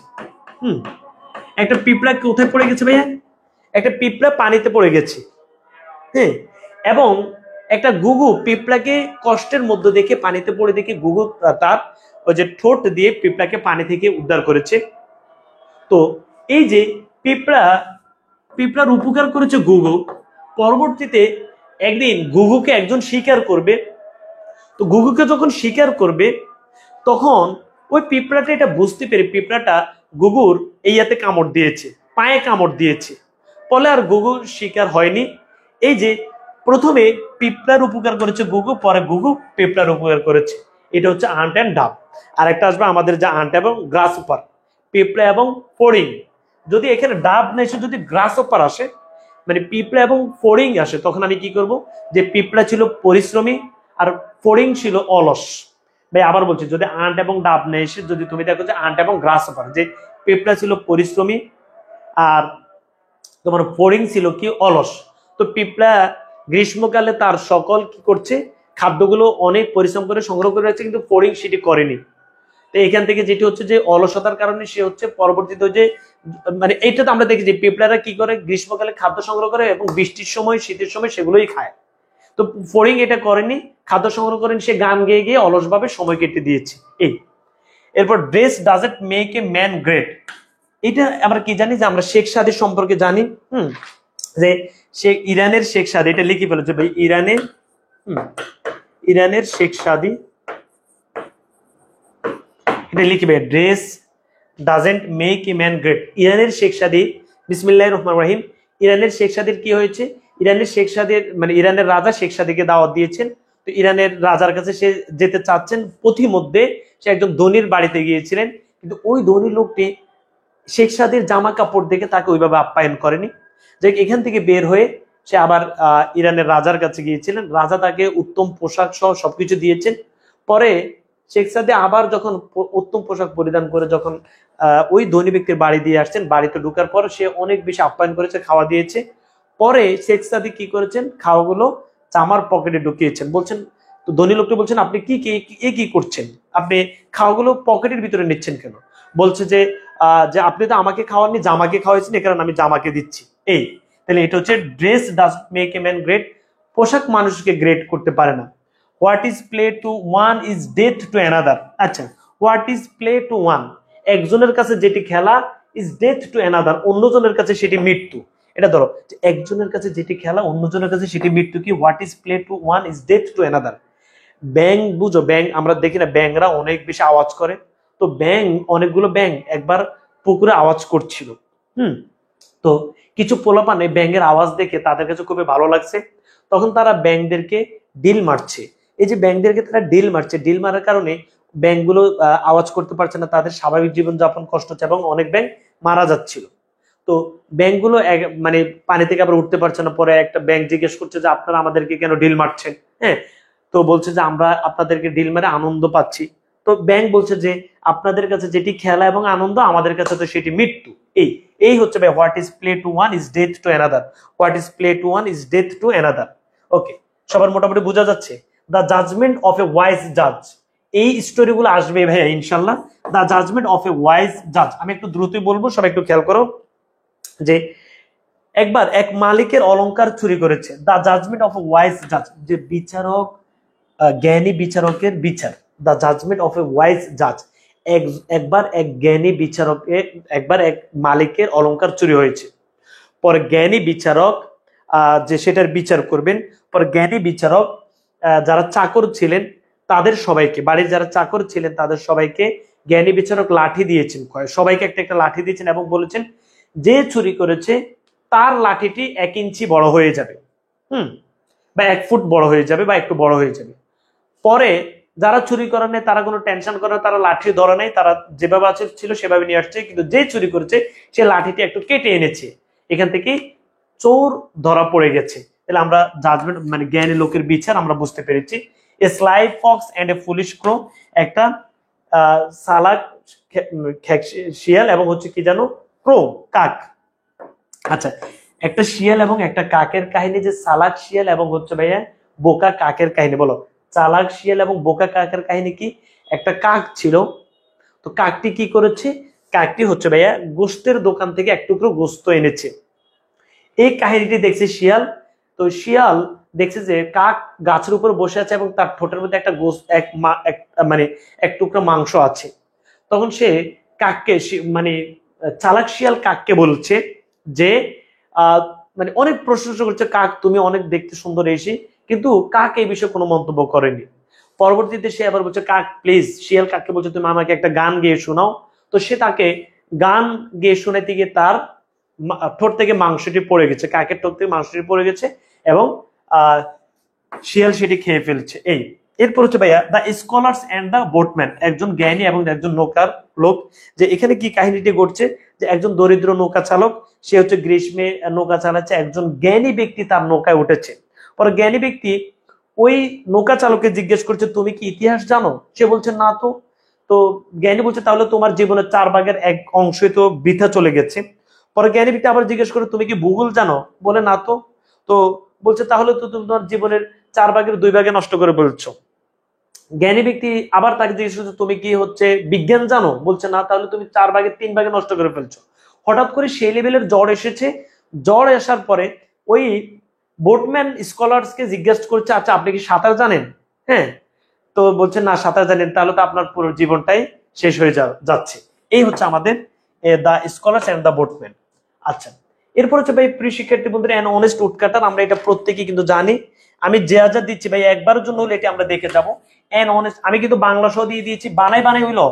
একটা পিঁপড়া কোথায় পড়ে গেছে ভাইয়া? একটা পিঁপড়া পানিতে পড়ে গেছে, হ্যাঁ। এবং একটা ঘুঘু পিঁপড়াকে কষ্টের মধ্যে দেখে, পানিতে পড়ে দেখে ঘুঘু তার ওই যে ঠোঁট দিয়ে পিঁপড়াকে পানি থেকে উদ্ধার করেছে। তো এই যে পিঁপড়ার উপকার করেছে ঘুঘু, পরবর্তীতে একদিন ঘুঘুকে একজন শিকার করবে। তো ঘুঘুকে যখন শিকার করবে তখন ওই পিঁপড়াটা এটা বুঝতে পেরে পিঁপড়াটা ঘুঘুর ইয়াতে কামড় দিয়েছে, পায়ে কামড় দিয়েছে, ফলে আর ঘুঘুর শিকার হয়নি। এই যে প্রথমে পিঁপড়ার উপকার করেছে ঘুঘু, পরে ঘুঘু পিঁপড়ার উপকার করেছে। এটা হচ্ছে আন্ট অ্যান্ড ডাব। আর একটা আসবে আমাদের যে আন্ট এবং গ্রাস হোপার, পিঁপড়া এবং ফড়িং। যদি এখানে ডাব না এসে যদি গ্রাস হোপার আসে, মানে পিঁপড়া এবং ফড়িং আসে, তখন আমি কি করব, যে পিঁপড়া ছিল পরিশ্রমী আর ফড়িং ছিল অলস। ভাই আবার বলছি, যদি আন্ট এবং ডাব না এসে যদি তুমি দেখো যে আন্ট এবং গ্রাস হোপার, যে পিঁপড়া ছিল পরিশ্রমী আর তোমার ফড়িং ছিল কি অলস। তো পিঁপড়া গ্রীষ্মকালে তার সকল কি করছে, খাদ্যগুলো অনেক পরিশ্রম করে সংগ্রহ করে রাখছে, কিন্তু ফড়িং সেটি করেনি। তো এখান থেকে যেটি হচ্ছে যে অলসতার কারণে সে হচ্ছে পরবর্তীতে যে মানে এইটা তো আমরা দেখি যে পিঁপড়ারা কি করে, গ্রীষ্মকালে খাদ্য সংগ্রহ করে এবং বৃষ্টির সময় শীতের সময় সেগুলোই খায়। তো ফড়িং এটা করেনি, খাদ্য সংগ্রহ করেন, সে গান গেয়ে গিয়ে অলসভাবে সময় কেটে দিয়েছে। এই এরপর dress doesn't make a man great. এটা আমরা কি জানি, যে আমরা শেখ সাদী সম্পর্কে জানি, যে সে ইরানের শেখ সাদী, এটা লিখে ফেলেছে ভাই, ইরানের শেখ সাদী, এটা লিখবে dress doesn't make a man great. ইরানের শেখ সাদী, বিসমিল্লাহির রহমানির রহিম। ইরানের শেখ সাদীর কি হয়েছে, ইরানের শেখ সাদীর মানে ইরানের রাজা শেখ সাদীকে দাওয়াত দিয়েছেন। তো ইরানের রাজার কাছে সে যেতে চাচ্ছেন, পথিমধ্যে সে একজন ধনীর বাড়িতে গিয়েছিলেন, কিন্তু ওই ধনী লোকটি শেখ সাদীর জামা কাপড় দেখে তাকে ওইভাবে আপ্যায়ন করেনি। যে এখান থেকে বের হয়ে সে আবার ইরানের রাজার কাছে গিয়েছিলেন, রাজা তাকে উত্তম পোশাক সহ সবকিছু দিয়েছেন। পরে শেখ সাদী আবার যখন উত্তম পোশাক পরিধান করে যখন ওই ধনী ব্যক্তির বাড়ি দিয়ে আসছেন, বাড়িতে ঢুকার পর সে অনেক বেশি আপ্যায়ন করেছে, খাওয়া দিয়েছে। পরে শেখ সাদী কি করেছেন, খাওয়াগুলো জামার পকেটে ঢুকিয়েছেন। বলছেন, তো ধনী লোকটি বলছেন, আপনি কি করছেন, আপনি খাওয়াগুলো পকেটের ভিতরে নিচ্ছেন কেন? বলছে যে আপনি তো আমাকে খাওয়াননি, জামাকে খাওয়াইছেন, এ কারণে আমি জামাকে দিচ্ছি। এই তাহলে এটা হচ্ছে dress does make a man great, পোশাক মানুষকে গ্রেট করতে পারে না। What is play to one is death to another. আচ্ছা, what is play to one, একজনের কাছে যেটি খেলা, ইজ ডেথ টু অ্যানাদার, অন্যজনের কাছে সেটি মৃত্যু। এটা ধরো, একজনের কাছে যেটি খেলা অন্যজনের কাছে সেটি মৃত্যু। কি, what is play to one is death to another. ব্যাং বুঝো, ব্যাং আমরা দেখি না, ব্যাংরা অনেক বেশি আওয়াজ করে। তো অনেকগুলো ব্যাং একবার পুকুরে আওয়াজ করছিল। তো কিছু পোলাপানে ব্যাঙের আওয়াজ দেখে তাদের কাছে খুবই ভালো লাগছে, তখন তারা ব্যাঙদেরকে ডিল মারছে। এই যে ব্যাঙদেরকে তারা ডিল মারছে, ডিল মারার কারণে ব্যাঙগুলো আওয়াজ করতে পারছে না, তাদের স্বাভাবিক জীবনযাপন কষ্ট হচ্ছে এবং অনেক ব্যাঙ মারা যাচ্ছিল। তো ব্যাংকগুলো মানে পানি থেকে আবার উঠতে পারছে না। পরে একটা ব্যাংক জিজ্ঞেস করছে যে আপনারা আমাদেরকে কেন ডিল মারছেন? হ্যাঁ, তো বলছে যে আমরা আপনাদেরকে ডিল মেরে আনন্দ পাচ্ছি। তো ব্যাংক বলছে যে আপনাদের কাছে যেটি খেলা এবং আনন্দ, আমাদের কাছে তো সেটি মৃত্যু। এই এই হচ্ছে ভাই, what is play to one is death to another, what is play to one is death to another. Okay, সবার মোটামুটি বোঝা যাচ্ছে? The judgment of a wise জাজ, এই স্টোরিগুলো আসবে ভাইয়া ইনশাল্লাহ। The judgment of a wise জাজ, আমি একটু দ্রুতই বলবো, সবাই একটু খেয়াল করো। যে একবার এক মালিকের অলংকার চুরি করেছে, the judgment of a wise জাজ, যে বিচারক, জ্ঞানী বিচারকের বিচার, the judgment of a wise জাজ। একবার এক জ্ঞানী বিচারকের, একবার এক মালিকের অলংকার চুরি হয়েছে, পরে জ্ঞানী বিচারক যে সেটার বিচার করবেন। পরে জ্ঞানী বিচারক যারা চাকর ছিলেন তাদের সবাইকে, বাড়ির যারা চাকর ছিলেন তাদের সবাইকে জ্ঞানী বিচারক লাঠি দিয়েছেন, সবাইকে একটা একটা লাঠি দিয়েছেন এবং বলেছেন যে চুরি করেছে তার লাঠিটি 1 ইঞ্চি বড় হয়ে যাবে, বা 1 ফুট বড় হয়ে যাবে, বা একটু বড় হয়ে যাবে। পরে যারা চুরি করে নেই তারা কোনো টেনশন করে না, তারা লাঠি ধরে নেই, তারা যেভাবে আছে ছিল সেভাবে নিয়ে আসছে। কিন্তু যে চুরি করেছে সে লাঠিটি একটু কেটে এনেছে, এখান থেকে চোর ধরা পড়ে গেছে। তাহলে আমরা জাজমেন্ট মানে জ্ঞানী লোকের বিচার আমরা বুঝতে পেরেছি। A sly fox and a foolish crow, একটা সালাক শিয়াল এবং হচ্ছে কি জানো, ক্রো কাক। আচ্ছা, একটা শিয়াল এবং একটা কাকের কাহিনী, যে চালাক শিয়াল এবং হচ্ছে ভাইয়া বোকা কাকের কাহিনী। বলো, চালাক শিয়াল এবং বোকা কাকের কাহিনী কি? একটা কাক ছিল, তো কাকটি কি করেছে? কাকটি হচ্ছে ভাইয়া গোস্তের দোকান থেকে এক টুকরো গোস্ত এনেছে। এই কাহিনীটি দেখছে শিয়াল। তো শিয়াল দেখছে যে কাক গাছের উপর বসে আছে এবং তার ঠোঁটের মধ্যে একটা গোস্ত, মানে এক টুকরো মাংস আছে। তখন সে কাককে, মানে চালাক শিয়াল কাককে বলছে যে মানে অনেক প্রশংসা করছে, কাক তুমি অনেক দেখতে সুন্দর এসে, কিন্তু কাক এই বিষয়ে কোনো মন্তব্য করেনি। পরবর্তীতে সে আবার বলছে, কাক প্লিজ, শিয়াল কাককে বলছে তুমি আমাকে একটা গান গেয়ে শোনাও। তো সে তাকে গান গেয়ে শোনাইতে গিয়ে তার ঠোঁট থেকে মাংসটি পড়ে গেছে, কাকের ঠোঁট থেকে মাংসটি পড়ে গেছে এবং শিয়াল সেটি খেয়ে ফেলছে। এরপর হচ্ছে ভাইয়া the scholars and the boatman, একজন জ্ঞানী এবং একজন নৌকার লোক। যে এখানে কি কাহিনীটি ঘটছে, যে একজন দরিদ্র নৌকা চালক, সে হচ্ছে গ্রীষ্মে নৌকা চালাচ্ছে, একজন জ্ঞানী ব্যক্তি তার নৌকায় উঠেছে। পরে জ্ঞানী ব্যক্তি ওই নৌকা চালককে জিজ্ঞেস করছে তুমি কি ইতিহাস জানো? সে বলছে না। তো জ্ঞানী বলছে তাহলে তোমার জীবনের 1/4 তো বৃথা চলে গেছে। পরে জ্ঞানী ব্যক্তি আবার জিজ্ঞেস করে তুমি কি ভূগোল জানো? বলে না। তো বলছে তাহলে তো তুমি তোমার জীবনের 4/2 নষ্ট করে বলছো। জ্ঞানী ব্যক্তি আবার তাকে জিজ্ঞেস করছে তুমি কি হচ্ছে বিজ্ঞান জানো? বলছে না। তাহলে তুমি 4/3 নষ্ট করে ফেলছো। হঠাৎ করে সেই লেভেলের জ্বর এসেছে। জ্বর আসার পরে ওই বোটম্যান স্কলার্সকে জিজ্ঞাসা করছে আচ্ছা আপনি কি সাঁতার জানেন? হ্যাঁ, তো বলছে না সাঁতার জানেন। তাহলে তো আপনার পুরো জীবনটাই শেষ হয়ে যাচ্ছে। এই হচ্ছে আমাদের the scholars and the boatman. আচ্ছা, এরপর হচ্ছে ভাই প্রিয় শিক্ষার্থী বন্ধুরা অ্যান অনেস্ট উডকাটার, আমরা এটা প্রত্যেকেই কিন্তু জানি। আমি যা দিচ্ছি ভাই একবারের জন্য হলে এটি আমরা দেখে যাবো। অ্যান অনেস্ট, আমি কিন্তু বাংলা সহ দিয়ে দিয়েছি, বানাই হইলো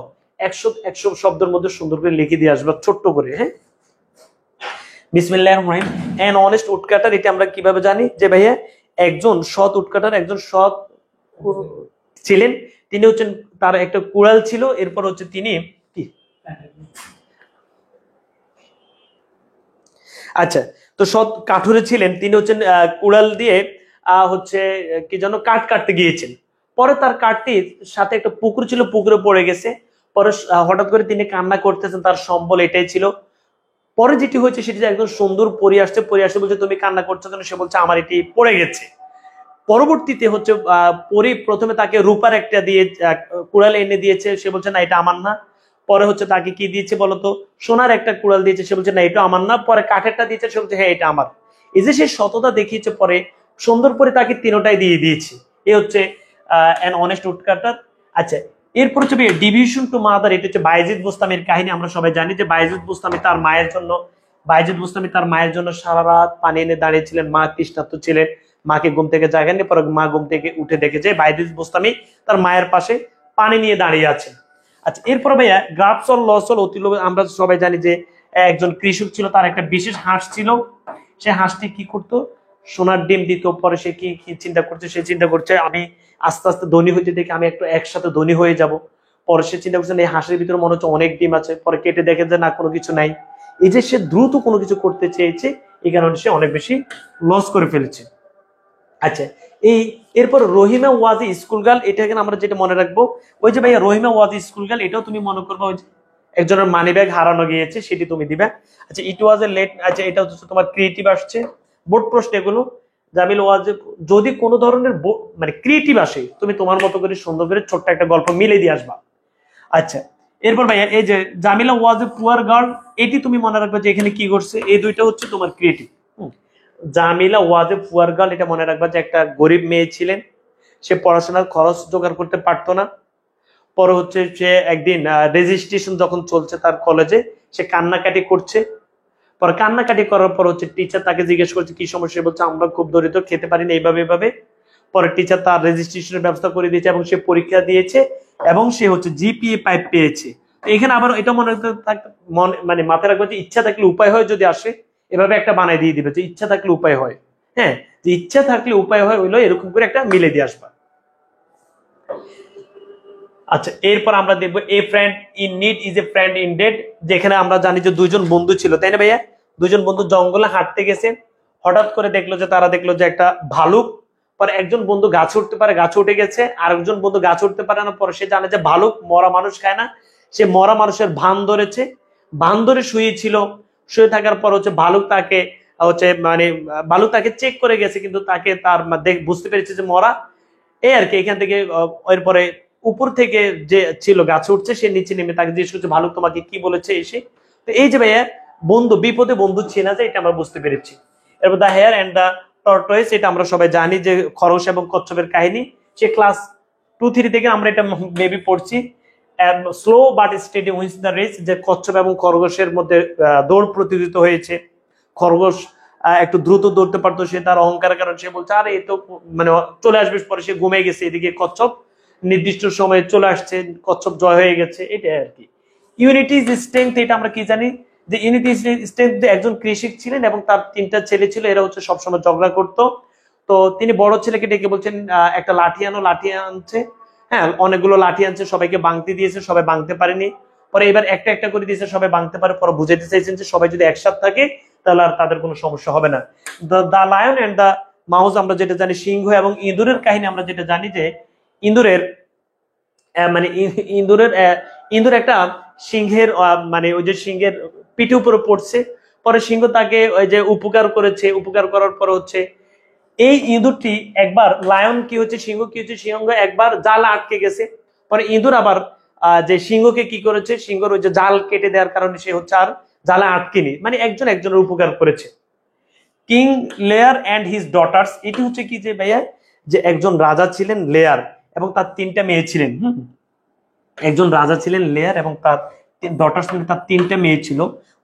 100 শব্দের মধ্যে সুন্দর করে লিখে দিয়ে আসবো ছোট্ট করে। হ্যাঁ, বিসমিল্লাহির রহমানির রহিম। অ্যান অনেস্ট উডকাটার, এটা আমরা কিভাবে জানি? যে ভাইয়া একজন সৎ উডকাটার, একজন সৎ ছিলেন। তিনি হচ্ছেন, তার একটা কুড়াল ছিল। এরপর হচ্ছে তিনি কি, আচ্ছা, তো সৎ কাঠুরে ছিলেন। তিনি হচ্ছেন কুড়াল দিয়ে হচ্ছে কি যেন কাঠ কাটতে গিয়েছেন। পরে তার কাঠটির সাথে একটা পুকুর ছিল, পুকুরে পড়ে গেছে। পরে হঠাৎ করে তিনি কান্না করতেছেন, তার সম্বল এটাই ছিল। পরে যেটি হয়েছে সেটি একজন সুন্দর পরি আসছে, বলছে তুমি কান্না করছো কেন? সে বলছে আমার এটি পড়ে গেছে। পরবর্তীতে হচ্ছে পরি প্রথমে তাকে রূপার একটা দিয়ে কুড়াল এনে দিয়েছে, সে বলছে না এটা আমার না। পরে হচ্ছে তাকে কি দিয়েছে বলতো, সোনার একটা কুড়াল দিয়েছে, সে বলছে না এটা আমার না। পরে কাঠেরটা দিয়েছে, সে বলছে হ্যাঁ এটা আমার। এই যে সে সততা দেখিয়েছে, পরে সুন্দর করে তাকে তিনটাই দিয়ে দিয়েছে। এ হচ্ছে অ্যান অনেস্ট উডকাটার। আচ্ছা, এরপর হচ্ছে ডিভিশন টু মাদার, এটা হচ্ছে বায়েজিদ বুস্তামির কাহিনী। আমরা সবাই জানি যে বায়েজিদ বুস্তামি তার মায়ের জন্য সারা রাত পানি এনে দাঁড়িয়েছিলেন। মা তৃষ্ণার্ত ছিলেন, মাকে ঘুম থেকে জাগাননি। পরে মা ঘুম থেকে উঠে দেখেছে বায়েজিদ বুস্তামি তার মায়ের পাশে পানি নিয়ে দাঁড়িয়ে আছেন। আচ্ছা, এরপর ভাইয়া গ্রাফসল লসল অতিলোভ, আমরা সবাই জানি যে একজন কৃষক ছিল, তার একটা বিশেষ হাঁস ছিল। সে হাঁসটি কি করতো, সোনার ডিম দিত। পরে সে কি চিন্তা করছে, সে চিন্তা করছে আমি আস্তে আস্তে ধনী হইতে দেখি আমি একসাথে ধনী হয়ে যাব। পরে সে চিন্তা করছেন এই হাঁসের ভিতরে মনে হচ্ছে অনেক ডিম আছে। পরে কেটে দেখে যে না কোনো কিছু নাই। এই যে সে দ্রুত কোনো কিছু করতে চেয়েছে, এই কারণে সে অনেক বেশি লস করে ফেলেছে। আচ্ছা, এরপর রহিমা ওয়াজ এ স্কুল গার্ল, এটা এখানে আমরা যেটা মনে রাখবো, ওই যে ভাইয়া রহিমা ওয়াজ এ স্কুল গার্ল, এটাও তুমি মনে করবে ওই যে একজনের মানি ব্যাগ হারানো গিয়েছে সেটি তুমি দিবে। আচ্ছা, ইট ওয়াজ এ লেট, আচ্ছা এটা হচ্ছে তোমার ক্রিয়েটিভ আসছে, বোর্ড প্রশ্ন এগুলো। জামিল ওয়াজ, যদি কোনো ধরনের মানে ক্রিয়েটিভ আসে তুমি তোমার মতো করে সুন্দর করে ছোট্ট একটা গল্প মিলে দিয়ে আসবা। আচ্ছা, এরপর ভাইয়া এই যে জামিলা ওয়াজ এ পুয়ার গার্ল, এটি তুমি মনে রাখবে যে এখানে কি করছে, এই দুইটা হচ্ছে তোমার creative. Jamila was a poor girl, এটা মনে রাখবা যে একটা গরিব মেয়ে ছিলেন, সে পড়াশোনার খরচ জোগাড় করতে পারতো না। পরে হচ্ছে সে একদিন রেজিস্ট্রেশন যখন চলছে তার কলেজে, সে কান্নাকাটি করছে। পরে কান্নাকাটি করার পর হচ্ছে টিচার তাকে জিজ্ঞেস করছে কি সমস্যা, বলছে আমরা খুব দরিদ্র, খেতে পারি না, এইভাবে এইভাবে। পরে টিচার তার রেজিস্ট্রেশনের ব্যবস্থা করে দিয়েছে এবং সে পরীক্ষা দিয়েছে এবং সে হচ্ছে জিপিএ 5 পেয়েছে। এখানে আবার এটা মনে মানে মাথায় রাখবে যে ইচ্ছা থাকলে উপায় হয়, যদি আসে এভাবে একটা বানাই দিয়ে দিবে যে ইচ্ছা থাকলে উপায় হয়। হ্যাঁ, যে ইচ্ছা থাকলে উপায় হয় হইলো, এরকম করে একটা মিলে দিয়ে আসবা। আচ্ছা, এরপর আমরা দেখবো a friend in need is a friend in dead, যেখানে আমরা জানি যে দুইজন বন্ধু ছিল, তাই না ভাইয়া? দুইজন বন্ধু জঙ্গলে হাঁটতে গেছে, হঠাৎ করে তারা দেখলো যে একটা ভালুক। পরে একজন বন্ধু গাছে উঠতে পারে, গাছে উঠে গেছে, আর একজন বন্ধু গাছে উঠতে পারে না। পরে সে জানে যে ভালুক মরা মানুষ খায় না, সে মরা মানুষের ভান ধরেছে, ভান ধরে শুয়েছিল। শুয়ে থাকার পর হচ্ছে ভালুক তাকে মানে ভালুক তাকে চেক করে গেছে, কিন্তু তাকে তার বুঝতে পেরেছে যে মরা। এই আর কি, এখান থেকে এরপরে উপর থেকে যে ছিল গাছে উঠছে, সে নিচে নেমে তাকে জিজ্ঞেস করছে ভালুক তোমাকে কি বলেছে এসে। তো এই যে ভাইয়া বন্ধু বিপদে বন্ধু চেনা যায়, এটা আমরা বুঝতে পেরেছি। এরপর the hare and the tortoise, এটা আমরা সবাই জানি যে খরগোশ এবং কচ্ছপের কাহিনী। সে ক্লাস 2-3 থেকে আমরা এটা মেবি পড়ছি। Slow but steady wins the race, যে কচ্ছপ এবং খরগোশের মধ্যে দৌড় প্রতিযোগিতা হয়েছে। খরগোশ একটু দ্রুত দৌড়তে পারতো, সে তার অহংকারের কারণে সে বলছে আরে এই তো মানে চলে আসবে, পরে সে ঘুমিয়ে গেছে। এদিকে কচ্ছপ নির্দিষ্ট সময়ে চলে আসছে, কচ্ছপ জয় হয়ে গেছে, এটাই আর কি। ইউনিটি ইজ স্ট্রেংথ, এটা আমরা কি জানি যে ইউনিটি ইজ স্ট্রেংথ, একজন কৃষক ছিলেন এবং তার 3টা ছেলে ছিল, এরা হচ্ছে সবসময় ঝগড়া করতো। তো তিনি বড় ছেলেকে ডেকে বলছেন একটা লাঠি আনো, লাঠি আনছে। হ্যাঁ, অনেকগুলো লাঠি আনছে, সবাইকে ভাঙতে দিয়েছে, সবাই ভাঙতে পারেনি। পরে এবার একটা একটা করে দিয়েছে, সবাই ভাঙতে পারে। পরে বুঝাইতে চাইছেন যে সবাই যদি একসাথে থাকে তাহলে আর তাদের কোনো সমস্যা হবে না। The lion and the mouse, আমরা যেটা জানি সিংহ এবং ইঁদুরের কাহিনী, আমরা যেটা জানি যে ইঁদুরের মানে ইঁদুর একটা সিংহের মানে ওই যে সিংহের পিঠে উপরে পড়ছে। পরে সিংহ তাকে ওই যে উপকার করেছে, উপকার করার পর হচ্ছে এই ইঁদুরটি একবার লায়ন কি হচ্ছে সিংহ কি হচ্ছে সিংহ একবার জাল আটকে গেছে। পরে ইঁদুর আবার যে সিংহকে কি করেছে, সিংহর ওই যে জাল কেটে দেওয়ার কারণে সে হচ্ছে আর জালে আটকেনি, মানে একজন একজনের উপকার করেছে। King layer and his daughters, এটি হচ্ছে কি যে ভাইয়া যে একজন রাজা ছিলেন লেয়ার এবং তার 3টা মেয়ে ছিলেন। একজন রাজা ছিলেন লেয়ার এবং তার ডটার্স মানে তার 3টা মেয়ে ছিল।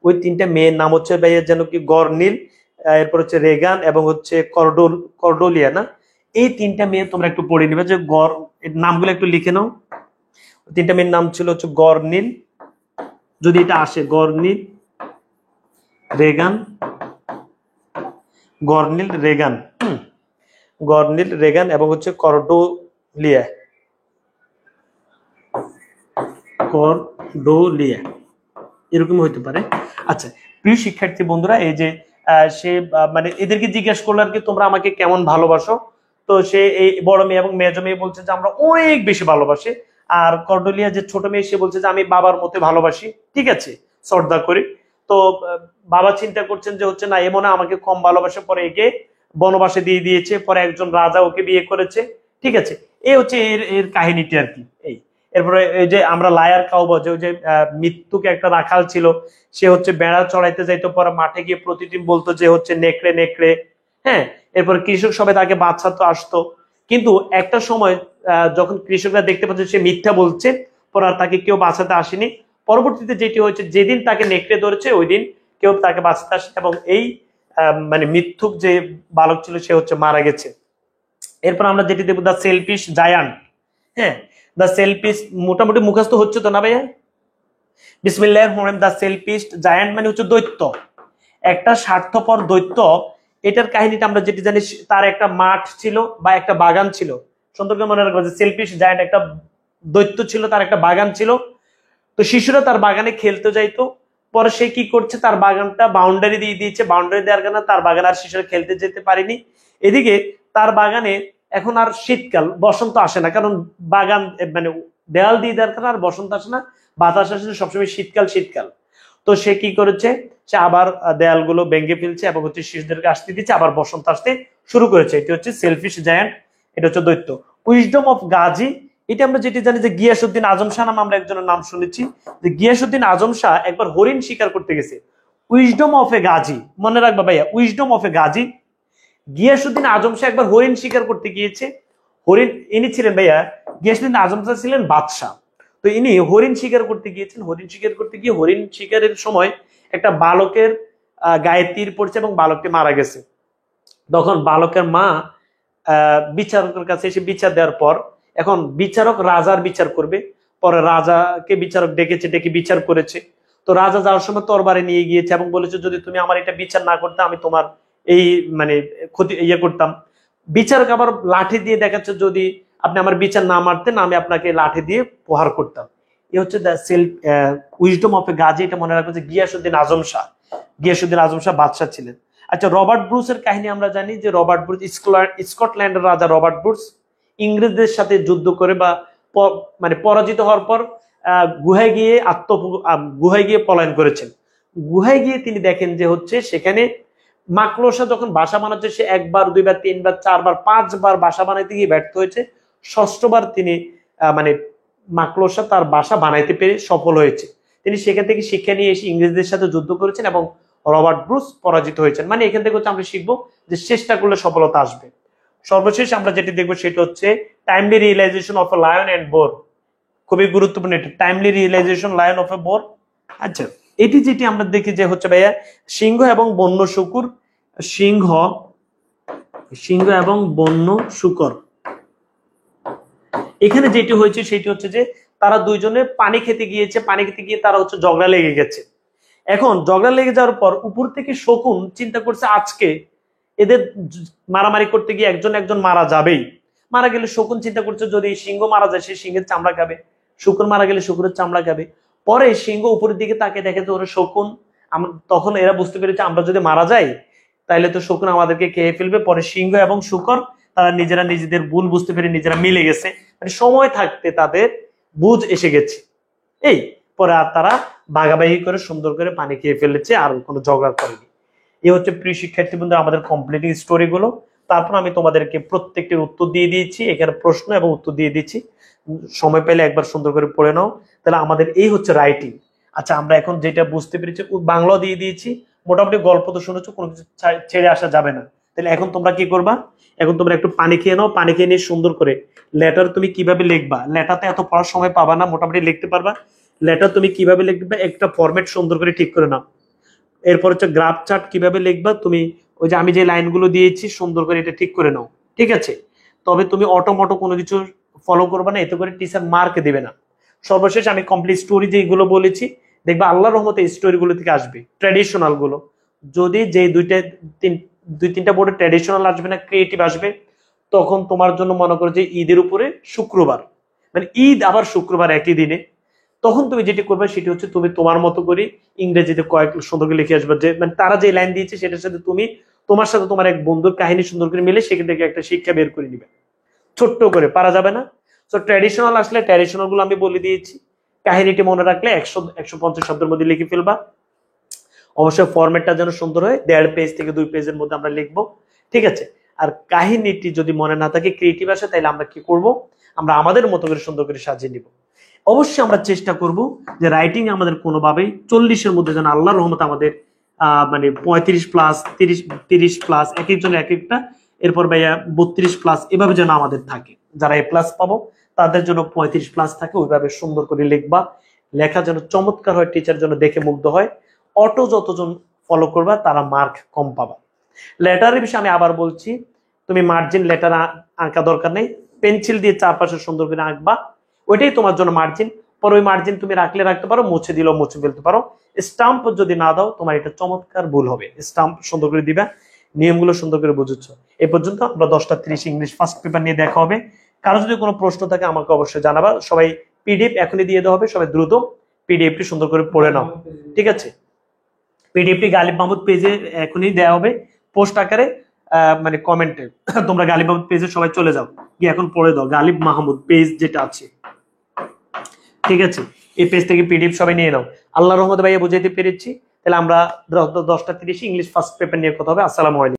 ওই 3টা মেয়ের নাম হচ্ছে ভাইয়া যেন কি গরনীল, এরপর হচ্ছে রেগান এবং হচ্ছে কর্ডোলিয়া না। এই 3টা মেয়ে তোমরা একটু পড়ে নিবে, যে নামগুলো একটু লিখে নাও। 3টা মেয়ের নাম ছিল হচ্ছে গরনীল, যদি এটা আসে গরনীল রেগান, গরনীল রেগান, গরনীল রেগান এবং হচ্ছে কর্ডোলিয়া, কর্ডোলিয়া এরকম হইতে পারে। আচ্ছা, প্রিয় শিক্ষার্থী বন্ধুরা, এই যে সে মানে এদেরকে জিজ্ঞাসা করলো আর কি তোমরা আমাকে কেমন ভালোবাসো। তো সে এই বড় মেয়ে এবং মেজো মেয়ে বলছে যে আমরা অনেক বেশি ভালোবাসি। আর কর্ডোলিয়া যে ছোট মেয়ে সে বলছে যে আমি বাবার মতো ভালোবাসি। ঠিক আছে, শ্রদ্ধা করি। তো বাবা চিন্তা করছেন যে হচ্ছে না, এ মনে আমাকে কম ভালোবাসে, পরে একে বনবাসে দিয়ে দিয়েছে, পরে একজন রাজা ওকে বিয়ে করেছে। ঠিক আছে, এই হচ্ছে এর এর কাহিনীটি আর কি। এই এরপরে এই যে আমরা লায়ার কাউবো, যে ওই যে মৃত্যুকে একটা রাখাল ছিল, সে হচ্ছে বেড়া চড়াইতে যাইতো, পরে মাঠে গিয়ে প্রতিদিন বলতো যে হচ্ছে নেকড়ে নেকড়ে। হ্যাঁ, এরপর কৃষক সবাই তাকে বাচ্চাতো আসতো, কিন্তু একটা সময় যখন কৃষকরা দেখতে পাচ্ছে সে মিথ্যা বলছে, পরে আর তাকে কেউ বাঁচাতে আসেনি। পরবর্তীতে যেটি হয়েছে, যেদিন তাকে নেকড়ে ধরেছে ওই দিন কেউ তাকে বাঁচাতে আসে এবং এই মানে মিথ্যুক যে বালক ছিল সে হচ্ছে মারা গেছে। এরপর আমরা যেটি দেখবো দ্য সেলফিশ জায়ান্ট। হ্যাঁ, দ্য সেলফিশ মোটামুটি মুখস্থ হচ্ছে তো না ভাইয়া? বিসমিল্লাহির রহমানির রহিম। দ্য সেলফিশ জায়ান্ট মানে হচ্ছে দৈত্য, একটা স্বার্থপর দৈত্য। এটার কাহিনীটা আমরা যেটি জানি, তার একটা মাঠ ছিল বা একটা বাগান ছিল। সুন্দর করে মনে রাখবো যে সেলফিশ জায়ান্ট একটা দৈত্য ছিল, তার একটা বাগান ছিল। তো শিশুরা তার বাগানে খেলতে যাইতো। পরে সে কি করছে, তার বাগানটা বাউন্ডারি দিয়ে দিয়েছে, বাউন্ডারি দেওয়ার কারণে তার বাগান আর শিশিরে খেলতে যেতে পারেনি। এদিকে তার বাগানে এখন আর শীতকাল, বসন্ত আসে না, কারণ বাগান মানে দেয়াল দিয়ে দেওয়ার কারণে আর বসন্ত আসে না, বাতাস আসে না, সবসময় শীতকাল শীতকাল। তো সে কি করেছে, সে আবার দেয়ালগুলো ভেঙে ফেলছে এবং হচ্ছে শিশুদেরকে আসতে দিচ্ছে, আবার বসন্ত আসতে শুরু করেছে। এটি হচ্ছে সেলফিশ জায়ান্ট, এটা হচ্ছে দৈত্য। উইজডম অফ গাজী, এটা আমরা যেটি জানি যে গিয়াসউদ্দিন আজম শাহ নাম আমরা একজনের নাম শুনেছি, যে গিয়াসউদ্দিন আজম শাহ একবার হরিণ শিকার করতে গেছে। উইজডম অফ এ গাজী, মনে রাখবা ভাইয়া, উইজডম অফ এ গাজী। গিয়াসউদ্দিন আজম শাহ একবার হরিণ শিকার করতে গিয়েছে। হরিণ, ইনি ছিলেন ভাইয়া, গিয়াসউদ্দিন আজম শাহ ছিলেন বাদশাহ। তো ইনি হরিণ শিকার করতে গিয়েছেন। হরিণ শিকার করতে গিয়ে হরিণ শিকারের সময় একটা বালকের গায়ে তীর পড়ছে এবং বালকটি মারা গেছে। তখন বালকের মা বিচারকের কাছে এসে বিচার দেওয়ার পর, এখন বিচারক রাজার বিচার করবে, পরে রাজাকে বিচারক ডেকেছে, ডেকে বিচার করেছে। তো রাজা যাওয়ার সময় তরবারে নিয়ে গিয়েছে এবং বলেছে যদি তুমি আমার এটা বিচার না করতে আমি তোমার এই মানে ক্ষতি করতাম। বিচারক আবার লাঠি দিয়ে দেখাচ্ছে যদি আপনি আমার বিচার না মারতেন আমি আপনাকে লাঠি দিয়ে প্রহার করতাম। এ হচ্ছে দ্য সেলফ উইজডম অফ এ গাজী। এটা মনে রাখবে যে গিয়াসউদ্দিন আজম শাহ, গিয়াসউদ্দিন আজম শাহ বাদশাহ ছিলেন। আচ্ছা, রবার্ট ব্রুসের কাহিনী আমরা জানি যে রবার্ট ব্রুস, স্কটল্যান্ডের রাজা রবার্ট ব্রুস ইংরেজদের সাথে যুদ্ধ করে বা মানে পরাজিত হওয়ার পর গুহায় গিয়ে গুহায় গিয়ে পলায়ন করেছেন। গুহায় গিয়ে তিনি দেখেন যে হচ্ছে সেখানে মাকড়সা যখন বাসা বানাচ্ছে, সে একবার দুইবার তিনবার চারবার পাঁচবার বাসা বানাইতে গিয়ে ব্যর্থ হয়েছে। ষষ্ঠবার তিনি মানে মাকড়সা তার বাসা বানাইতে পেরে সফল হয়েছে। তিনি সেখান থেকে শিক্ষা নিয়ে এসে ইংরেজদের সাথে যুদ্ধ করেছেন এবং রবার্ট ব্রুস পরাজিত হয়েছেন। মানে এখান থেকে হচ্ছে আমরা শিখবো যে চেষ্টা করলে সফলতা আসবে। সর্বশেষ আমরা যেটি দেখবো সেটা হচ্ছে timely realisation of a lion and boar. খুবই গুরুত্বপূর্ণ এটা, timely realisation lion of a boar. আচ্ছা, এটি যেটি আমরা দেখি যে হচ্ছে ভাইয়া সিংহ এবং বন্য শুকুর, সিংহ এবং বন্য শুকর, এখানে যেটি হয়েছে সেটি হচ্ছে যে তারা দুইজনে পানি খেতে গিয়েছে, পানি খেতে গিয়ে তারা হচ্ছে ঝগড়া লেগে গেছে। এখন ঝগড়া লেগে যাওয়ার পর উপর থেকে শকুন চিন্তা করছে আজকে এদের মারামারি করতে গিয়ে একজন একজন মারা যাবেই। মারা গেলে শকুন চিন্তা করছে যদি সিংহ মারা যায় সে সিংহের চামড়া খাবে, শুকুর মারা গেলে শুকুরের চামড়া খাবে। পরে সিংহ উপরের দিকে তাকে দেখে যে ওরা শকুন, তখন এরা বুঝতে পেরেছে আমরা যদি মারা যাই তাহলে তো শকুন আমাদেরকে খেয়ে ফেলবে। পরে সিংহ এবং শুকর তারা নিজেরা নিজেদের ভুল বুঝতে পেরে নিজেরা মিলে গেছে, মানে সময় থাকতে তাদের বুঝ এসে গেছে। এই পরে আর তারা ভাগাভাগি করে সুন্দর করে পানি খেয়ে ফেলেছে, আর কোনো ঝগড়া করেনি। এই হচ্ছে প্রিয় শিক্ষার্থী বন্ধু আমাদের কমপ্লিটিং স্টোরি গুলো। তারপর আমি তোমাদেরকে প্রত্যেকটির উত্তর দিয়ে দিয়েছি, এখানে প্রশ্ন এবং উত্তর দিয়ে দিচ্ছি, সময় পেলে একবার সুন্দর করে পড়ে নাও। তাহলে আমাদের এই হচ্ছে রাইটিং। আচ্ছা, আমরা এখন যেটা বুঝতে পেরেছি বাংলাও দিয়ে দিয়েছি, মোটামুটি গল্প তো শুনেছো, কোনো কিছু ছেড়ে আসা যাবে না। তাহলে এখন তোমরা কি করবা, এখন তোমরা একটু পানি খেয়ে নাও, পানি খেয়ে নিয়ে সুন্দর করে লেটার তুমি কিভাবে লিখবা, লেটারতে এত পড়ার সময় পাবা না, মোটামুটি লিখতে পারবা। লেটার তুমি কিভাবে লিখবে একটা ফরম্যাট সুন্দর করে ঠিক করে নাও। এরপর হচ্ছে গ্রাফ চার্ট কিভাবে লিখবা, তুমি ওই যে আমি যে লাইনগুলো দিয়েছি সুন্দর করে এটা ঠিক করে নাও, ঠিক আছে? তবে তুমি অটোমটো কোনো কিছু ফলো করবে না, এতে করে টিচার মার্ক দিবে না। সর্বশেষ আমি কমপ্লিট স্টোরি যেগুলো বলেছি দেখবা আল্লাহর রহমতে এই স্টোরিগুলো থেকে আসবে, ট্র্যাডিশনাল গুলো। যদি যে দুই তিনটা বোর্ডে ট্র্যাডিশনাল আসবে না, ক্রিয়েটিভ আসবে, তখন তোমার জন্য মনে করো যে ঈদের উপরে শুক্রবার, মানে ঈদ আবার শুক্রবার একই দিনে, তখন তুমি যেটি করবে সেটি হচ্ছে তুমি তোমার মতো করে ইংরেজিতে কয়েক সুন্দর করে লিখে আসবে, যে মানে তারা যে লাইন দিয়েছে সেটার সাথে তুমি তোমার সাথে তোমার এক বন্ধুর কাহিনী সুন্দর করে মিলে সেখান থেকে একটা শিক্ষা বের করে নিবে। ছোট্ট করে পারা যাবে না। তো ট্র্যাডিশনাল আসলে ট্র্যাডিশনাল গুলো আমি বলে দিয়েছি, কাহিনীটি মনে রাখলে 150 শব্দের মধ্যে লিখে ফেলবা। অবশ্যই ফরম্যাটটা যেন সুন্দর হয়, 1.5 পেজ থেকে 2 পেজের মধ্যে আমরা লিখবো, ঠিক আছে? আর কাহিনীটি যদি মনে না থাকে, ক্রিয়েটিভ আসে, তাহলে আমরা কি করব, আমরা আমাদের মতো করে সুন্দর করে সাজিয়ে নিব। অবশ্যই আমরা চেষ্টা করব যে রাইটিং আমাদের কোনোভাবেই 40-এর মধ্যে যেন আল্লাহর রহমত আমাদের মানে 35+, 30+, এক একজন এক একটা, এরপর ভাইয়া 32+, এভাবে যেন আমাদের থাকে। যারা A+ পাবো তাদের জন্য 35+ থাকে, ওইভাবে সুন্দর করে লিখবা, লেখা যেন চমৎকার হয়, টিচার যেন দেখে মুগ্ধ হয়। অটো যতজন ফলো করবা তারা মার্ক কম পাবা। লেটারের বিষয়ে আমি আবার বলছি, তুমি মার্জিন লেটার আঁকা দরকার নেই, পেন্সিল দিয়ে চারপাশে সুন্দর করে আঁকবা, ওইটাই তোমার জন্য মার্জিন। পরে ওই মার্জিন তুমি রাখলে রাখতে পারো, মুছে দিলেও মুছে ফেলতে পারো। স্টাম্প যদি না দাও তোমার এটা চমৎকার ভুল হবে, স্টাম্প সুন্দর করে দিবা, নিয়মগুলো সুন্দর করে বুঝেছো। এ পর্যন্ত আমরা 10টা 30 ইংলিশ ফার্স্ট পেপার নিয়ে দেখা হবে। কারো যদি কোনো প্রশ্ন থাকে আমাকে অবশ্যই জানাবা। সবাই পিডিএফ এখনই দিয়ে দেওয়া হবে, সবাই দ্রুত পিডিএফটি সুন্দর করে পড়ে নাও, ঠিক আছে? পিডিএফটি গালিব মাহমুদ পেজে এখনই দেওয়া হবে পোস্ট আকারে, মানে কমেন্টে। তোমরা গালিব মাহমুদ পেজে সবাই চলে যাও, গিয়ে এখন পড়ে দাও গালিব মাহমুদ পেজ যেটা আছে, ঠিক আছে? এই পেজ থেকে পিডিএফ সবাই নিয়ে নাও। আল্লাহ রহমতে ভাইয়া বুঝাইতে পেরেছি। তাহলে আমরা 10টা 30 ইংলিশ ফার্স্ট পেপার নিয়ে কথা হবে। আসসালামু আলাইকুম।